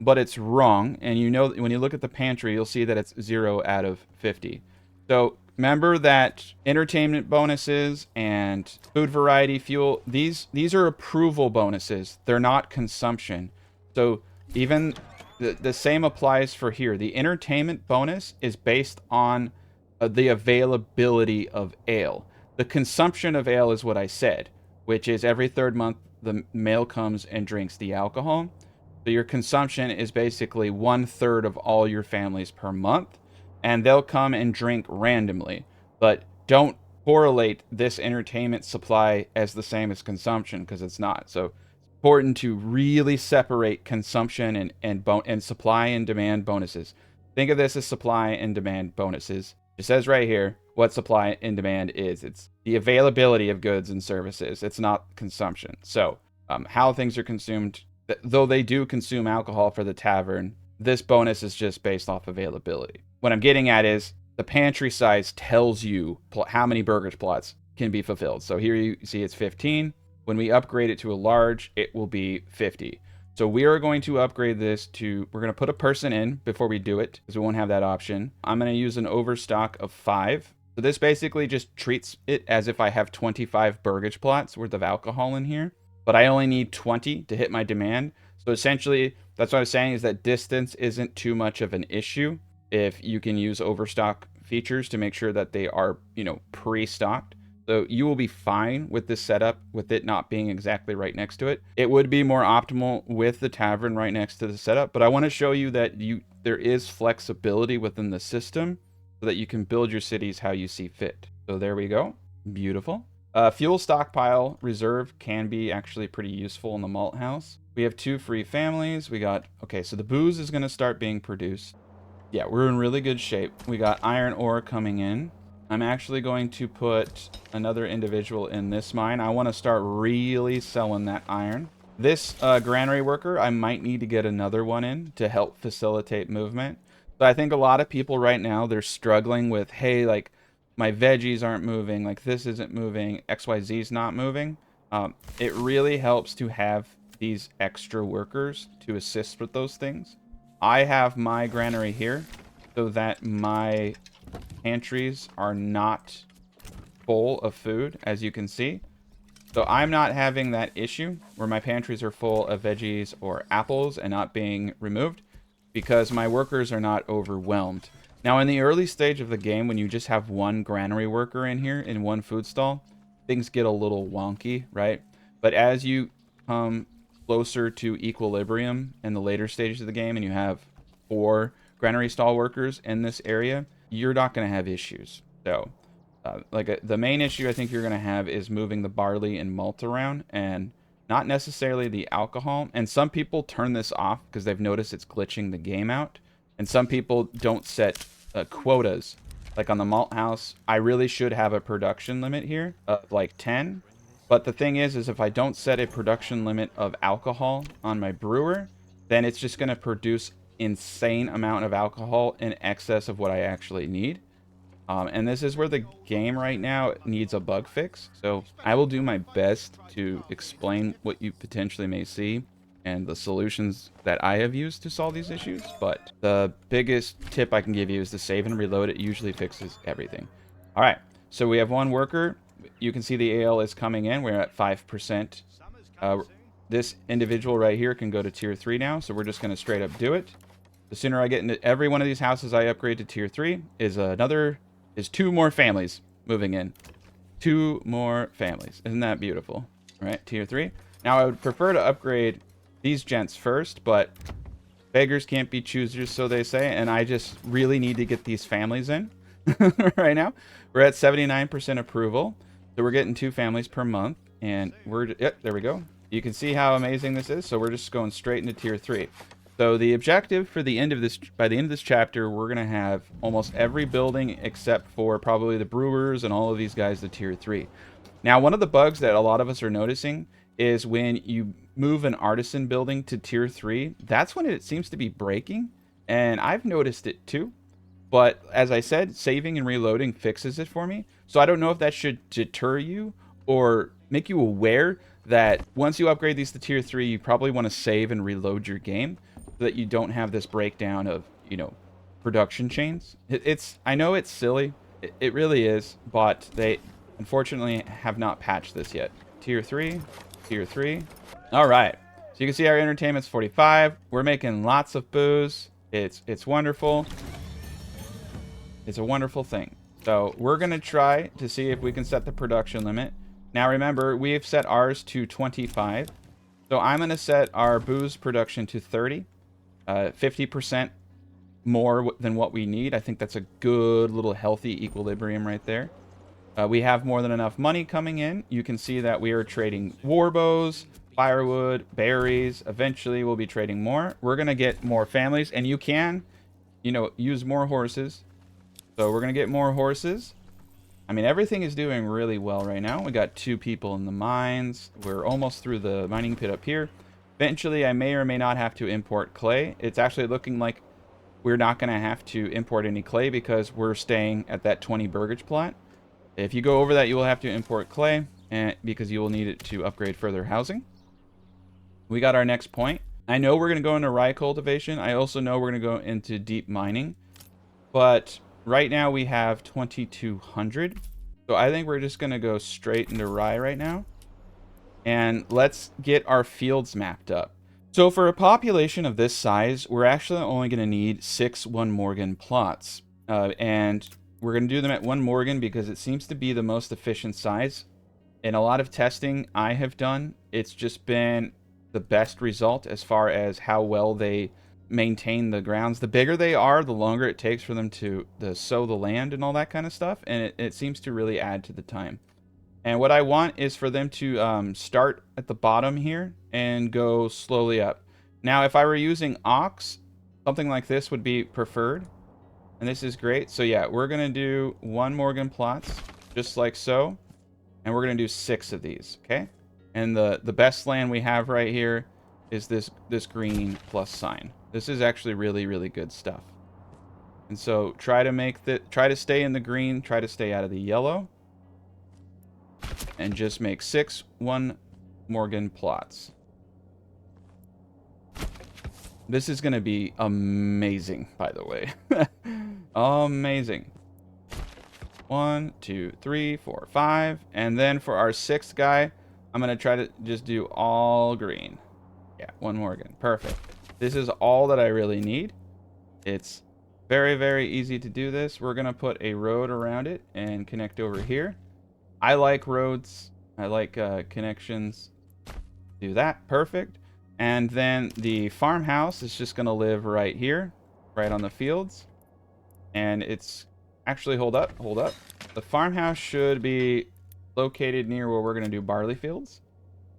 but it's wrong. And you know, when you look at the pantry, you'll see that it's 0 out of 50. So remember that entertainment bonuses and food variety, fuel, these are approval bonuses. They're not consumption. So even the same applies for here. The entertainment bonus is based on the availability of ale. The consumption of ale is what I said, which is every 3rd month the male comes and drinks the alcohol. So your consumption is basically 1/3 of all your families per month, and they'll come and drink randomly. But don't correlate this entertainment supply as the same as consumption, because it's not. So it's important to really separate consumption and supply and demand bonuses. Think of this as supply and demand bonuses. It says right here what supply and demand is. It's the availability of goods and services. It's not consumption. So how things are consumed, though they do consume alcohol for the tavern, this bonus is just based off availability. What I'm getting at is the pantry size tells you how many burgage plots can be fulfilled. So here you see it's 15. When we upgrade it to a large, it will be 50. So we are going to upgrade this to, we're going to put a person in before we do it, because we won't have that option. I'm going to use an overstock of 5. So this basically just treats it as if I have 25 burgage plots worth of alcohol in here, but I only need 20 to hit my demand. So essentially, that's what I was saying, is that distance isn't too much of an issue if you can use overstock features to make sure that they are, you know, pre-stocked. So you will be fine with this setup, with it not being exactly right next to it. It would be more optimal with the tavern right next to the setup, but I want to show you that there is flexibility within the system so that you can build your cities how you see fit. So there we go. Beautiful. Fuel stockpile reserve can be actually pretty useful in the malt house. We have 2 free families. We got, okay, so the booze is going to start being produced. Yeah, we're in really good shape. We got iron ore coming in. I'm actually going to put another individual in this mine. I want to start really selling that iron. This granary worker, I might need to get another one in to help facilitate movement. So I think a lot of people right now, they're struggling with, hey, like, my veggies aren't moving, like this isn't moving, XYZ's not moving. It really helps to have these extra workers to assist with those things. I have my granary here so that my pantries are not full of food, as you can see. So I'm not having that issue where my pantries are full of veggies or apples and not being removed because my workers are not overwhelmed. Now, in the early stage of the game, when you just have one granary worker in here in one food stall, things get a little wonky, right? But as you come closer to equilibrium in the later stages of the game and you have 4 granary stall workers in this area, you're not going to have issues. So, the main issue I think you're going to have is moving the barley and malt around and not necessarily the alcohol. And some people turn this off because they've noticed it's glitching the game out. And some people don't set quotas. Like on the malt house, I really should have a production limit here of like 10. But the thing is if I don't set a production limit of alcohol on my brewer, then it's just going to produce insane amount of alcohol in excess of what I actually need. And this is where the game right now needs a bug fix. So I will do my best to explain what you potentially may see and the solutions that I have used to solve these issues. But the biggest tip I can give you is to save and reload. It usually fixes everything. All right, so we have 1 worker. You can see the ale is coming in. We're at 5%. This individual right here can go to tier 3 now, so we're just going to straight up do it. The sooner I get into every one of these houses I upgrade to tier 3 is 2 more families moving in. 2 more families. Isn't that beautiful? All right, tier 3. Now I would prefer to upgrade these gents first, but beggars can't be choosers, so they say, and I just really need to get these families in right now. We're at 79% approval, so we're getting 2 families per month, and yep, there we go. You can see how amazing this is, so we're just going straight into tier 3. So the objective for the end of this, by the end of this chapter, we're going to have almost every building except for probably the brewers and all of these guys to tier 3. Now, one of the bugs that a lot of us are noticing is when you move an artisan building to tier 3, that's when it seems to be breaking. And I've noticed it too. But as I said, saving and reloading fixes it for me. So I don't know if that should deter you or make you aware that once you upgrade these to tier 3, you probably want to save and reload your game. so that you don't have this breakdown of, you know, production chains. I know it's silly. It really is, but they unfortunately have not patched this yet. Tier 3, Tier 3. All right. So you can see our entertainment's 45. We're making lots of booze. It's wonderful. It's a wonderful thing. So we're going to try to see if we can set the production limit. Now remember, we've set ours to 25. So I'm going to set our booze production to 30. 50% more than what we need. I think that's a good little healthy equilibrium right there. We have more than enough money coming in. You can see that we are trading warbows, firewood, berries. Eventually we'll be trading more. We're going to get more families, and you can, you know, use more horses. So we're going to get more horses. I mean, everything is doing really well right now. We got 2 people in the mines. We're almost through the mining pit up here. Eventually, I may or may not have to import clay. It's actually looking like we're not going to have to import any clay because we're staying at that 20 burgage plot. If you go over that, you will have to import clay because you will need it to upgrade further housing. We got our next point. I know we're going to go into rye cultivation. I also know we're going to go into deep mining. But right now we have 2,200. So I think we're just going to go straight into rye right now. And let's get our fields mapped up. So for a population of this size, we're actually only going to need 6 1 Morgan plots. And we're going to do them at 1 Morgan because it seems to be the most efficient size. In a lot of testing I have done, it's just been the best result as far as how well they maintain the grounds. The bigger they are, the longer it takes for them to sow the land and all that kind of stuff. And it seems to really add to the time. And what I want is for them to start at the bottom here and go slowly up. Now, if I were using ox, something like this would be preferred. And this is great. So yeah, we're going to do 1 Morgan plots, just like so. And we're going to do 6 of these, okay? And the best land we have right here is this green plus sign. This is actually really, really good stuff. And so try to stay in the green, try to stay out of the yellow. And just make 6 1 Morgan plots. This is going to be amazing, by the way. Amazing. 1, 2, 3, 4, 5. And then for our 6th guy, I'm going to try to just do all green. Yeah, 1 Morgan. Perfect. This is all that I really need. It's very, very easy to do this. We're going to put a road around it and connect over here. I like roads. I like connections. Do that. Perfect. And then the farmhouse is just going to live right here, right on the fields. And it's actually, hold up. The farmhouse should be located near where we're going to do barley fields.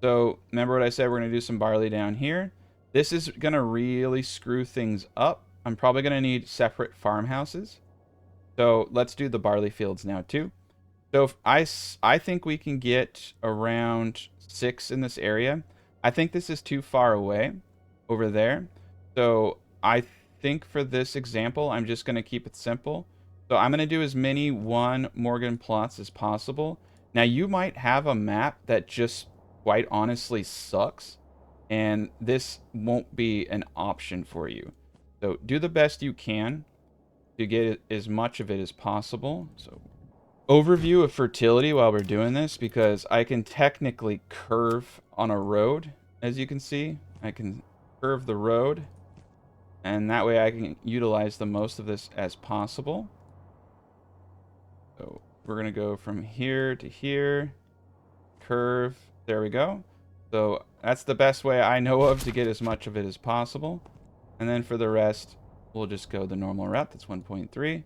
So remember what I said, we're going to do some barley down here. This is going to really screw things up. I'm probably going to need separate farmhouses. So let's do the barley fields now too. So if I think we can get around 6 in this area. I think this is too far away over there. So I think for this example, I'm just going to keep it simple. So I'm going to do as many 1 Morgan plots as possible. Now you might have a map that just quite honestly sucks, and this won't be an option for you. So do the best you can to get as much of it as possible. So overview of fertility while we're doing this, because I can technically curve on a road. As you can see, I can curve the road, and that way I can utilize the most of this as possible. So we're going to go from here to here, curve, there we go. So that's the best way I know of to get as much of it as possible. And then for the rest, we'll just go the normal route. That's 1.3.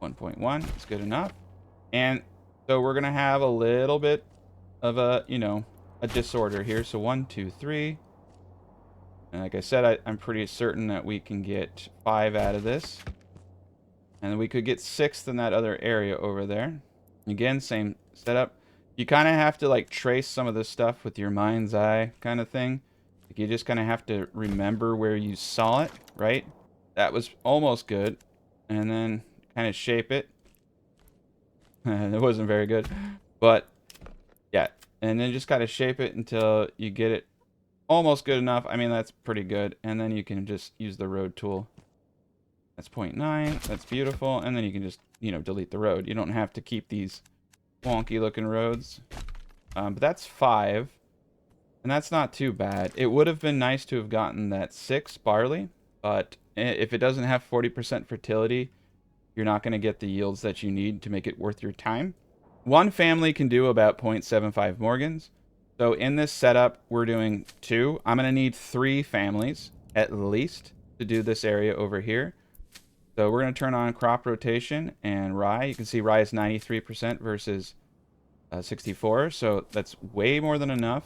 1.1 is good enough. And so we're going to have a little bit of a, a disorder here. So 1, 2, 3. And like I said, I'm pretty certain that we can get 5 out of this. And we could get 6th in that other area over there. Again, same setup. You kind of have to like trace some of this stuff with your mind's eye kind of thing. Like, you just kind of have to remember where you saw it, right? That was almost good. And then kind of shape it. It wasn't very good. But yeah, and then just kind of shape it until you get it almost good enough. I mean, that's pretty good. And then you can just use the road tool. That's 0.9. That's beautiful. And then you can just, you know, delete the road. You don't have to keep these wonky looking roads. But that's 5. And that's not too bad. It would have been nice to have gotten that 6 barley. But if it doesn't have 40% fertility, you're not going to get the yields that you need to make it worth your time. One family can do about 0.75 Morgans. So in this setup, we're doing 2. I'm going to need 3 families at least to do this area over here. So we're going to turn on crop rotation and rye. You can see rye is 93% versus 64. So that's way more than enough.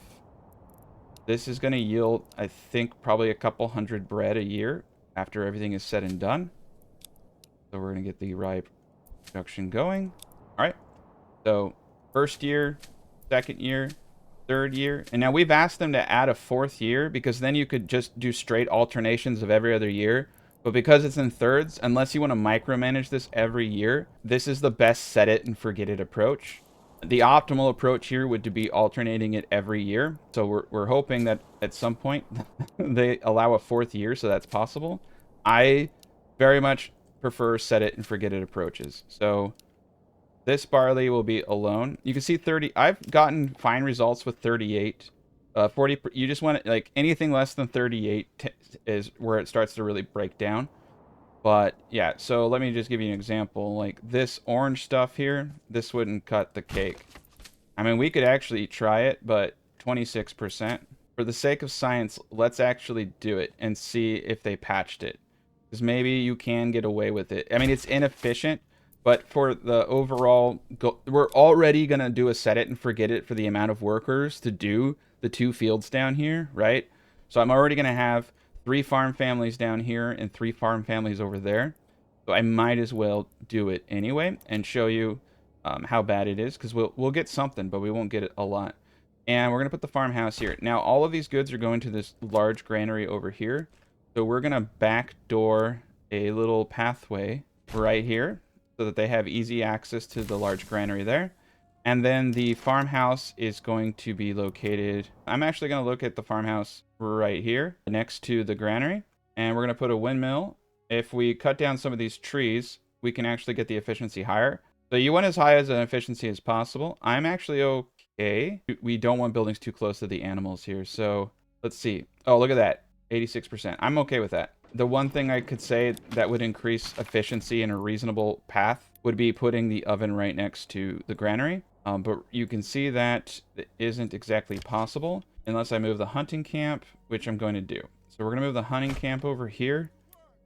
This is going to yield, I think, probably a couple hundred bread a year after everything is said and done. So we're going to get the rye production going. All right. So first year, second year, third year. And now we've asked them to add a 4th year because then you could just do straight alternations of every other year. But because it's in thirds, unless you want to micromanage this every year, this is the best set it and forget it approach. The optimal approach here would be alternating it every year. So we're hoping that at some point they allow a 4th year, so that's possible. I very much prefer set it and forget it approaches. So this barley will be alone. You can see 30. I've gotten fine results with 38. 40. You just want it, like anything less than 38 is where it starts to really break down. But yeah, so let me just give you an example. Like this orange stuff here, this wouldn't cut the cake. I mean, we could actually try it, but 26%. For the sake of science, let's actually do it and see if they patched it. Because maybe you can get away with it. I mean, it's inefficient, but for the overall, we're already going to do a set it and forget it for the amount of workers to do the 2 fields down here, right? So I'm already going to have 3 farm families down here and 3 farm families over there. So I might as well do it anyway and show you how bad it is, because we'll get something, but we won't get it a lot. And we're going to put the farmhouse here. Now, all of these goods are going to this large granary over here. So we're going to backdoor a little pathway right here so that they have easy access to the large granary there. And then the farmhouse is going to be located... I'm actually going to look at the farmhouse right here next to the granary. And we're going to put a windmill. If we cut down some of these trees, we can actually get the efficiency higher. So you want as high as an efficiency as possible. I'm actually okay. We don't want buildings too close to the animals here. So let's see. Oh, look at that. 86%. I'm okay with that. The one thing I could say that would increase efficiency in a reasonable path would be putting the oven right next to the granary. But you can see that it isn't exactly possible unless I move the hunting camp, which I'm going to do. So we're going to move the hunting camp over here,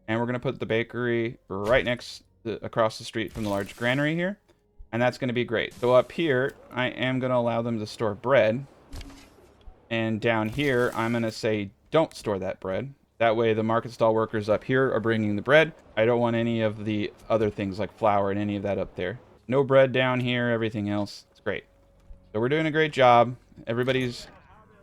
and we're going to put the bakery right across the street from the large granary here, and that's going to be great. So up here, I am going to allow them to store bread, and down here, I'm going to say don't store that bread. That way the market stall workers up here are bringing the bread. I don't want any of the other things like flour and any of that up there. No bread down here, everything else. It's great. So we're doing a great job. Everybody's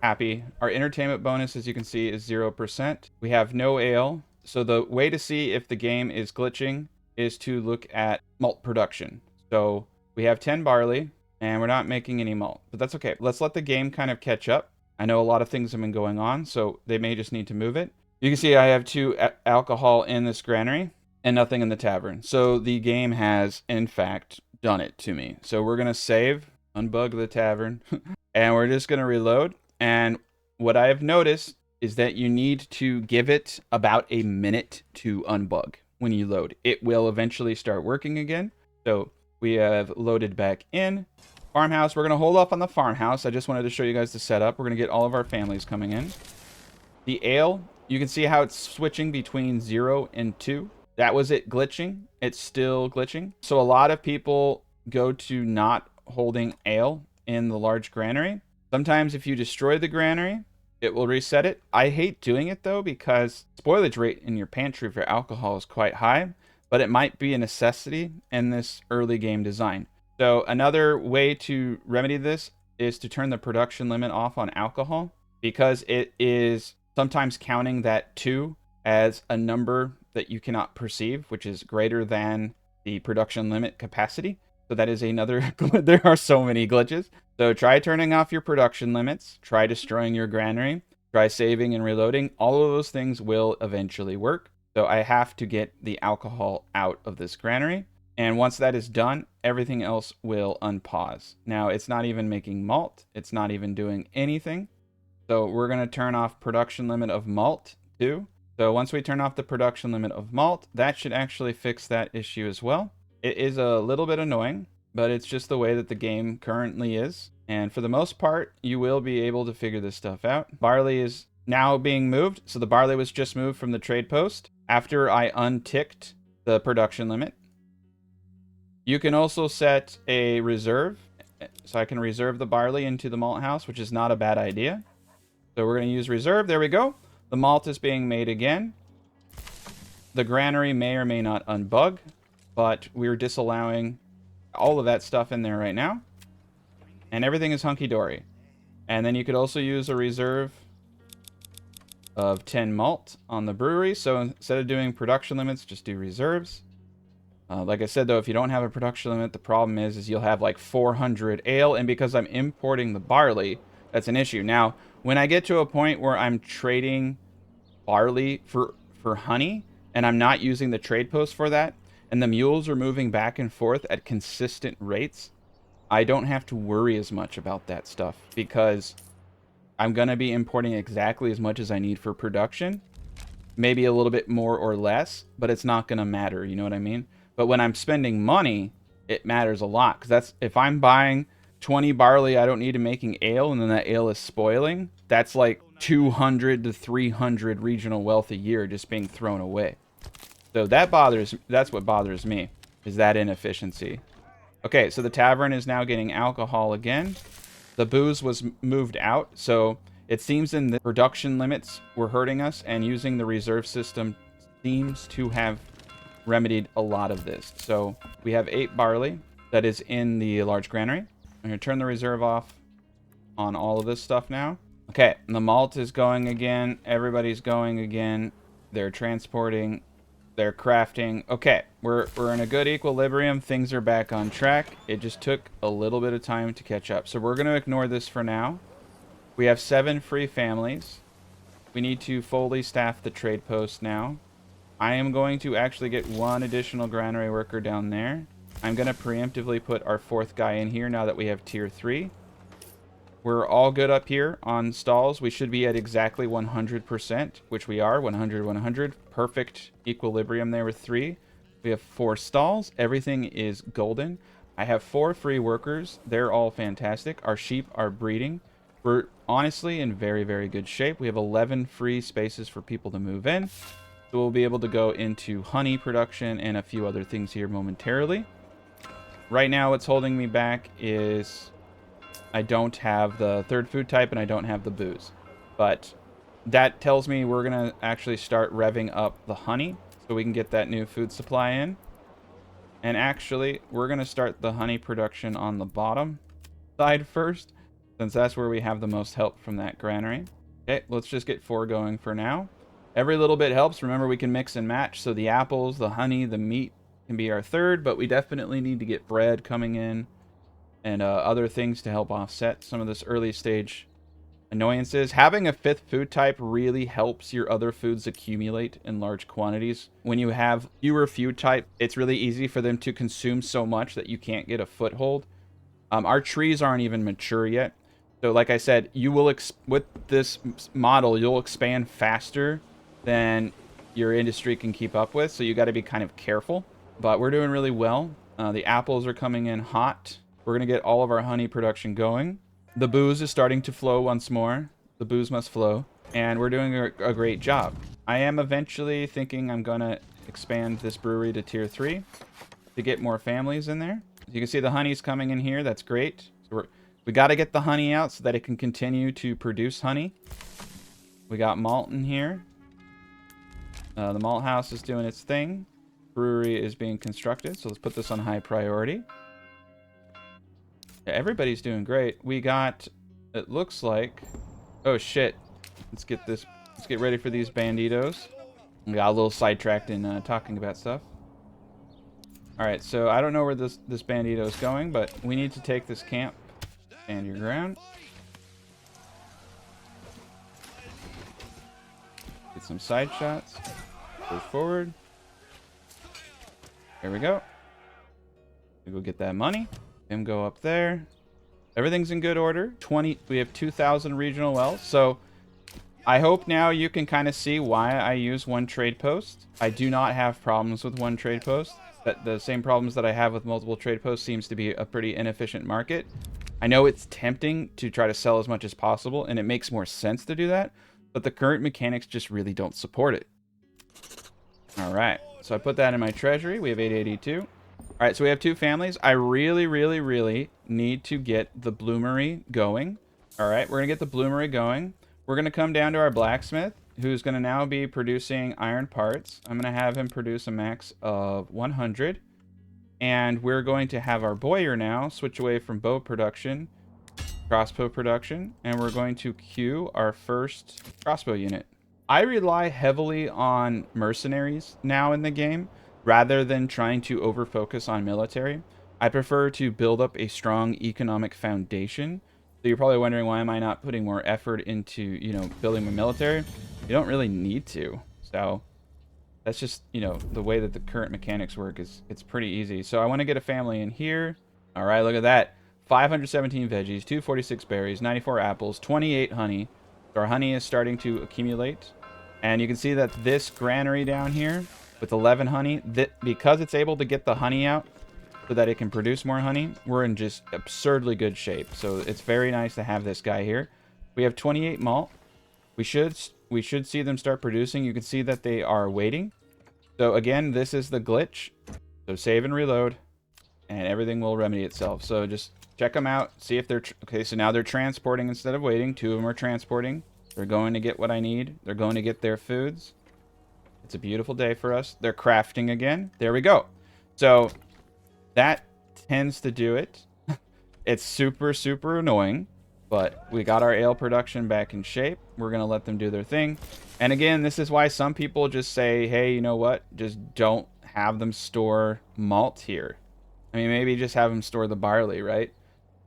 happy. Our entertainment bonus, as you can see, is 0%. We have no ale. So the way to see if the game is glitching is to look at malt production. So we have 10 barley, and we're not making any malt. But that's okay. Let's let the game kind of catch up. I know a lot of things have been going on, so they may just need to move it. You can see I have 2 alcohol in this granary and nothing in the tavern. So the game has, in fact, done it to me. So we're going to save, unbug the tavern, and we're just going to reload. And what I have noticed is that you need to give it about a minute to unbug when you load. It will eventually start working again. So we have loaded back in. Farmhouse, we're going to hold off on the farmhouse. I just wanted to show you guys the setup. We're going to get all of our families coming in. The ale, you can see how it's switching between 0 and 2. That was it glitching. It's still glitching. So a lot of people go to not holding ale in the large granary. Sometimes if you destroy the granary, it will reset it. I hate doing it though, because spoilage rate in your pantry for alcohol is quite high, but it might be a necessity in this early game design. So another way to remedy this is to turn the production limit off on alcohol, because it is sometimes counting that 2 as a number that you cannot perceive, which is greater than the production limit capacity. So that is another, there are so many glitches. So try turning off your production limits, try destroying your granary. Try saving and reloading. All of those things will eventually work. So I have to get the alcohol out of this granary. And once that is done, everything else will unpause. Now, it's not even making malt. It's not even doing anything. So we're going to turn off production limit of malt too. So once we turn off the production limit of malt, that should actually fix that issue as well. It is a little bit annoying, but it's just the way that the game currently is. And for the most part, you will be able to figure this stuff out. Barley is now being moved. So the barley was just moved from the trade post after I unticked the production limit. You can also set a reserve. So I can reserve the barley into the malt house, which is not a bad idea. So we're going to use reserve. There we go. The malt is being made again. The granary may or may not unbug, but we're disallowing all of that stuff in there right now. And everything is hunky-dory. And then you could also use a reserve of 10 malt on the brewery. So instead of doing production limits, just do reserves. Like I said, though, if you don't have a production limit, the problem is you'll have like 400 ale. And because I'm importing the barley, that's an issue. Now, when I get to a point where I'm trading barley for honey, and I'm not using the trade post for that, and the mules are moving back and forth at consistent rates, I don't have to worry as much about that stuff because I'm going to be importing exactly as much as I need for production. Maybe a little bit more or less, but it's not going to matter, you know what I mean? But when I'm spending money, it matters a lot. Because that's, if I'm buying 20 barley I don't need to making ale, and then that ale is spoiling, that's like 200 to 300 regional wealth a year just being thrown away. So that's what bothers me, is that inefficiency. Okay, so the tavern is now getting alcohol again. The booze was moved out, so it seems in the production limits were hurting us, and using the reserve system seems to have remedied a lot of this. So we have 8 barley that is in the large granary. I'm going to turn the reserve off on all of this stuff now. Okay, and the malt is going again. Everybody's going again. They're transporting. They're crafting. Okay, we're in a good equilibrium. Things are back on track. It just took a little bit of time to catch up. So we're going to ignore this for now. We have 7 free families. We need to fully staff the trade post now. I am going to actually get 1 additional granary worker down there. I'm going to preemptively put our 4th guy in here now that we have tier 3. We're all good up here on stalls. We should be at exactly 100%, which we are. 100, 100. Perfect equilibrium there with 3. We have 4 stalls. Everything is golden. I have 4 free workers. They're all fantastic. Our sheep are breeding. We're honestly in very, very good shape. We have 11 free spaces for people to move in. So we'll be able to go into honey production and a few other things here momentarily. Right now, what's holding me back is I don't have the 3rd food type and I don't have the booze. But that tells me we're going to actually start revving up the honey so we can get that new food supply in. And actually, we're going to start the honey production on the bottom side first, since that's where we have the most help from that granary. Okay, let's just get 4 going for now. Every little bit helps. Remember, we can mix and match. So the apples, the honey, the meat can be our 3rd, but we definitely need to get bread coming in and other things to help offset some of this early stage annoyances. Having a 5th food type really helps your other foods accumulate in large quantities. When you have fewer food type, it's really easy for them to consume so much that you can't get a foothold. Our trees aren't even mature yet. So like I said, you will with this model, you'll expand faster than your industry can keep up with. So you got to be kind of careful. But we're doing really well. The apples are coming in hot. We're going to get all of our honey production going. The booze is starting to flow once more. The booze must flow. And we're doing a great job. I am eventually thinking I'm going to expand this brewery to tier 3 to get more families in there. You can see the honey's coming in here. That's great. So we got to get the honey out so that it can continue to produce honey. We got malt in here. The malt house is doing its thing. Brewery is being constructed, so let's put this on high priority. Yeah, everybody's doing great. We got, it looks like, oh shit. Let's get ready for these banditos. We got a little sidetracked in talking about stuff. Alright, so I don't know where this bandito is going, but we need to take this camp. Stand your ground. get some side shots. Go forward. There we go. We go get that money. Him go up there. Everything's in good order. We have 2,000 regional wealth. So I hope now you can kind of see why I use one trade post. I do not have problems with one trade post. That the same problems that I have with multiple trade posts seems to be a pretty inefficient market. I know it's tempting to try to sell as much as possible, and it makes more sense to do that, but the current mechanics just really don't support it. All right, so I put that in my treasury. We have 882. All right, so we have 2 families. I really, really, really need to get the bloomery going. All right, we're gonna get the bloomery going. We're gonna come down to our blacksmith, who's gonna now be producing iron parts. I'm gonna have him produce a max of 100. And we're going to have our bowyer now switch away from bow production, crossbow production, and we're going to queue our first crossbow unit. I rely heavily on mercenaries now in the game, rather than trying to over-focus on military. I prefer to build up a strong economic foundation. So you're probably wondering, why am I not putting more effort into, you know, building my military? You don't really need to. So that's just, you know, the way that the current mechanics work is it's pretty easy. So I want to get a family in here. All right, look at that. 517 veggies, 246 berries, 94 apples, 28 honey. So our honey is starting to accumulate. And you can see that this granary down here with 11 honey, because it's able to get the honey out so that it can produce more honey, we're in just absurdly good shape. So it's very nice to have this guy here. We have 28 malt. We should see them start producing. You can see that they are waiting. So again, this is the glitch. So save and reload, and everything will remedy itself. So just check them out, see if they're... Okay, so now they're transporting instead of waiting. 2 of them are transporting. They're going to get what I need. They're going to get their foods. It's a beautiful day for us. They're crafting again. There we go. So that tends to do it. It's super, super annoying. But we got our ale production back in shape. We're going to let them do their thing. And again, this is why some people just say, hey, you know what? Just don't have them store malt here. I mean, maybe just have them store the barley, right?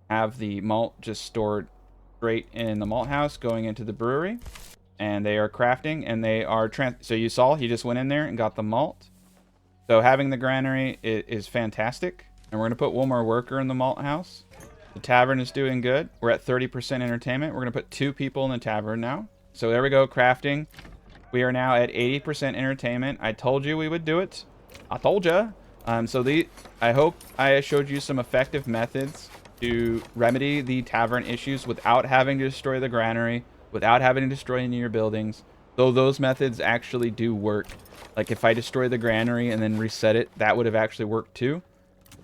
Have the malt just stored straight in the malt house going into the brewery. And they are crafting, and they are... So you saw, he just went in there and got the malt. So having the granary is fantastic. And we're going to put one more worker in the malt house. The tavern is doing good. We're at 30% entertainment. We're going to put 2 people in the tavern now. So there we go, crafting. We are now at 80% entertainment. I told you we would do it. I told you. I hope I showed you some effective methods to remedy the tavern issues without having to destroy the granary, without having to destroy any of your buildings. Though those methods actually do work. Like if I destroy the granary and then reset it, that would have actually worked too.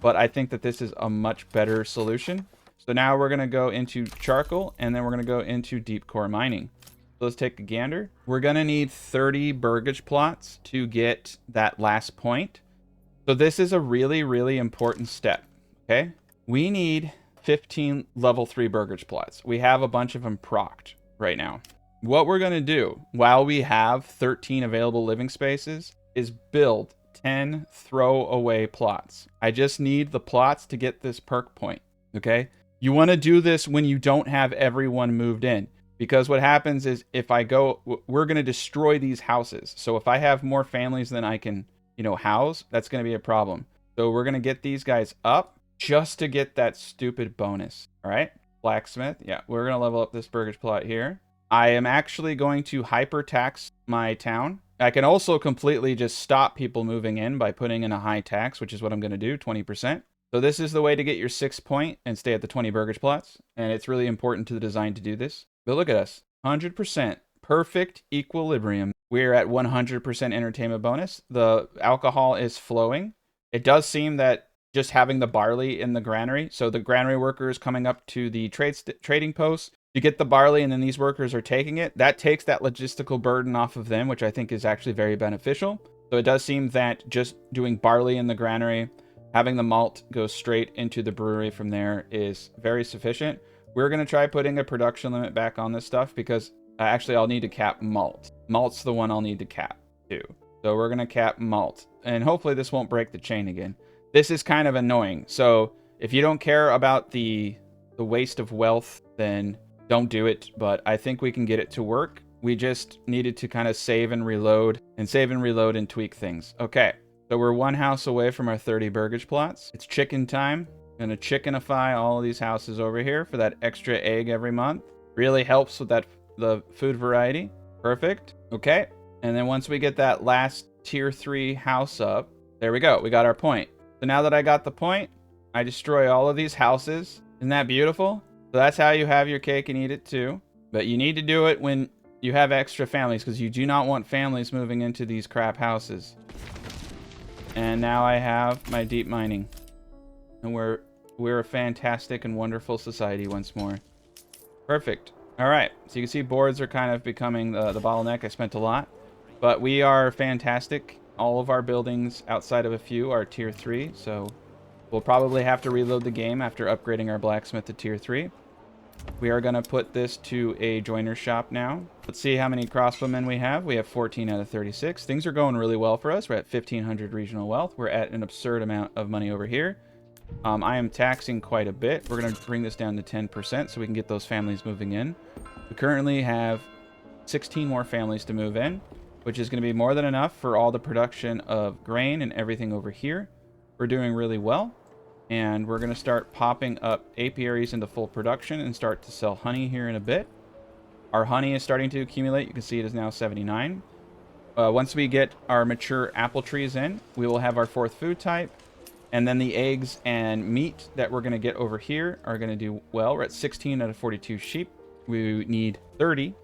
But I think that this is a much better solution. So now we're going to go into charcoal, and then we're going to go into deep core mining. So let's take a gander. We're going to need 30 burgage plots to get that last point. So this is a really, really important step, okay? We need 15 level 3 burgage plots. We have a bunch of them procced right now. What we're going to do while we have 13 available living spaces is build 10 throwaway plots. I just need the plots to get this perk point, okay? You want to do this when you don't have everyone moved in, because what happens is if I go, we're going to destroy these houses. So if I have more families than I can, you know, house, that's going to be a problem. So we're going to get these guys up just to get that stupid bonus. All right. Blacksmith. Yeah. We're going to level up this burgage plot here. I am actually going to hyper tax my town. I can also completely just stop people moving in by putting in a high tax, which is what I'm going to do, 20%. So this is the way to get your 6 point and stay at the 20 burgage plots. And it's really important to the design to do this. But look at us, 100%, perfect equilibrium. We're at 100% entertainment bonus. The alcohol is flowing. It does seem that just having the barley in the granary, so the granary workers coming up to the trading posts to get the barley, and then these workers are taking it, that takes that logistical burden off of them, which I think is actually very beneficial. So it does seem that just doing barley in the granary, having the malt go straight into the brewery from there is very sufficient. We're going to try putting a production limit back on this stuff because actually I'll need to cap malt. Malt's the one I'll need to cap too. So we're going to cap malt, and hopefully this won't break the chain again. This is kind of annoying. So if you don't care about the waste of wealth, then don't do it. But I think we can get it to work We just needed to kind of save and reload and tweak things. Okay, so we're one house away from our 30 burgage plots. It's chicken time. I'm gonna chickenify all of these houses over here for that extra egg every month. Really helps with the food variety. Perfect. Okay, and then once we get that last tier 3 house up, there we go. We got our point. So now that I got the point, I destroy all of these houses. Isn't that beautiful? So that's how you have your cake and eat it too. But you need to do it when you have extra families, because you do not want families moving into these crap houses. And now I have my deep mining. And we're a fantastic and wonderful society once more. Perfect. All right. So you can see boards are kind of becoming the bottleneck. I spent a lot. But we are fantastic. All of our buildings outside of a few are tier 3. So we'll probably have to reload the game after upgrading our blacksmith to tier 3. We are going to put this to a joiner shop now. Let's see how many crossbowmen we have. We have 14 out of 36. Things are going really well for us. We're at 1,500 regional wealth. We're at an absurd amount of money over here. I am taxing quite a bit. We're going to bring this down to 10% so we can get those families moving in. We currently have 16 more families to move in, which is going to be more than enough for all the production of grain and everything over here. We're doing really well. And we're going to start popping up apiaries into full production and start to sell honey here in a bit. Our honey is starting to accumulate. You can see it is now 79. Once we get our mature apple trees in, we will have our 4th food type. And then the eggs and meat that we're going to get over here are going to do well. We're at 16 out of 42 sheep. We need 30.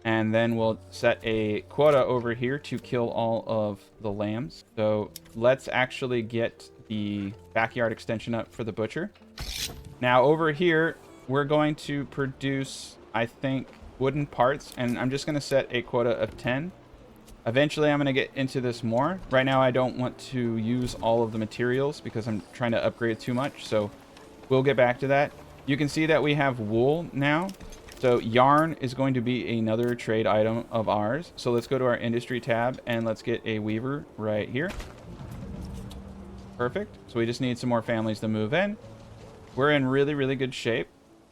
And then we'll set a quota over here to kill all of the lambs. So let's actually get the backyard extension up for the butcher. Now over here, we're going to produce, I think, wooden parts. And I'm just going to set a quota of 10. Eventually, I'm going to get into this more. Right now, I don't want to use all of the materials because I'm trying to upgrade too much. So we'll get back to that. You can see that we have wool now. So yarn is going to be another trade item of ours. So let's go to our industry tab and let's get a weaver right here. Perfect. So we just need some more families to move in. We're in really, really good shape.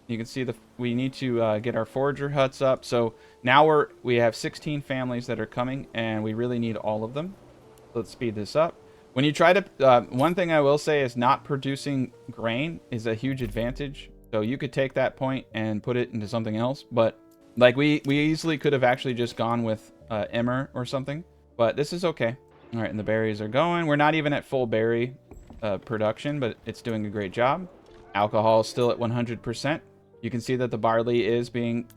You can see we need to get our forager huts up. So now we have 16 families that are coming, and we really need all of them. Let's speed this up. When you try to, one thing I will say is not producing grain is a huge advantage. So you could take that point and put it into something else. But like we easily could have actually just gone with emmer or something. But this is okay. All right, and the berries are going. We're not even at full berry production, but it's doing a great job. Alcohol is still at 100%. You can see that the barley is being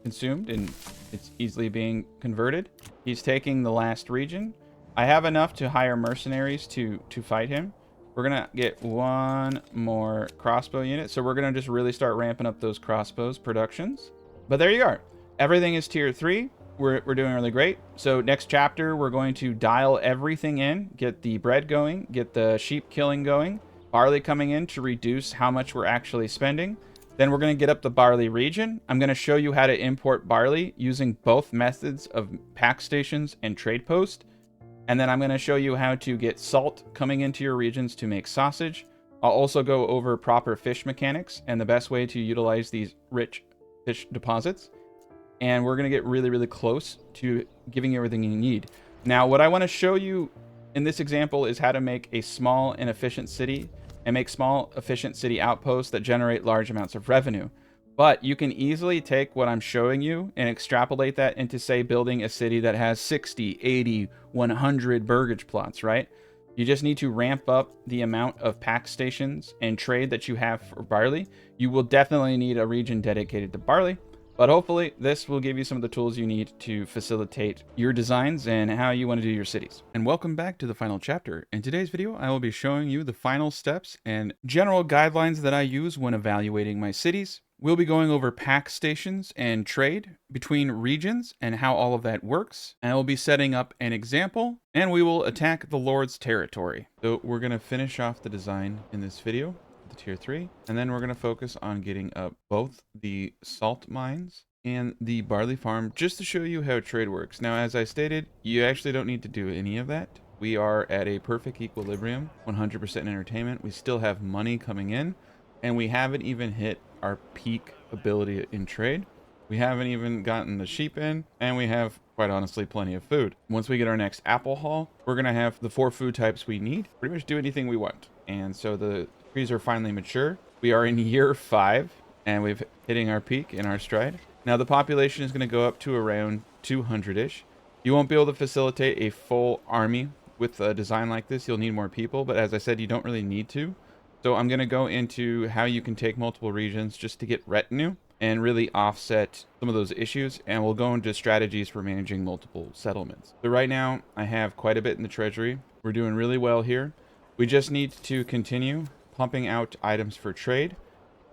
consumed and it's easily being converted. He's taking the last region. I have enough to hire mercenaries to fight him. We're going to get one more crossbow unit. So we're going to just really start ramping up those crossbows productions. But there you are. Everything is tier 3. We're doing really great. So next chapter, we're going to dial everything in, get the bread going, get the sheep killing going, barley coming in to reduce how much we're actually spending. Then we're going to get up the barley region. I'm going to show you how to import barley using both methods of pack stations and trade post. And then I'm going to show you how to get salt coming into your regions to make sausage. I'll also go over proper fish mechanics and the best way to utilize these rich fish deposits. And we're going to get really, really close to giving you everything you need. Now, what I want to show you in this example is how to make a small and efficient city and make small, efficient city outposts that generate large amounts of revenue. But you can easily take what I'm showing you and extrapolate that into, say, building a city that has 60, 80, 100 burgage plots, right? You just need to ramp up the amount of pack stations and trade that you have for barley. You will definitely need a region dedicated to barley. But hopefully this will give you some of the tools you need to facilitate your designs and how you want to do your cities. And welcome back to the final chapter. In today's video, I will be showing you the final steps and general guidelines that I use when evaluating my cities. We'll be going over pack stations and trade between regions and how all of that works. And I will be setting up an example and we will attack the Lord's territory. So we're going to finish off the design in this video. Tier 3, and then we're going to focus on getting up both the salt mines and the barley farm just to show you how trade works. Now, as I stated, you actually don't need to do any of that. We are at a perfect equilibrium, 100% entertainment. We still have money coming in, and we haven't even hit our peak ability in trade. We haven't even gotten the sheep in, and we have, quite honestly, plenty of food. Once we get our next apple haul, we're going to have the 4 food types we need. Pretty much do anything we want. And so the trees are finally mature. We are in year 5, and we've hitting our peak in our stride. Now the population is going to go up to around 200-ish. You won't be able to facilitate a full army with a design like this. You'll need more people, but as I said, you don't really need to. So I'm going to go into how you can take multiple regions just to get retinue and really offset some of those issues, and we'll go into strategies for managing multiple settlements. So right now, I have quite a bit in the treasury. We're doing really well here. We just need to continue pumping out items for trade.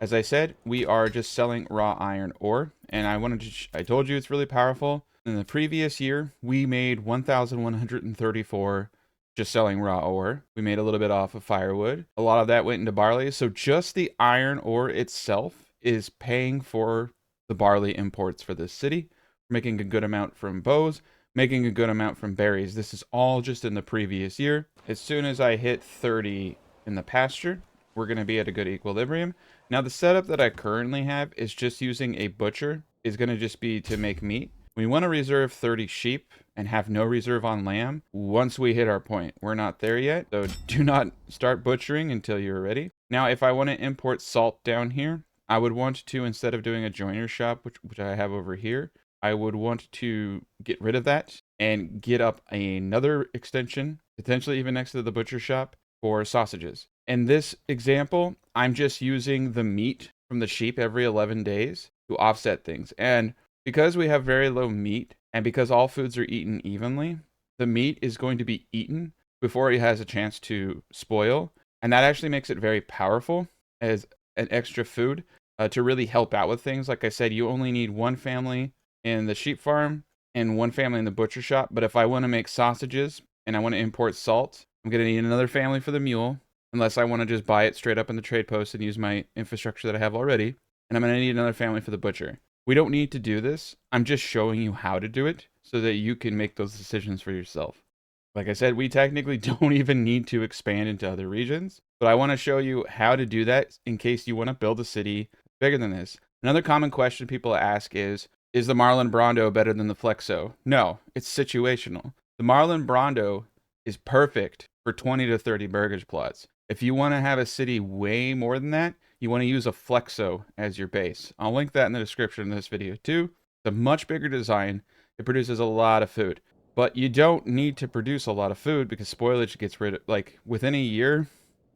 As I said, we are just selling raw iron ore, and I told you it's really powerful. In the previous year, we made 1,134 just selling raw ore. We made a little bit off of firewood. A lot of that went into barley. So just the iron ore itself is paying for the barley imports for this city. We're making a good amount from bows, making a good amount from berries. This is all just in the previous year. As soon as I hit 30 in the pasture, we're going to be at a good equilibrium. Now the setup that I currently have is just using a butcher. Is going to just be to make meat. We want to reserve 30 sheep and have no reserve on lamb once we hit our point. We're not there yet, so do not start butchering until you're ready. Now, if I want to import salt down here, I would want to, instead of doing a joiner shop, which I have over here, I would want to get rid of that and get up another extension, potentially even next to the butcher shop, for sausages. In this example, I'm just using the meat from the sheep every 11 days to offset things. And because we have very low meat, and because all foods are eaten evenly, the meat is going to be eaten before it has a chance to spoil. And that actually makes it very powerful as an extra food to really help out with things. Like I said, you only need one family in the sheep farm and one family in the butcher shop. But if I want to make sausages and I want to import salt, I'm going to need another family for the mule, unless I want to just buy it straight up in the trade post and use my infrastructure that I have already. And I'm going to need another family for the butcher. We don't need to do this. I'm just showing you how to do it so that you can make those decisions for yourself. Like I said, we technically don't even need to expand into other regions, but I want to show you how to do that in case you want to build a city bigger than this. Another common question people ask is the Marlon Brawndo better than the Flexo? No, it's situational. The Marlon Brawndo is perfect for 20 to 30 burgage plots. If you want to have a city way more than that, you want to use a Flexo as your base. I'll link that in the description of this video too. It's a much bigger design. It produces a lot of food. But you don't need to produce a lot of food because spoilage gets rid of, like, within a year,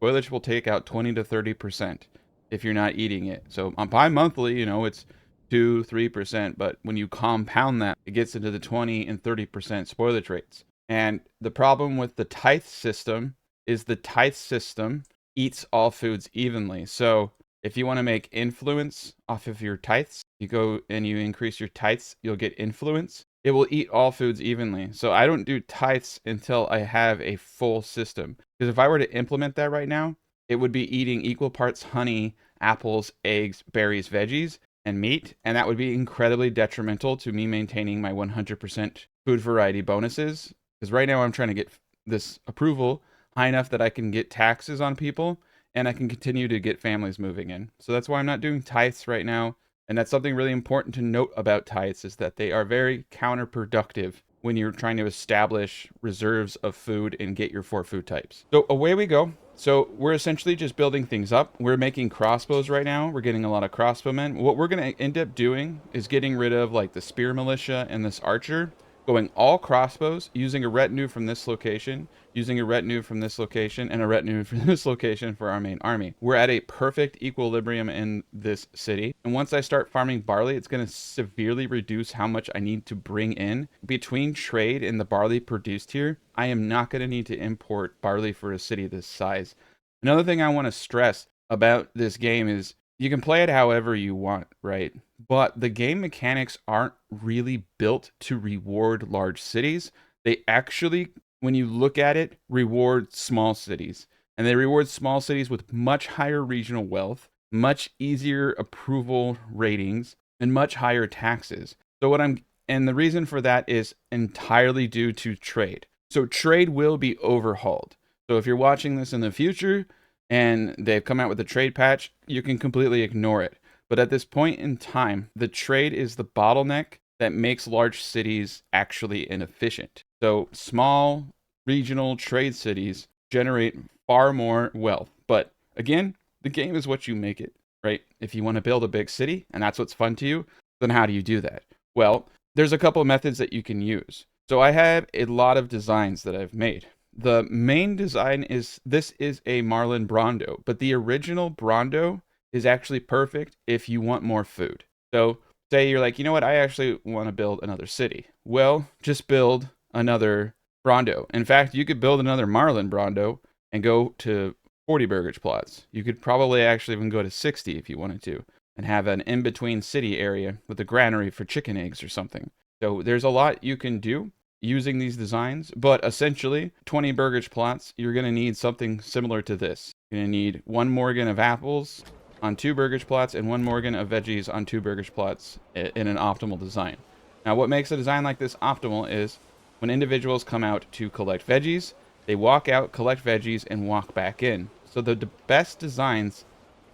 spoilage will take out 20 to 30% if you're not eating it. So bi-monthly, you know, it's 2-3%, but when you compound that, it gets into the 20 and 30% spoilage rates. And the problem with the tithe system is the tithe system eats all foods evenly. So if you want to make influence off of your tithes, you go and you increase your tithes, you'll get influence. It will eat all foods evenly. So I don't do tithes until I have a full system. Because if I were to implement that right now, it would be eating equal parts honey, apples, eggs, berries, veggies, and meat. And that would be incredibly detrimental to me maintaining my 100% food variety bonuses. Because right now I'm trying to get this approval high enough that I can get taxes on people and I can continue to get families moving in. So that's why I'm not doing tithes right now. And that's something really important to note about tithes, is that they are very counterproductive when you're trying to establish reserves of food and get your 4 food types. So away we go. So we're essentially just building things up. We're making crossbows right now. We're getting a lot of crossbowmen. What we're going to end up doing is getting rid of like the spear militia and this archer, going all crossbows, using a retinue from this location, using a retinue from this location, and a retinue from this location for our main army. We're at a perfect equilibrium in this city. And once I start farming barley, it's going to severely reduce how much I need to bring in. Between trade and the barley produced here, I am not going to need to import barley for a city this size. Another thing I want to stress about this game is you can play it however you want, right? But the game mechanics aren't really built to reward large cities. They actually, when you look at it, reward small cities. And they reward small cities with much higher regional wealth, much easier approval ratings, and much higher taxes. And the reason for that is entirely due to trade. So trade will be overhauled. So if you're watching this in the future and they've come out with a trade patch, you can completely ignore it. But at this point in time, the trade is the bottleneck that makes large cities actually inefficient. So small regional trade cities generate far more wealth. But again, the game is what you make it, right? If you want to build a big city and that's what's fun to you, then how do you do that? Well, there's a couple of methods that you can use. So I have a lot of designs that I've made. The main design is this is a Marlon Brawndo, but the original Brawndo is actually perfect if you want more food. So say you're like, you know what, I actually want to build another city. Well, just build another Brawndo. In fact, you could build another Marlon Brawndo and go to 40 burgage plots. You could probably actually even go to 60 if you wanted to, and have an in-between city area with a granary for chicken eggs or something. So there's a lot you can do using these designs, but essentially 20 burgage plots, you're going to need something similar to this. You're going to need 1 Morgan of apples on 2 burgage plots and 1 Morgan of veggies on 2 burgage plots in an optimal design. Now what makes a design like this optimal is when individuals come out to collect veggies, they walk out, collect veggies, and walk back in. So the best designs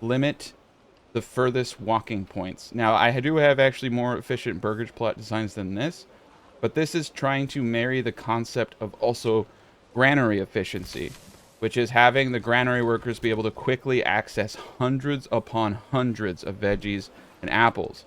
limit the furthest walking points. Now I do have actually more efficient burgage plot designs than this, but this is trying to marry the concept of also granary efficiency, which is having the granary workers be able to quickly access hundreds upon hundreds of veggies and apples.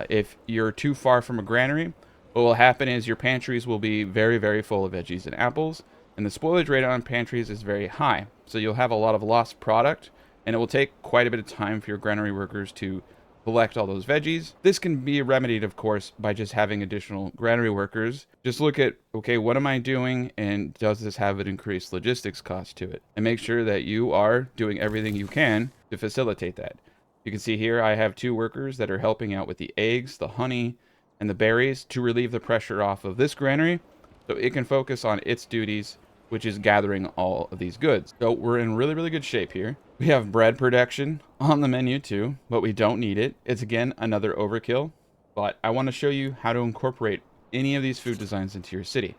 If you're too far from a granary, what will happen is your pantries will be very, very full of veggies and apples, and the spoilage rate on pantries is very high. So you'll have a lot of lost product, and it will take quite a bit of time for your granary workers to collect all those veggies. This can be remedied, of course, by just having additional granary workers. Just look at, okay, what am I doing, and does this have an increased logistics cost to it? And make sure that you are doing everything you can to facilitate that. You can see here I have 2 workers that are helping out with the eggs, the honey, and the berries to relieve the pressure off of this granary so it can focus on its duties, which is gathering all of these goods. So we're in really, really good shape here. We have bread production on the menu too, but we don't need it. It's again another overkill, but I want to show you how to incorporate any of these food designs into your city.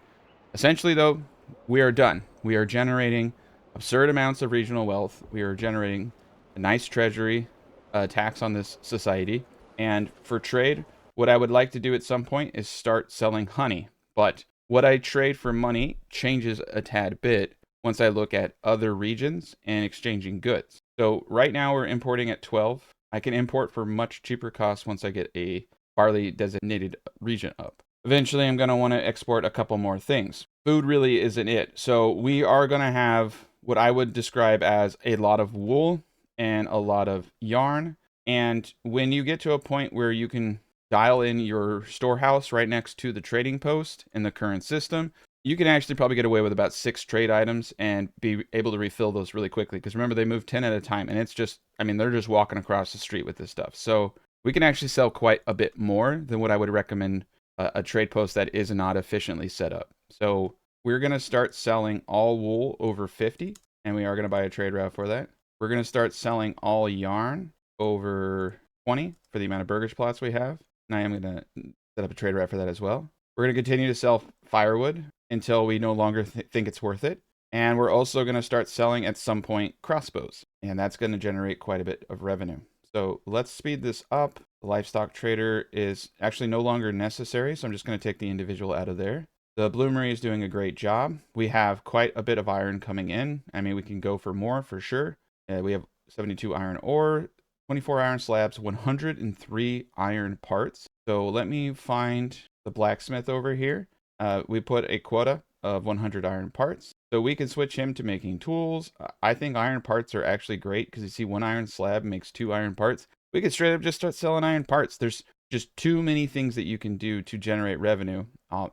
Essentially though, we are done. We are generating absurd amounts of regional wealth. We are generating a nice treasury tax on this society. And for trade, what I would like to do at some point is start selling honey. But what I trade for money changes a tad bit once I look at other regions and exchanging goods. So right now we're importing at 12. I can import for much cheaper costs once I get a barley designated region up. Eventually I'm going to want to export a couple more things. Food really isn't it. So we are going to have what I would describe as a lot of wool and a lot of yarn. And when you get to a point where you can dial in your storehouse right next to the trading post in the current system, you can actually probably get away with about 6 trade items and be able to refill those really quickly. Because remember, they move 10 at a time, and it's just, I mean, they're just walking across the street with this stuff. So we can actually sell quite a bit more than what I would recommend a trade post that is not efficiently set up. So we're going to start selling all wool over 50, and we are going to buy a trade route for that. We're going to start selling all yarn over 20 for the amount of burgage plots we have. And I am going to set up a trade route for that as well. We're going to continue to sell firewood until we no longer think it's worth it. And we're also going to start selling at some point crossbows. And that's going to generate quite a bit of revenue. So let's speed this up. The livestock trader is actually no longer necessary. So I'm just going to take the individual out of there. The bloomery is doing a great job. We have quite a bit of iron coming in. I mean, we can go for more for sure. We have 72 iron ore, 24 iron slabs, 103 iron parts. So let me find the blacksmith over here. We put a quota of 100 iron parts. So we can switch him to making tools. I think iron parts are actually great because you see 1 iron slab makes 2 iron parts. We could straight up just start selling iron parts. There's just too many things that you can do to generate revenue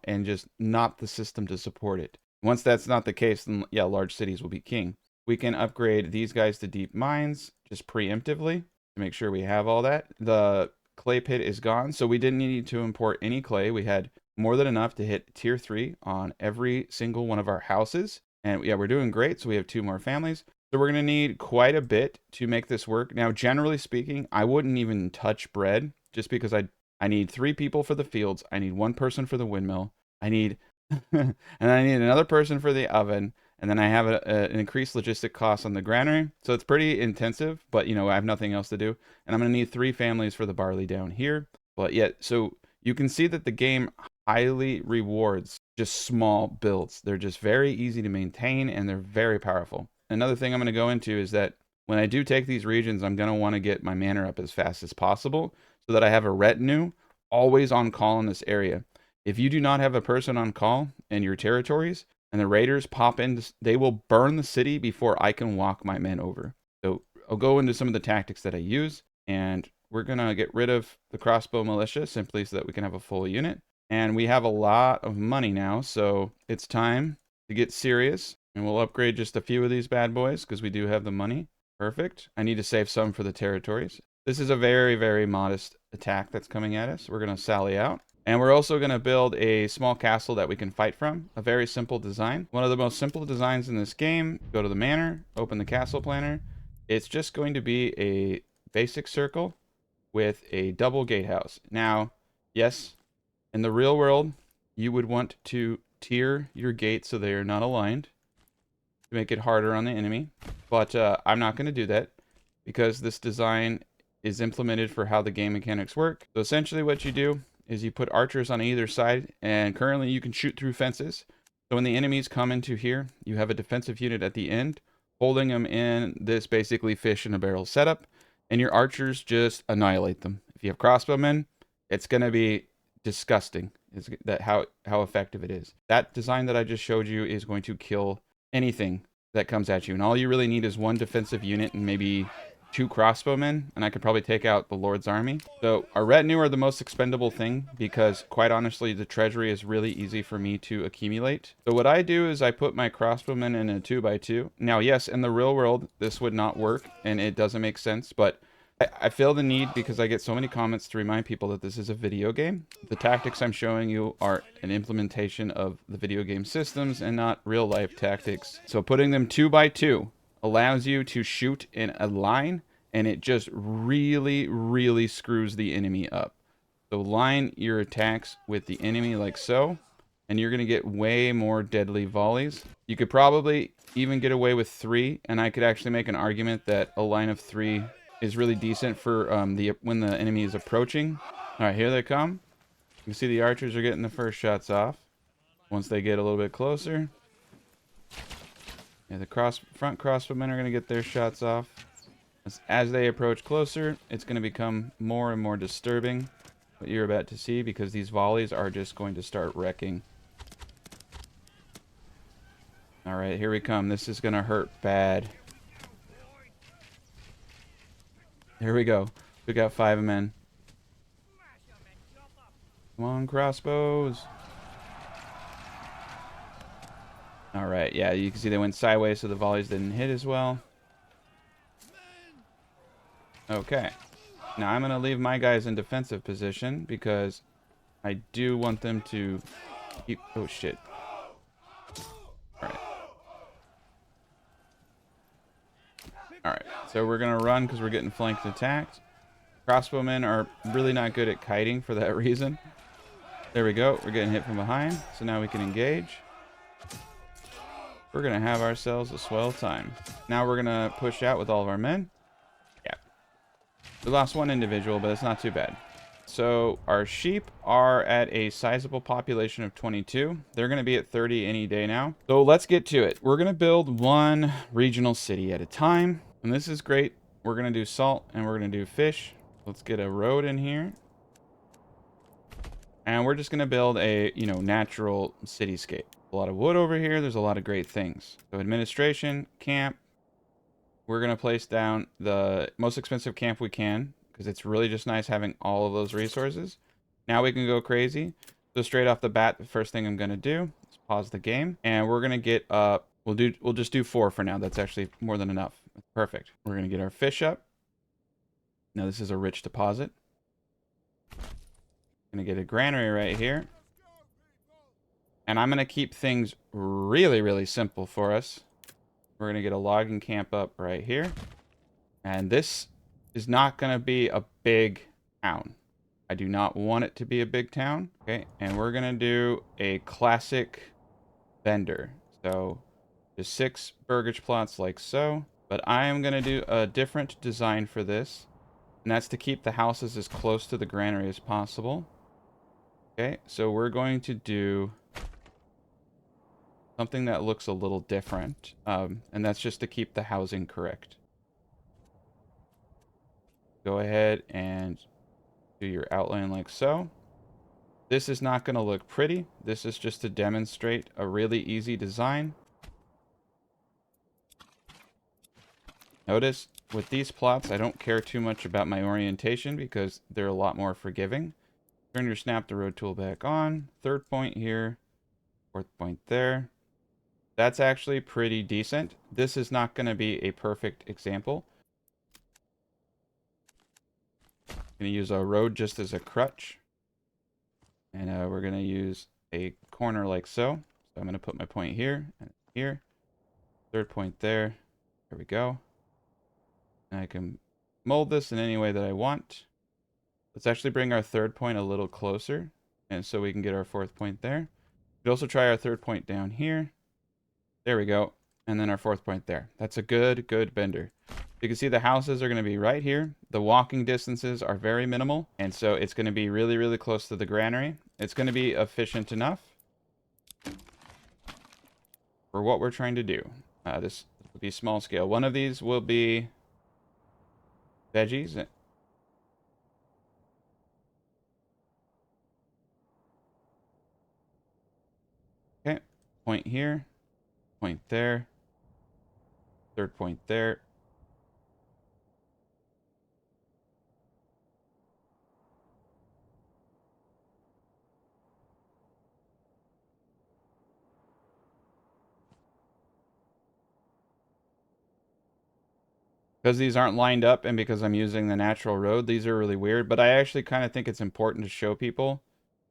and just not the system to support it. Once that's not the case, then yeah, large cities will be king. We can upgrade these guys to deep mines just preemptively to make sure we have all that. The clay pit is gone, so we didn't need to import any clay. We had more than enough to hit tier 3 on every single one of our houses. And yeah, we're doing great. So we have 2 more families. So we're going to need quite a bit to make this work. Now, generally speaking, I wouldn't even touch bread just because I need 3 people for the fields. I need 1 person for the windmill. I need, and I need another person for the oven. And then I have an increased logistic cost on the granary. So it's pretty intensive, but you know, I have nothing else to do. And I'm going to need 3 families for the barley down here. But yet, so you can see that the game highly rewards just small builds. They're just very easy to maintain and they're very powerful. Another thing I'm going to go into is that when I do take these regions, I'm going to want to get my manor up as fast as possible so that I have a retinue always on call in this area. If you do not have a person on call in your territories and the raiders pop in, they will burn the city before I can walk my men over. So I'll go into some of the tactics that I use, and we're going to get rid of the crossbow militia simply so that we can have a full unit. And we have a lot of money now, so it's time to get serious. And we'll upgrade just a few of these bad boys because we do have the money. Perfect. I need to save some for the territories. This is a very, very modest attack that's coming at us. We're going to sally out. And we're also going to build a small castle that we can fight from. A very simple design. One of the most simple designs in this game. Go to the manor, open the castle planner. It's just going to be a basic circle with a double gatehouse. Now, yes, in the real world, you would want to tier your gates so they are not aligned to make it harder on the enemy. But I'm not going to do that because this design is implemented for how the game mechanics work. So essentially what you do is you put archers on either side, and currently you can shoot through fences. So when the enemies come into here, you have a defensive unit at the end, holding them in this basically fish in a barrel setup, and your archers just annihilate them. If you have crossbowmen, it's going to be disgusting is that how effective it is. That design that I just showed you is going to kill anything that comes at you, and all you really need is 1 defensive unit and maybe 2 crossbowmen, and I could probably take out the Lord's army. So our retinue are the most expendable thing because, quite honestly, the treasury is really easy for me to accumulate. So what I do is I put my crossbowmen in a 2x2. Now, yes, in the real world, this would not work, and it doesn't make sense, but I feel the need because I get so many comments to remind people that this is a video game. The tactics I'm showing you are an implementation of the video game systems and not real life tactics. So putting them 2x2 allows you to shoot in a line, and it just really, really screws the enemy up. So line your attacks with the enemy like so, and you're going to get way more deadly volleys. You could probably even get away with 3, and I could actually make an argument that a line of 3 is really decent for when the enemy is approaching. All right, here they come. You can see the archers are getting the first shots off. Once they get a little bit closer, yeah, the front crossbowmen are going to get their shots off. As they approach closer, it's going to become more and more disturbing what you're about to see because these volleys are just going to start wrecking. All right, here we come. This is going to hurt bad. Here we go. We got 5 men. Come on, crossbows. All right, yeah, you can see they went sideways, so the volleys didn't hit as well. Okay. Now I'm going to leave my guys in defensive position because I do want them to keep... Oh, shit. All right. All right, so we're going to run because we're getting flanked and attacked. Crossbowmen are really not good at kiting for that reason. There we go. We're getting hit from behind, so now we can engage. We're going to have ourselves a swell time. Now we're going to push out with all of our men. Yeah. We lost 1 individual, but it's not too bad. So our sheep are at a sizable population of 22. They're going to be at 30 any day now. So let's get to it. We're going to build 1 regional city at a time. And this is great. We're going to do salt and we're going to do fish. Let's get a road in here. And we're just going to build a, natural cityscape. A lot of wood over here. There's a lot of great things. So administration, camp. We're going to place down the most expensive camp we can because it's really just nice having all of those resources. Now we can go crazy. So straight off the bat, the first thing I'm going to do is pause the game. And we're going to get up. We'll just do 4 for now. That's actually more than enough. Perfect. We're going to get our fish up. Now this is a rich deposit. Going to get a granary right here. And I'm going to keep things really, really simple for us. We're going to get a logging camp up right here. And this is not going to be a big town. I do not want it to be a big town. Okay, and we're going to do a classic vendor. So Just 6 burgage plots like so. But I am going to do a different design for this. And that's to keep the houses as close to the granary as possible. Okay, so we're going to do something that looks a little different. And that's just to keep the housing correct. Go ahead and do your outline like so. This is not going to look pretty. This is just to demonstrate a really easy design. Notice with these plots, I don't care too much about my orientation because they're a lot more forgiving. Turn your snap to road tool back on. 3rd point here. 4th point there. That's actually pretty decent. This is not going to be a perfect example. I'm going to use a road just as a crutch. And we're going to use a corner like so. So I'm going to put my point here and here. 3rd point there. There we go. And I can mold this in any way that I want. Let's actually bring our 3rd point a little closer. And so we can get our 4th point there. We'd also try our 3rd point down here. There we go. And then our 4th point there. That's a good bender. You can see the houses are going to be right here. The walking distances are very minimal. And so it's going to be really close to the granary. It's going to be efficient enough for what we're trying to do. This will be small scale. One of these will be veggies. Okay. Point here. Point there. 3rd point there. Because these aren't lined up and because I'm using the natural road, these are really weird. But I actually kind of think it's important to show people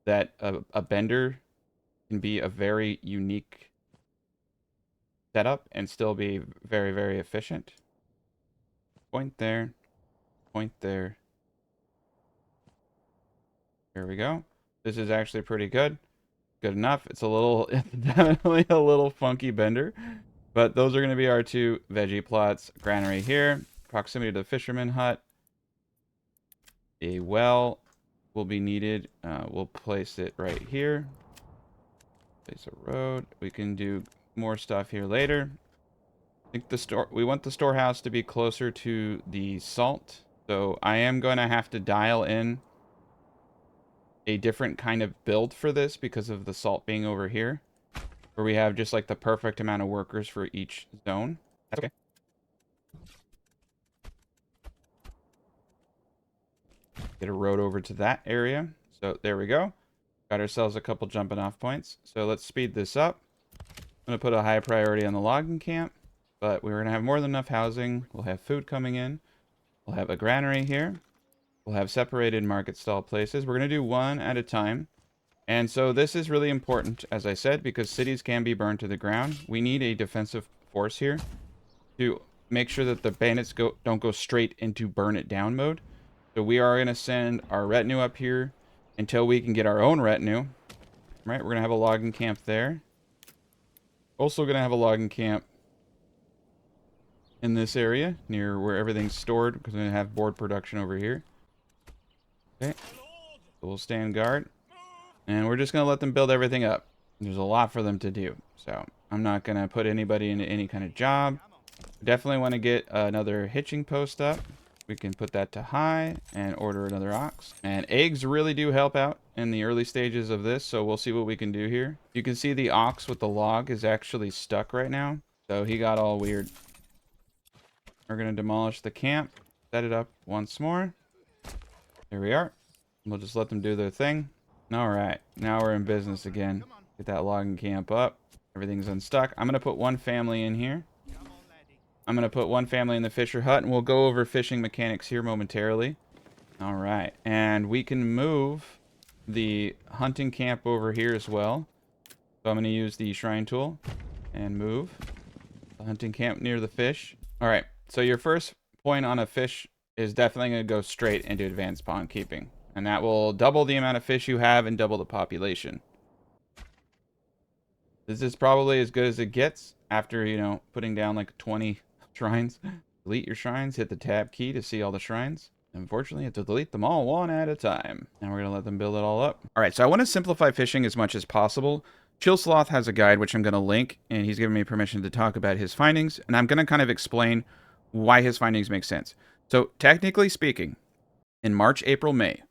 that a bender can be a very unique setup and still be very efficient. Point there. Point there. Here we go. This is actually pretty good. Good enough. It's a little, it's definitely a little funky bender. But those are going to be our 2 veggie plots. Granary here. Proximity to the fisherman hut. A well will be needed. We'll place it right here. Place a road. We can do more stuff here later. I think we want the storehouse to be closer to the salt. So I am going to have to dial in a different kind of build for this because of the salt being over here, where we have just like the perfect amount of workers for each zone. That's okay. Get a road over to that area. So there we go. Got ourselves a couple jumping off points. So let's speed this up. I'm going to put a high priority on the logging camp, but we're going to have more than enough housing. We'll have food coming in. We'll have a granary here. We'll have separated market stall places. We're going to do one at a time. And so this is really important, as I said, because cities can be burned to the ground. We need a defensive force here to make sure that the bandits don't go straight into burn it down mode. So we are going to send our retinue up here until we can get our own retinue. Right, we're going to have a logging camp there. Also going to have a logging camp in this area near where everything's stored, because we're going to have board production over here. Okay, so we'll stand guard. And we're just going to let them build everything up. There's a lot for them to do. So I'm not going to put anybody into any kind of job. Definitely want to get another hitching post up. We can put that to high and order another ox. And eggs really do help out in the early stages of this. So we'll see what we can do here. You can see the ox with the log is actually stuck right now. So he got all weird. We're going to demolish the camp. Set it up once more. Here we are. We'll just let them do their thing. All right, now we're in business again. Get that logging camp up. Everything's unstuck. I'm going to put one family in here. I'm going to put one family in the fisher hut, and we'll go over fishing mechanics here momentarily. All right, and we can move the hunting camp over here as well. So I'm going to use the shrine tool and move the hunting camp near the fish. All right, so your first point on a fish is definitely going to go straight into advanced pond keeping. And that will double the amount of fish you have and double the population. This is probably as good as it gets after, you know, putting down like 20 shrines. Delete your shrines, hit the tab key to see all the shrines. Unfortunately, you have to delete them all one at a time. Now we're going to let them build it all up. All right, so I want to simplify fishing as much as possible. Chill Sloth has a guide, which I'm going to link, and he's given me permission to talk about his findings, and I'm going to kind of explain why his findings make sense. So technically speaking, in March, April, May,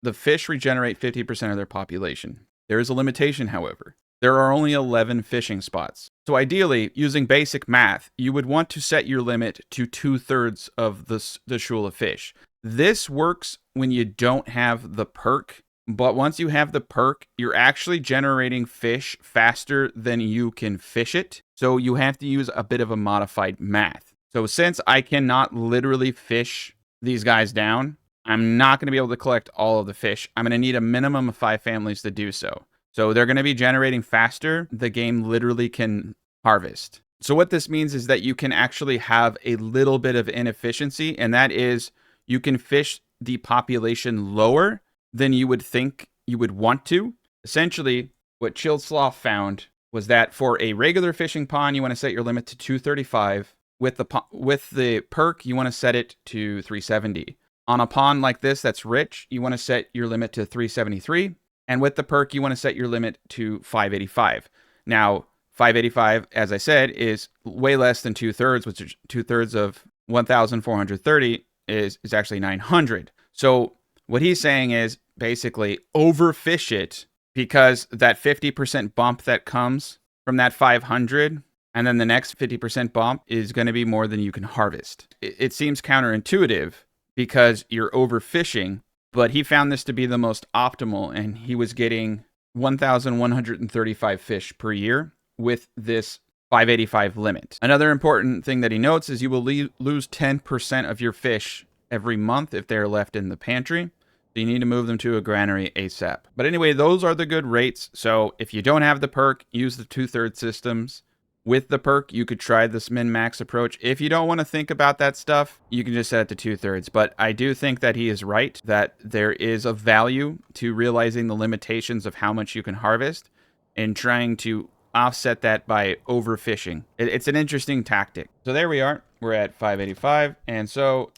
the fish regenerate 50% of their population. There is a limitation, however. There are only 11 fishing spots. So ideally, using basic math, you would want to set your limit to 2/3 of the shoal of fish. This works when you don't have the perk, but once you have the perk, you're actually generating fish faster than you can fish it. So you have to use a bit of a modified math. So since I cannot literally fish these guys down, I'm not going to be able to collect all of the fish. I'm going to need a minimum of 5 families to do so. So they're going to be generating faster. The game literally can harvest. So what this means is that you can actually have a little bit of inefficiency, and that is you can fish the population lower than you would think you would want to. Essentially, what Chilled Sloth found was that for a regular fishing pond, you want to set your limit to 235. With the perk, you want to set it to 370. On a pond like this that's rich, you want to set your limit to 373. And with the perk, you want to set your limit to 585. Now, 585, as I said, is way less than 2/3, which is 2/3 of 1,430 is actually 900. So what he's saying is basically overfish it, because that 50% bump that comes from that 500 and then the next 50% bump is going to be more than you can harvest. It seems counterintuitive because you're overfishing, but he found this to be the most optimal, and he was getting 1,135 fish per year with this 585 limit. Another important thing that he notes is you will lose 10% of your fish every month if they're left in the pantry. So you need to move them to a granary ASAP. But anyway, those are the good rates. So if you don't have the perk, use the 2/3 systems. With the perk, you could try this min-max approach. If you don't want to think about that stuff, you can just set it to 2/3. But I do think that he is right, that there is a value to realizing the limitations of how much you can harvest and trying to offset that by overfishing. It's an interesting tactic. So there we are. We're at 585. And so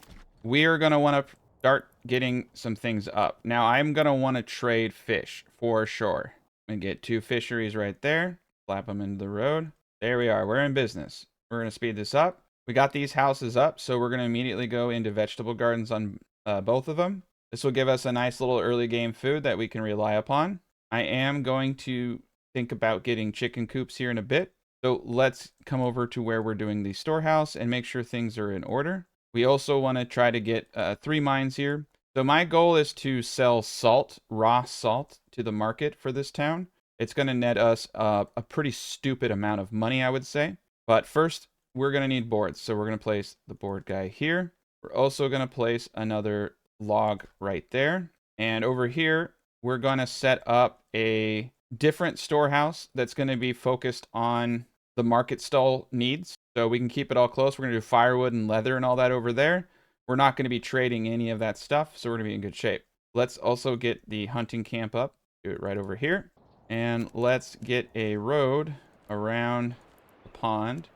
we are going to want to start getting some things up. Now, I'm going to want to trade fish for sure. I'm going to get 2 fisheries right there. Slap them into the road. There we are. We're in business. We're going to speed this up. We got these houses up, so we're going to immediately go into vegetable gardens on both of them. This will give us a nice little early game food that we can rely upon. I am going to think about getting chicken coops here in a bit. So let's come over to where we're doing the storehouse and make sure things are in order. We also want to try to get 3 mines here. So my goal is to sell salt, raw salt, to the market for this town. It's going to net us a pretty stupid amount of money, I would say. But first, we're going to need boards. So we're going to place the board guy here. We're also going to place another log right there. And over here, we're going to set up a different storehouse that's going to be focused on the market stall needs. So we can keep it all close. We're going to do firewood and leather and all that over there. We're not going to be trading any of that stuff, so we're going to be in good shape. Let's also get the hunting camp up. Do it right over here. And let's get a road around the pond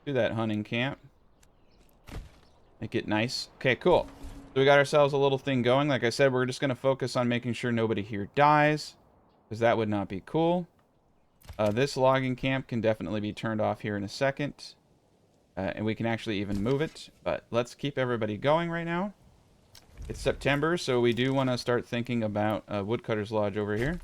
to that hunting camp. Make it nice. Okay, cool. So we got ourselves a little thing going. Like I said, we're just going to focus on making sure nobody here dies, because that would not be cool. This logging camp can definitely be turned off here in a second. And we can actually even move it. But let's keep everybody going right now. It's September, so we do want to start thinking about Woodcutter's Lodge over here.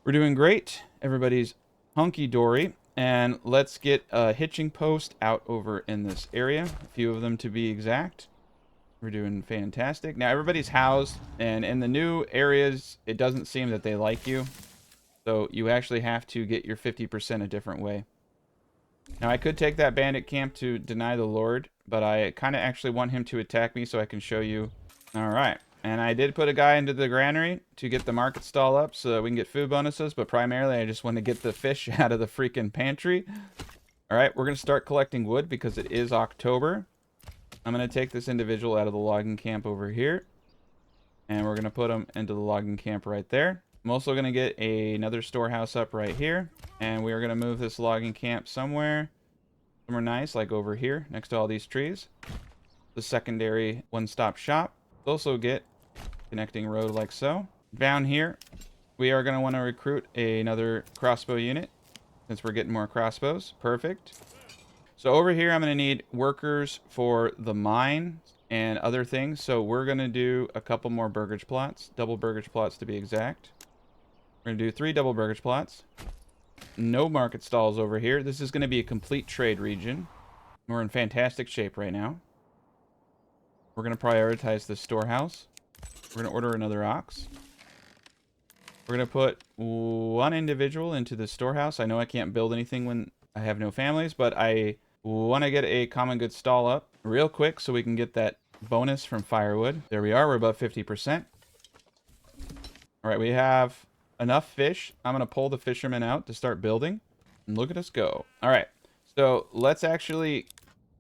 We're doing great. Everybody's hunky-dory. And let's get a hitching post out over in this area. A few of them to be exact. We're doing fantastic. Now everybody's housed. And in the new areas, it doesn't seem that they like you. So you actually have to get your 50% a different way. Now I could take that bandit camp to deny the Lord. But I kind of actually want him to attack me so I can show you. Alright. And I did put a guy into the granary to get the market stall up so that we can get food bonuses. But primarily, I just want to get the fish out of the freaking pantry. All right, we're going to start collecting wood because it is October. I'm going to take this individual out of the logging camp over here. And we're going to put him into the logging camp right there. I'm also going to get another storehouse up right here. And we are going to move this logging camp somewhere nice, like over here, next to all these trees. The secondary one-stop shop. Also get connecting road like so. Down here, we are going to want to recruit another crossbow unit since we're getting more crossbows. Perfect. So over here, I'm going to need workers for the mine and other things. So we're going to do a couple more burgage plots, double burgage plots to be exact. We're going to do 3 double burgage plots. No market stalls over here. This is going to be a complete trade region. We're in fantastic shape right now. We're going to prioritize the storehouse. We're going to order another ox. We're going to put 1 individual into the storehouse. I know I can't build anything when I have no families, but I want to get a common goods stall up real quick so we can get that bonus from firewood. There we are. We're above 50%. All right, we have enough fish. I'm going to pull the fishermen out to start building. And look at us go. All right, so let's actually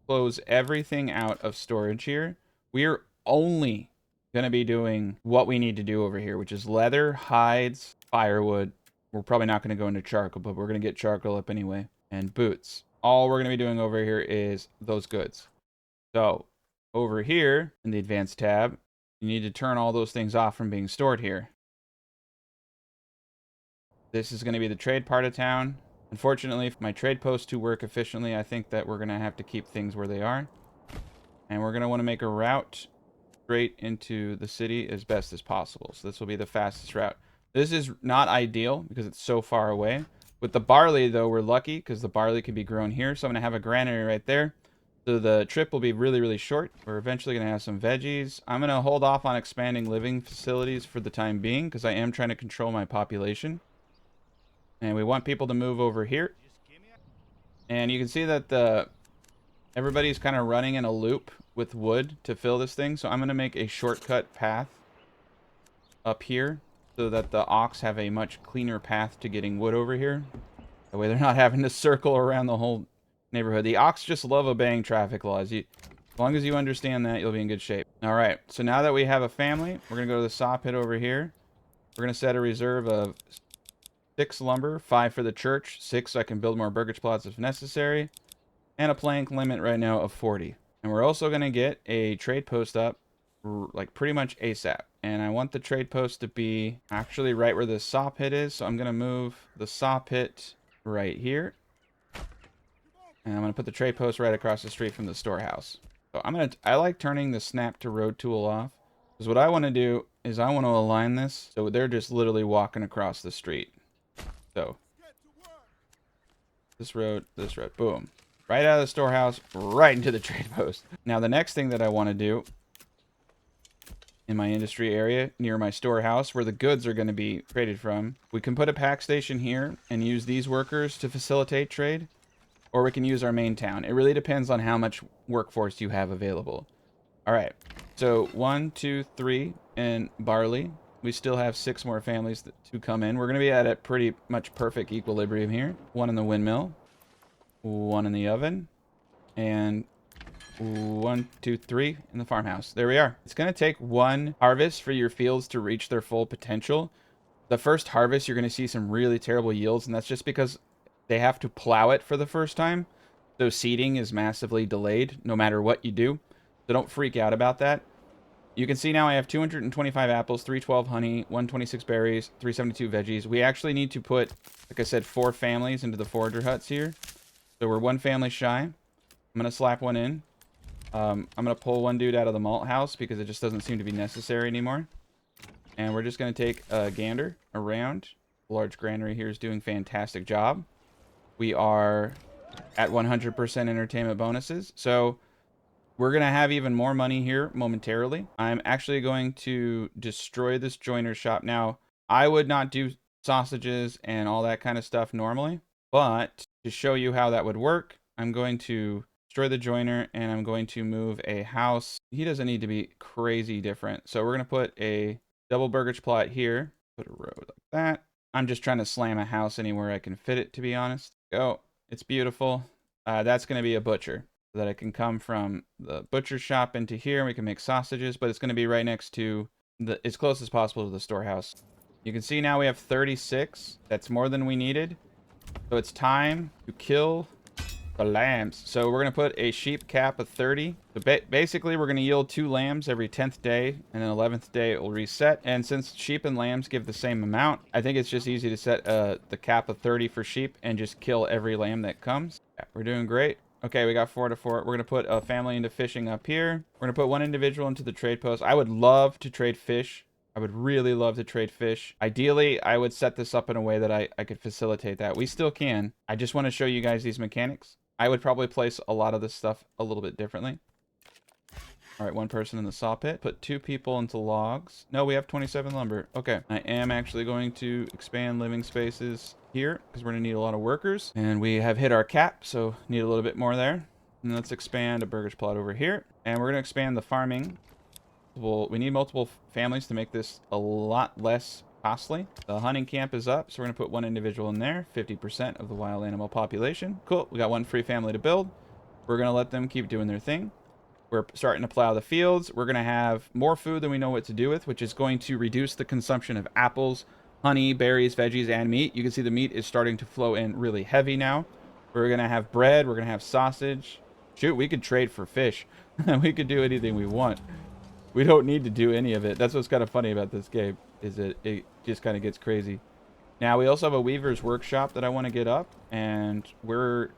close everything out of storage here. We're only going to be doing what we need to do over here, which is leather, hides, firewood. We're probably not going to go into charcoal, but we're going to get charcoal up anyway. And boots. All we're going to be doing over here is those goods. So over here in the advanced tab, you need to turn all those things off from being stored here. This is going to be the trade part of town. Unfortunately, for my trade posts to work efficiently, I think that we're going to have to keep things where they are. And we're going to want to make a route straight into the city as best as possible. So this will be the fastest route. This is not ideal because it's so far away. With the barley, though, we're lucky because the barley can be grown here. So I'm going to have a granary right there. So the trip will be really, really short. We're eventually going to have some veggies. I'm going to hold off on expanding living facilities for the time being because I am trying to control my population. And we want people to move over here. And you can see that everybody's kind of running in a loop with wood to fill this thing. So I'm going to make a shortcut path up here so that the ox have a much cleaner path to getting wood over here. That way they're not having to circle around the whole neighborhood. The ox just love obeying traffic laws. As long as you understand that, you'll be in good shape. All right. So now that we have a family, we're going to go to the saw pit over here. We're going to set a reserve of 6 lumber, 5 for the church, 6 so I can build more burgage plots if necessary, and a plank limit right now of 40. And we're also going to get a trade post up like pretty much ASAP. And I want the trade post to be actually right where the saw pit is, so I'm going to move the saw pit right here. And I'm going to put the trade post right across the street from the storehouse. So I like turning the snap to road tool off, because what I want to do is I want to align this so they're just literally walking across the street. So this road, boom. Right out of the storehouse, right into the trade post. Now the next thing that I want to do in my industry area near my storehouse where the goods are going to be traded from, we can put a pack station here and use these workers to facilitate trade, or we can use our main town. It really depends on how much workforce you have available. All right, so 1, 2, 3 in barley. We still have 6 more families to come in. We're going to be at a pretty much perfect equilibrium here. 1 in the windmill, 1 in the oven, and 1, 2, 3 in the farmhouse. There we are. It's going to take 1 harvest for your fields to reach their full potential. The first harvest, you're going to see some really terrible yields, and that's just because they have to plow it for the first time. So seeding is massively delayed no matter what you do. So don't freak out about that. You can see now I have 225 apples, 312 honey, 126 berries, 372 veggies. We actually need to put, like I said, 4 families into the forager huts here. So we're 1 family shy. I'm going to slap 1 in. I'm going to pull 1 dude out of the malt house because it just doesn't seem to be necessary anymore. And we're just going to take a gander around. The large granary here is doing a fantastic job. We are at 100% entertainment bonuses. So we're going to have even more money here momentarily. I'm actually going to destroy this joiner shop. Now, I would not do sausages and all that kind of stuff normally, but to show you how that would work, I'm going to destroy the joiner and I'm going to move a house. He doesn't need to be crazy different. So we're going to put a double burgage plot here, put a road like that. I'm just trying to slam a house anywhere I can fit it, to be honest. Go. It's beautiful. That's going to be a butcher. That I can come from the butcher shop into here and we can make sausages, but it's going to be right next to as close as possible to the storehouse. You can see now we have 36. That's more than we needed. So it's time to kill the lambs. So we're going to put a sheep cap of 30. So basically, we're going to yield 2 lambs every 10th day, and then 11th day it will reset. And since sheep and lambs give the same amount, I think it's just easy to set the cap of 30 for sheep and just kill every lamb that comes. Yeah, we're doing great. Okay, we got 4 to 4. We're going to put a family into fishing up here. We're going to put 1 individual into the trade post. I would love to trade fish. I would really love to trade fish. Ideally, I would set this up in a way that I could facilitate that. We still can. I just want to show you guys these mechanics. I would probably place a lot of this stuff a little bit differently. All right, 1 person in the saw pit. Put 2 people into logs. No, we have 27 lumber. Okay, I am actually going to expand living spaces here because we're going to need a lot of workers. And we have hit our cap, so need a little bit more there. And let's expand a burgage plot over here. And we're going to expand the farming. We need multiple families to make this a lot less costly. The hunting camp is up, so we're going to put 1 individual in there. 50% of the wild animal population. Cool. We got 1 free family to build. We're going to let them keep doing their thing. We're starting to plow the fields. We're going to have more food than we know what to do with, which is going to reduce the consumption of apples, honey, berries, veggies, and meat. You can see the meat is starting to flow in really heavy now. We're going to have bread. We're going to have sausage. Shoot, we could trade for fish. We could do anything we want. We don't need to do any of it. That's what's kind of funny about this game, is that it just kind of gets crazy. Now, we also have a weaver's workshop that I want to get up, and we're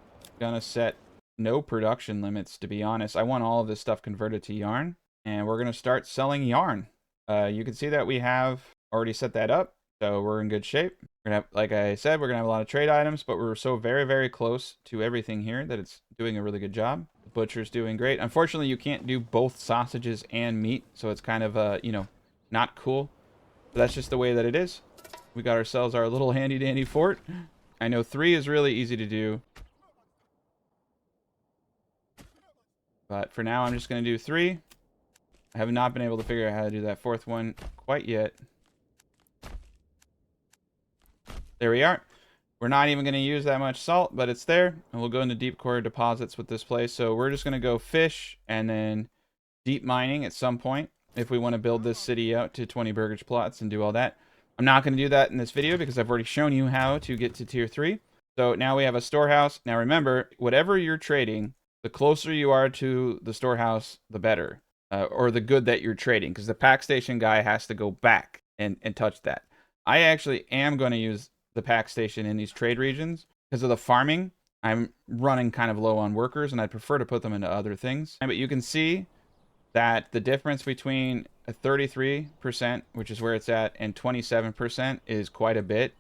going to set no production limits, to be honest. I want all of this stuff converted to yarn, and we're going to start selling yarn. You can see that we have already set that up, so we're in good shape. We're gonna have, like I said, we're going to have a lot of trade items, but we're so very, very close to everything here that it's doing a really good job. The butcher's doing great. Unfortunately, you can't do both sausages and meat, so it's kind of, you know, not cool. But that's just the way that it is. We got ourselves our little handy-dandy fort. I know 3 is really easy to do. But for now, I'm just going to do 3. I have not been able to figure out how to do that 4th one quite yet. There we are. We're not even going to use that much salt, but it's there. And we'll go into deep core deposits with this place. So we're just going to go fish and then deep mining at some point if we want to build this city out to 20 burgage plots and do all that. I'm not going to do that in this video because I've already shown you how to get to tier 3. So now we have a storehouse. Now remember, whatever you're trading, the closer you are to the storehouse, the better. Or the good that you're trading, because the pack station guy has to go back and touch that. I actually am going to use the pack station in these trade regions because of the farming. I'm running kind of low on workers, and I'd prefer to put them into other things. But you can see that the difference between a 33%, which is where it's at, and 27% is quite a bit.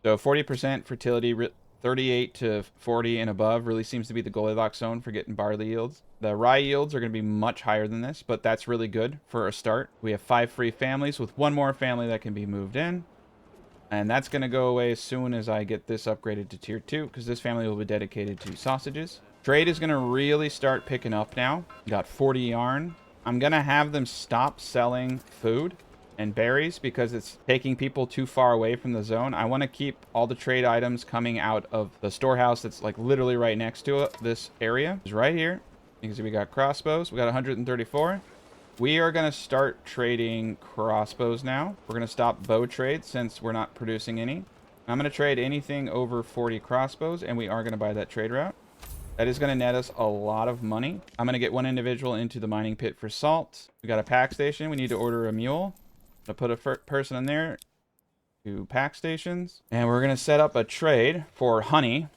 So 40% fertility, 38 to 40 and above really seems to be the Goldilocks zone for getting barley yields. The rye yields are going to be much higher than this, but that's really good for a start. We have 5 free families with 1 more family that can be moved in. And that's going to go away as soon as I get this upgraded to tier 2, because this family will be dedicated to sausages. Trade is going to really start picking up now. Got 40 yarn. I'm going to have them stop selling food and berries because it's taking people too far away from the zone. I want to keep all the trade items coming out of the storehouse that's like literally right next to it. This area is right here. You can see we got crossbows. We got 134. We are going to start trading crossbows now. We're going to stop bow trade since we're not producing any. I'm going to trade anything over 40 crossbows, and we are going to buy that trade route. That is going to net us a lot of money. I'm going to get 1 individual into the mining pit for salt. We got a pack station. We need to order a mule. I'm going to put a person in there to pack stations. And we're going to set up a trade for honey.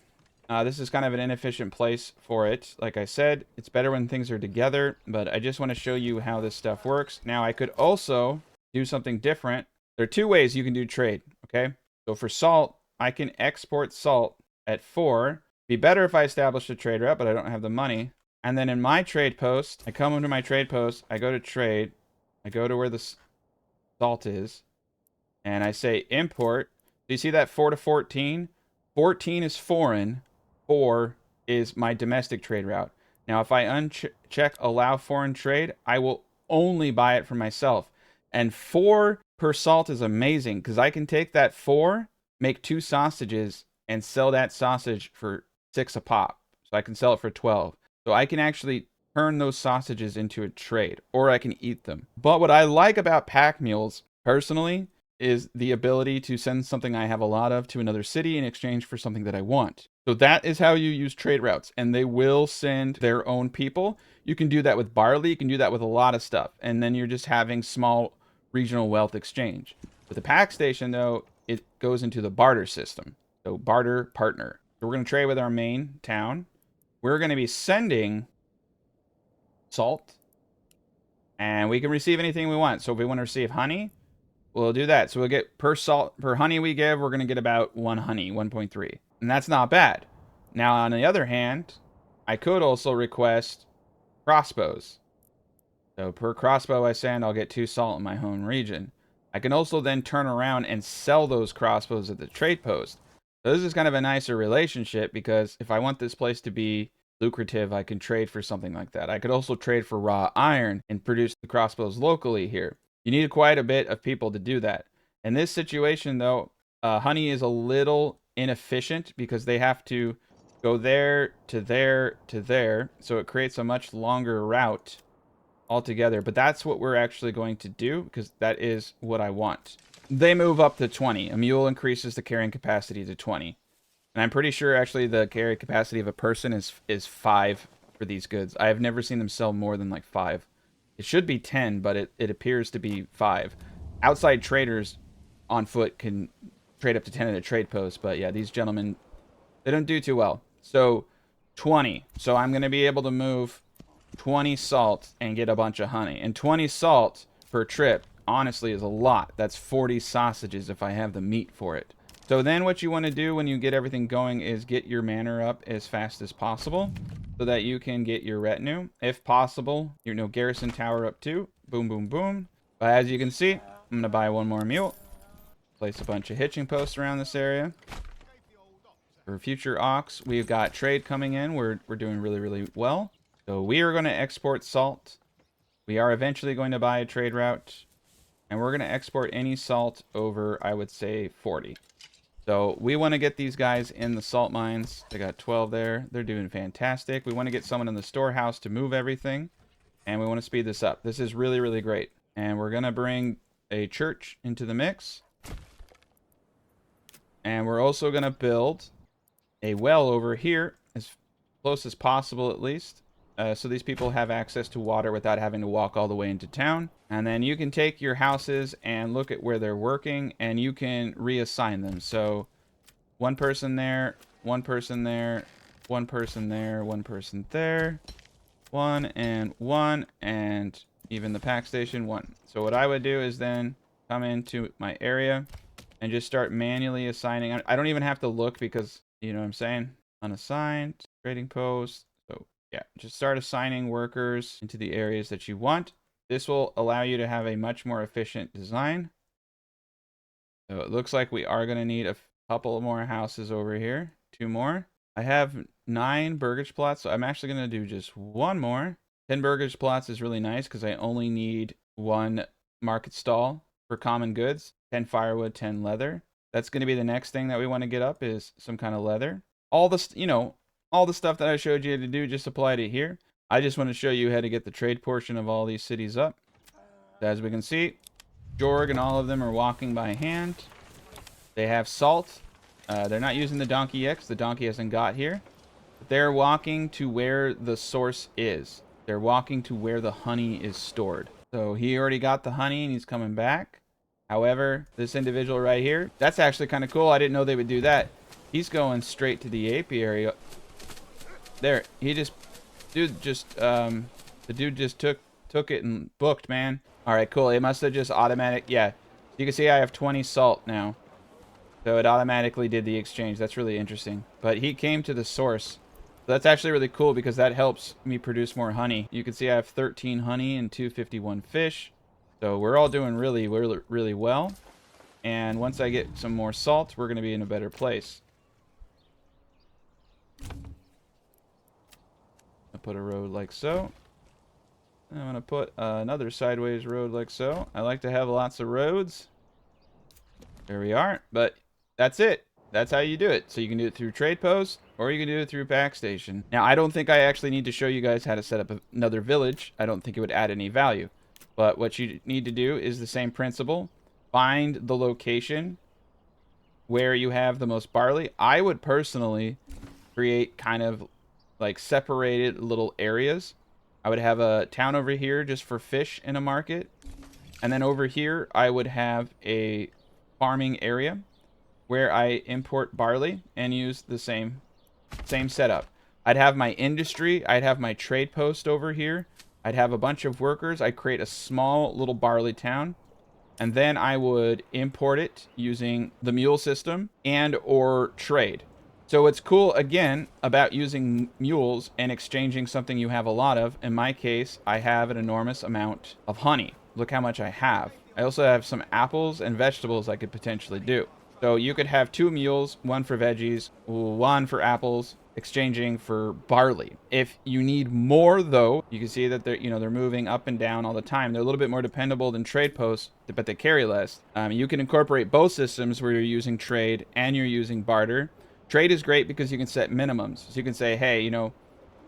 This is kind of an inefficient place for it. Like I said, it's better when things are together, but I just want to show you how this stuff works. Now, I could also do something different. There are 2 ways you can do trade, okay? So for salt, I can export salt at 4. Be better if I established a trade route, but I don't have the money. And then in my trade post, I come into my trade post, I go to trade, I go to where the salt is, and I say import. Do you see that 4 to 14? 14 is foreign. 4 is my domestic trade route. Now, if I uncheck allow foreign trade, I will only buy it for myself. And 4 per salt is amazing because I can take that 4, make 2 sausages, and sell that sausage for 6 a pop. So I can sell it for 12. So I can actually turn those sausages into a trade, or I can eat them. But what I like about pack mules, personally, is the ability to send something I have a lot of to another city in exchange for something that I want. So that is how you use trade routes, and they will send their own people. You can do that with barley, you can do that with a lot of stuff, and then you're just having small regional wealth exchange. With the pack station, though, it goes into the barter system. So barter partner. So we're going to trade with our main town. We're going to be sending salt, and we can receive anything we want. So if we want to receive honey, we'll do that. So we'll get per honey we give, we're going to get about 1 honey, 1.3. And that's not bad. Now, on the other hand, I could also request crossbows. So per crossbow I send, I'll get 2 salt in my home region. I can also then turn around and sell those crossbows at the trade post. So this is kind of a nicer relationship, because if I want this place to be lucrative, I can trade for something like that. I could also trade for raw iron and produce the crossbows locally here. You need quite a bit of people to do that. In this situation, though, honey is a little inefficient because they have to go there to there to there. So it creates a much longer route altogether. But that's what we're actually going to do, because that is what I want. They move up to 20. A mule increases the carrying capacity to 20. And I'm pretty sure actually the carrying capacity of a person is 5 for these goods. I have never seen them sell more than like 5. It should be 10, but it appears to be 5. Outside traders on foot can trade up to 10 at a trade post, but yeah, these gentlemen, they don't do too well. So 20. So I'm going to be able to move 20 salt and get a bunch of honey. And 20 salt per trip, honestly, is a lot. That's 40 sausages if I have the meat for it. So then what you want to do when you get everything going is get your manor up as fast as possible so that you can get your retinue. If possible, your garrison tower up too. Boom, boom, boom. But as you can see, I'm going to buy 1 more mule. Place a bunch of hitching posts around this area. For future ox, we've got trade coming in. We're doing really, really well. So we are going to export salt. We are eventually going to buy a trade route. And we're going to export any salt over, I would say, 40. So we want to get these guys in the salt mines. They got 12 there. They're doing fantastic. We want to get someone in the storehouse to move everything. And we want to speed this up. This is really, really great. And we're going to bring a church into the mix. And we're also going to build a well over here, as close as possible at least. So these people have access to water without having to walk all the way into town. And then you can take your houses and look at where they're working, and you can reassign them. So 1 person there, 1 person there, 1 person there, 1 person there, 1 and 1, and even the pack station 1. So what I would do is then come into my area and just start manually assigning. I don't even have to look because, you know what I'm saying? Unassigned, trading post. So yeah, just start assigning workers into the areas that you want. This will allow you to have a much more efficient design. So it looks like we are going to need a couple more houses over here. 2 more. I have 9 burgage plots, so I'm actually going to do just 1 more. 10 burgage plots is really nice because I only need 1 market stall for common goods. 10 firewood, 10 leather. That's going to be the next thing that we want to get up, is some kind of leather. All this, all the stuff that I showed you to do, just apply to here. I just want to show you how to get the trade portion of all these cities up. As we can see, Jorg and all of them are walking by hand. They have salt. They're not using the donkey yet because the donkey hasn't got here. But they're walking to where the source is. They're walking to where the honey is stored. So he already got the honey and he's coming back. However, this individual right here, that's actually kind of cool. I didn't know they would do that. He's going straight to the apiary. There, he just, the dude just took it and booked, man. All right, cool. It must have just automatic. Yeah, you can see I have 20 salt now. So it automatically did the exchange. That's really interesting. But he came to the source. So that's actually really cool because that helps me produce more honey. You can see I have 13 honey and 251 fish. So we're all doing really, really, really well. And once I get some more salt, we're going to be in a better place. I'll put a road like so. I'm going to put another sideways road like so. I like to have lots of roads. There we are. But that's it. That's how you do it. So you can do it through trade post or you can do it through backstation. Now, I don't think I actually need to show you guys how to set up another village. I don't think it would add any value. But what you need to do is the same principle. find the location where you have the most barley. I would personally create kind of like separated little areas. I would have a town over here just for fish in a market. And then over here, I would have a farming area where I import barley and use the same setup. I'd have my industry. I'd have my trade post over here. I'd have a bunch of workers. I'd create a small little barley town. And then I would import it using the mule system and or trade. So what's cool, again, about using mules and exchanging something you have a lot of, in my case, I have an enormous amount of honey. Look how much I have. I also have some apples and vegetables I could potentially do. So you could have 2 mules, 1 for veggies, 1 for apples, exchanging for barley. If you need more, though, you can see that they're moving up and down all the time. They're a little bit more dependable than trade posts, but they carry less. You can incorporate both systems where you're using trade and you're using barter. Trade is great because you can set minimums. So you can say, hey,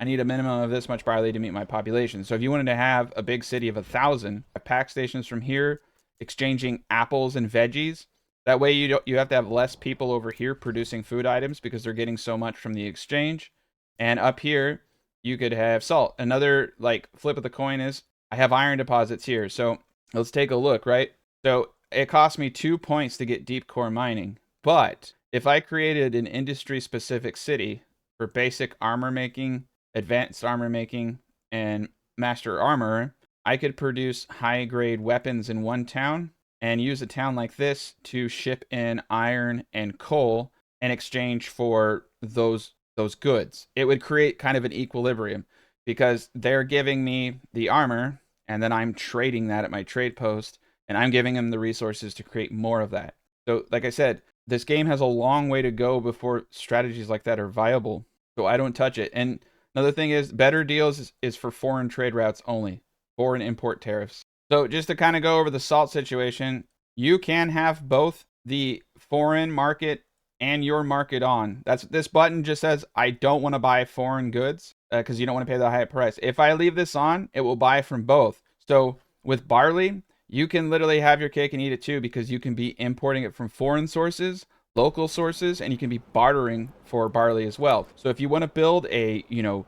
I need a minimum of this much barley to meet my population. So if you wanted to have a big city of 1,000, pack stations from here, exchanging apples and veggies, that way you have to have less people over here producing food items because they're getting so much from the exchange. And up here, you could have salt. Another like flip of the coin is I have iron deposits here. So let's take a look, right? So it cost me 2 points to get deep core mining. But if I created an industry specific city for basic armor making, advanced armor making, and master armor, I could produce high grade weapons in one town and use a town like this to ship in iron and coal in exchange for those goods. It would create kind of an equilibrium because they're giving me the armor and then I'm trading that at my trade post and I'm giving them the resources to create more of that. So like I said, this game has a long way to go before strategies like that are viable. So I don't touch it. And another thing is better deals is for foreign trade routes only, foreign import tariffs. So just to kind of go over the salt situation, you can have both the foreign market and your market on. This button just says, I don't want to buy foreign goods because you don't want to pay the high price. If I leave this on, it will buy from both. So with barley, you can literally have your cake and eat it too because you can be importing it from foreign sources, local sources, and you can be bartering for barley as well. So if you want to build a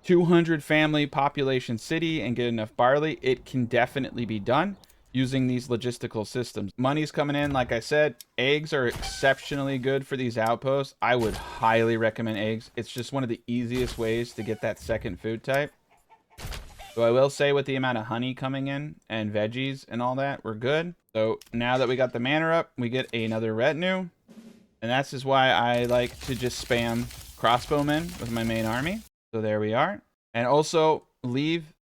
200 family population city and get enough barley, it can definitely be done using these logistical systems. Money's coming in. Like I said, eggs are exceptionally good for these outposts. I would highly recommend eggs. It's just one of the easiest ways to get that second food type. So I will say with the amount of honey coming in and veggies and all that, we're good. So now that we got the manor up, we get another retinue. And that's just why I like to just spam crossbowmen with my main army. So there we are. And also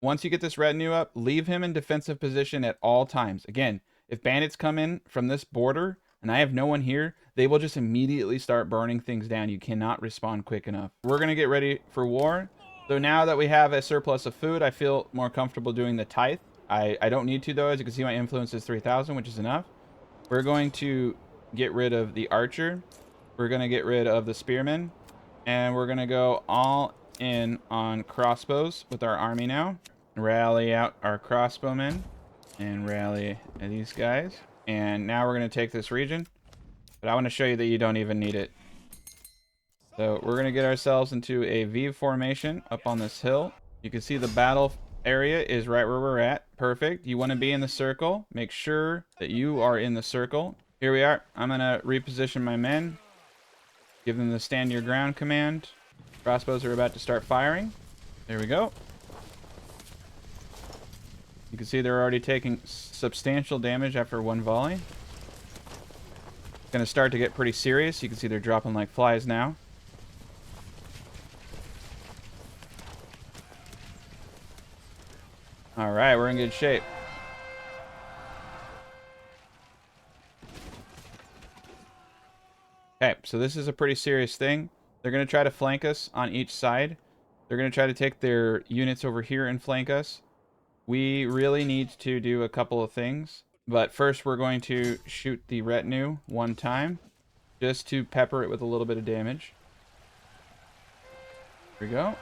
once you get this retinue up, leave him in defensive position at all times. Again, if bandits come in from this border and I have no one here, they will just immediately start burning things down. You cannot respond quick enough. We're going to get ready for war. So now that we have a surplus of food, I feel more comfortable doing the tithe. I don't need to though. As you can see, my influence is 3,000, which is enough. We're going to get rid of the archer. We're going to get rid of the spearman. And we're going to go all in on crossbows with our army now. Rally out our crossbowmen. And rally these guys. And now we're going to take this region. But I want to show you that you don't even need it. So we're going to get ourselves into a V formation up on this hill. You can see the battle area is right where we're at. Perfect. You want to be in the circle. Make sure that you are in the circle. Here we are. I'm going to reposition my men. Give them the stand your ground command. Crossbows are about to start firing. There we go. You can see they're already taking substantial damage after one volley. It's going to start to get pretty serious. You can see they're dropping like flies now. All right, we're in good shape. Okay, so this is a pretty serious thing. They're going to try to flank us on each side. They're going to try to take their units over here and flank us. We really need to do a couple of things. But first, we're going to shoot the retinue one time, just to pepper it with a little bit of damage. Here we go.